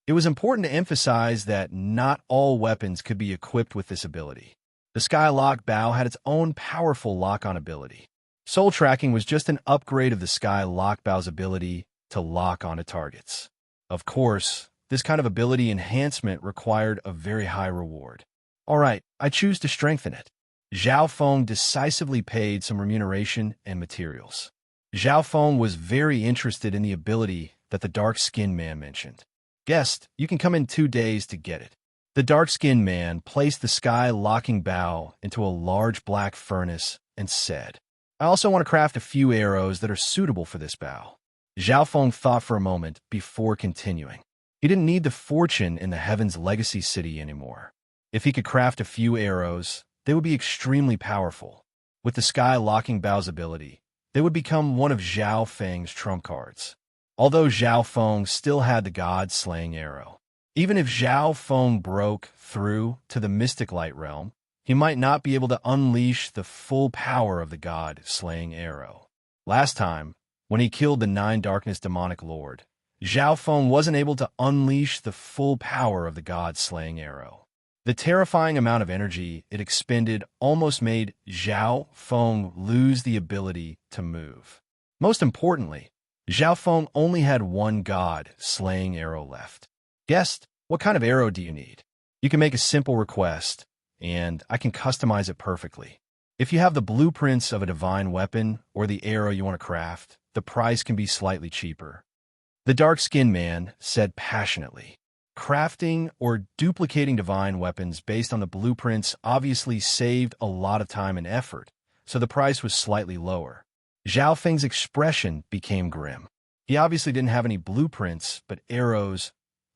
Speaker 1: It was important to emphasize that not all weapons could be equipped with this ability. The Skylock bow had its own powerful lock-on ability. Soul tracking was just an upgrade of the Skylock bow's ability to lock onto targets. Of course, this kind of ability enhancement required a very high reward. Alright, I choose to strengthen it. Zhao Feng decisively paid some remuneration and materials. Zhao Feng was very interested in the ability that the dark-skinned man mentioned. Guest, you can come in 2 days to get it. The dark-skinned man placed the sky-locking bow into a large black furnace and said, "I also want to craft a few arrows that are suitable for this bow." Zhao Feng thought for a moment before continuing. He didn't need the fortune in the Heaven's Legacy City anymore. If he could craft a few arrows, they would be extremely powerful. With the sky-locking bow's ability, they would become one of Zhao Feng's trump cards. Although Zhao Feng still had the god-slaying arrow. Even if Zhao Feng broke through to the mystic light realm, he might not be able to unleash the full power of the god-slaying arrow. Last time, when he killed the 9 Darkness Demonic Lord, Zhao Feng wasn't able to unleash the full power of the god-slaying arrow. The terrifying amount of energy it expended almost made Zhao Feng lose the ability to move. Most importantly, Zhao Feng only had one god-slaying arrow left. Guest, what kind of arrow do you need? You can make a simple request, and I can customize it perfectly. If you have the blueprints of a divine weapon or the arrow you want to craft, the price can be slightly cheaper. The dark-skinned man said passionately. Crafting or duplicating divine weapons based on the blueprints obviously saved a lot of time and effort, so the price was slightly lower. Zhao Feng's expression became grim. He obviously didn't have any blueprints, but arrows.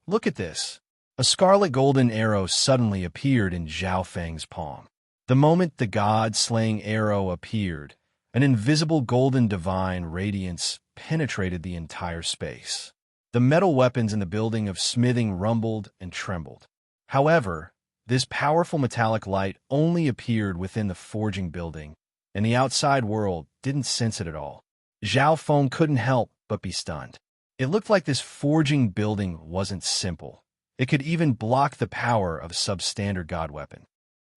Speaker 1: Look at this. A scarlet golden arrow suddenly appeared in Zhao Feng's palm. The moment the god-slaying arrow appeared, an invisible golden divine radiance penetrated the entire space. The metal weapons in the building of smithing rumbled and trembled. However, this powerful metallic light only appeared within the forging building, and the outside world didn't sense it at all. Zhao Feng couldn't help but be stunned. It looked like this forging building wasn't simple. It could even block the power of a substandard god weapon.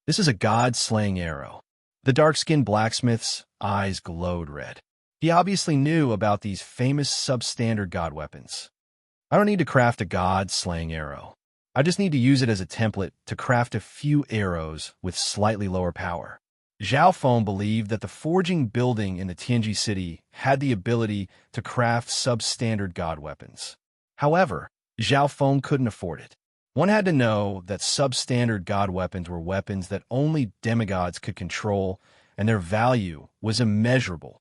Speaker 1: This is a god-slaying arrow. The dark-skinned blacksmith's eyes glowed red. He obviously knew about these famous substandard god weapons. I don't need to craft a god-slaying arrow. I just need to use it as a template to craft a few arrows with slightly lower power. Zhao Feng believed that the forging building in the Tianji city had the ability to craft substandard god weapons. However, Zhao Feng couldn't afford it. One had to know that substandard god weapons were weapons that only demigods could control, and their value was immeasurable.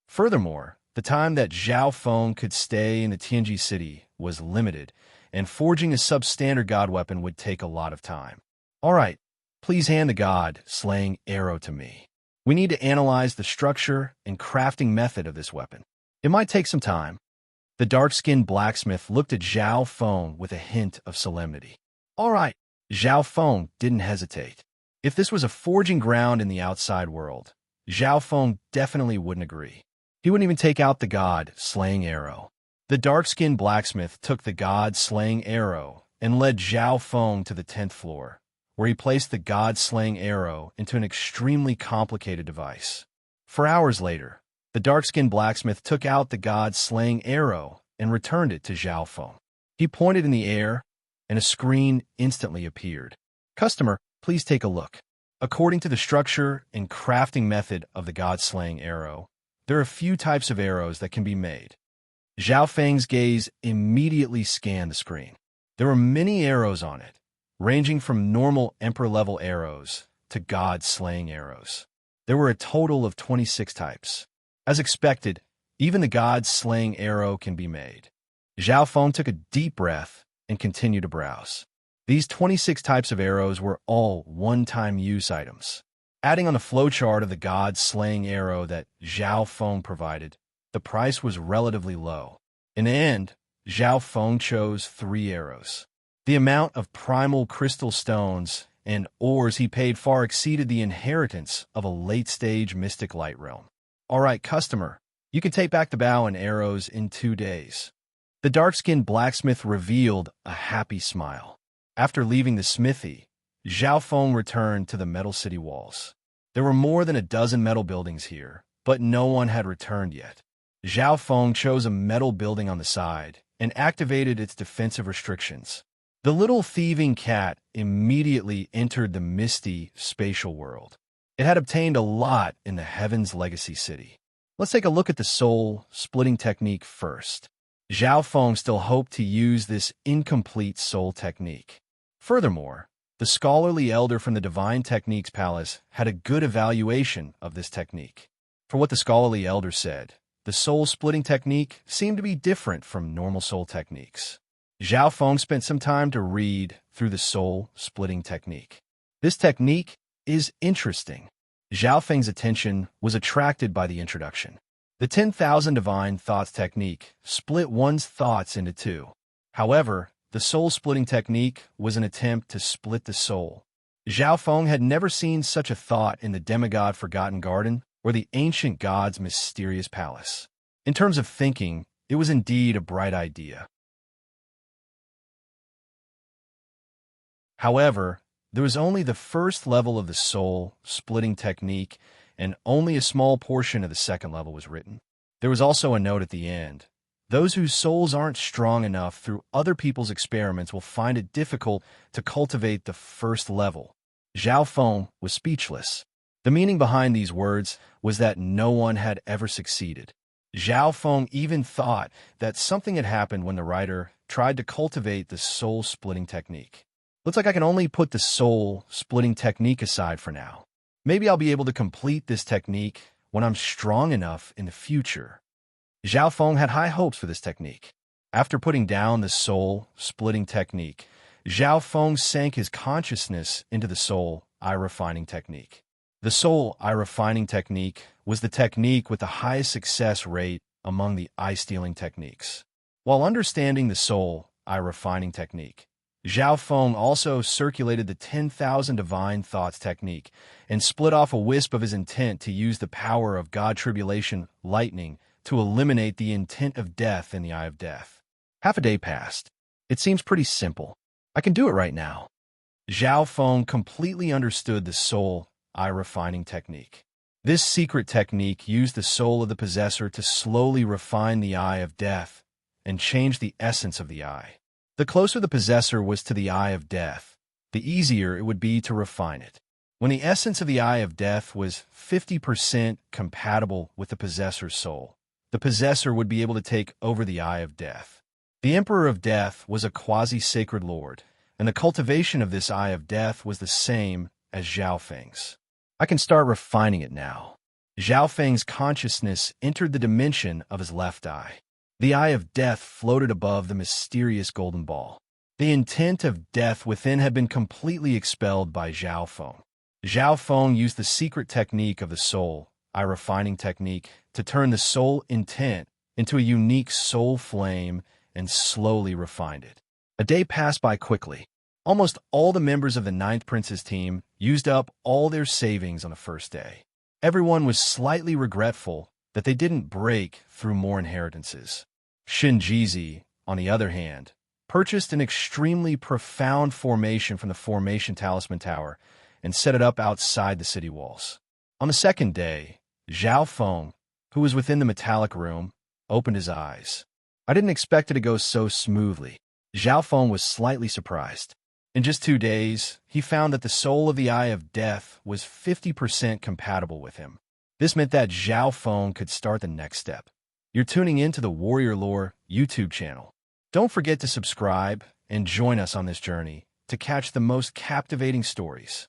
Speaker 1: Furthermore, the time that Zhao Feng could stay in the Tianji city was limited, and forging a substandard god weapon would take a lot of time. All right, please hand the god-slaying arrow to me. We need to analyze the structure and crafting method of this weapon. It might take some time. The dark-skinned blacksmith looked at Zhao Feng with a hint of solemnity. All right, Zhao Feng didn't hesitate. If this was a forging ground in the outside world, Zhao Feng definitely wouldn't agree. He wouldn't even take out the god-slaying arrow. The dark-skinned blacksmith took the god-slaying arrow and led Zhao Feng to the 10th floor, where he placed the god-slaying arrow into an extremely complicated device. 4 hours later, the dark-skinned blacksmith took out the god-slaying arrow and returned it to Zhao Feng. He pointed in the air, and a screen instantly appeared. Customer, please take a look. According to the structure and crafting method of the god-slaying arrow, there are a few types of arrows that can be made. Zhao Feng's gaze immediately scanned the screen. There were many arrows on it, ranging from normal emperor-level arrows to god-slaying arrows. There were a total of 26 types. As expected, even the god-slaying arrow can be made. Zhao Feng took a deep breath and continued to browse. These 26 types of arrows were all one-time use items. Adding on the flowchart of the god-slaying arrow that Zhao Feng provided, the price was relatively low. In the end, Zhao Feng chose 3 arrows. The amount of primal crystal stones and ores he paid far exceeded the inheritance of a late-stage mystic light realm. All right, customer, you can take back the bow and arrows in 2 days. The dark-skinned blacksmith revealed a happy smile. After leaving the smithy, Zhao Feng returned to the metal city walls. There were more than a dozen metal buildings here, but no one had returned yet. Zhao Feng chose a metal building on the side and activated its defensive restrictions. The little thieving cat immediately entered the misty spatial world. It had obtained a lot in the Heaven's Legacy City. Let's take a look at the soul-splitting technique first. Zhao Feng still hoped to use this incomplete soul technique. Furthermore, the scholarly elder from the Divine Techniques Palace had a good evaluation of this technique. For what the scholarly elder said, the soul-splitting technique seemed to be different from normal soul techniques. Zhao Feng spent some time to read through the soul-splitting technique. This technique is interesting. Zhao Feng's attention was attracted by the introduction. The 10,000 Divine Thoughts technique split one's thoughts into 2. However, the soul-splitting technique was an attempt to split the soul. Zhao Feng had never seen such a thought in the demigod Forgotten Garden or the ancient god's mysterious palace. In terms of thinking, it was indeed a bright idea. However, there was only the first level of the soul-splitting technique, and only a small portion of the second level was written. There was also a note at the end. Those whose souls aren't strong enough through other people's experiments will find it difficult to cultivate the first level. Zhao Feng was speechless. The meaning behind these words was that no one had ever succeeded. Zhao Feng even thought that something had happened when the writer tried to cultivate the soul-splitting technique. Looks like I can only put the soul-splitting technique aside for now. Maybe I'll be able to complete this technique when I'm strong enough in the future. Zhao Feng had high hopes for this technique. After putting down the soul-splitting technique, Zhao Feng sank his consciousness into the soul-eye-refining technique. The soul-eye-refining technique was the technique with the highest success rate among the eye-stealing techniques. While understanding the soul-eye-refining technique, Zhao Feng also circulated the 10,000 Divine Thoughts technique and split off a wisp of his intent to use the power of God Tribulation Lightning to eliminate the intent of death in the Eye of Death. Half a day passed. It seems pretty simple. I can do it right now. Zhao Feng completely understood the soul-eye-refining technique. This secret technique used the soul of the possessor to slowly refine the Eye of Death and change the essence of the eye. The closer the possessor was to the Eye of Death, the easier it would be to refine it. When the essence of the Eye of Death was 50% compatible with the possessor's soul, the possessor would be able to take over the Eye of Death. The Emperor of Death was a quasi-sacred lord, and the cultivation of this Eye of Death was the same as Zhao Feng's. I can start refining it now. Zhao Feng's consciousness entered the dimension of his left eye. The Eye of Death floated above the mysterious golden ball. The intent of death within had been completely expelled by Zhao Feng. Zhao Feng used the secret technique of the soul, eye refining technique, to turn the soul intent into a unique soul flame and slowly refined it. A day passed by quickly. Almost all the members of the Ninth Prince's team used up all their savings on the first day. Everyone was slightly regretful that they didn't break through more inheritances. Shinjizi, on the other hand, purchased an extremely profound formation from the Formation Talisman Tower and set it up outside the city walls. On the second day, Zhao Feng, who was within the metallic room, opened his eyes. I didn't expect it to go so smoothly. Zhao Feng was slightly surprised. In just 2 days, he found that the soul of the Eye of Death was 50% compatible with him. This meant that Zhao Feng could start the next step. You're tuning into the Warrior Lore YouTube channel. Don't forget to subscribe and join us on this journey to catch the most captivating stories.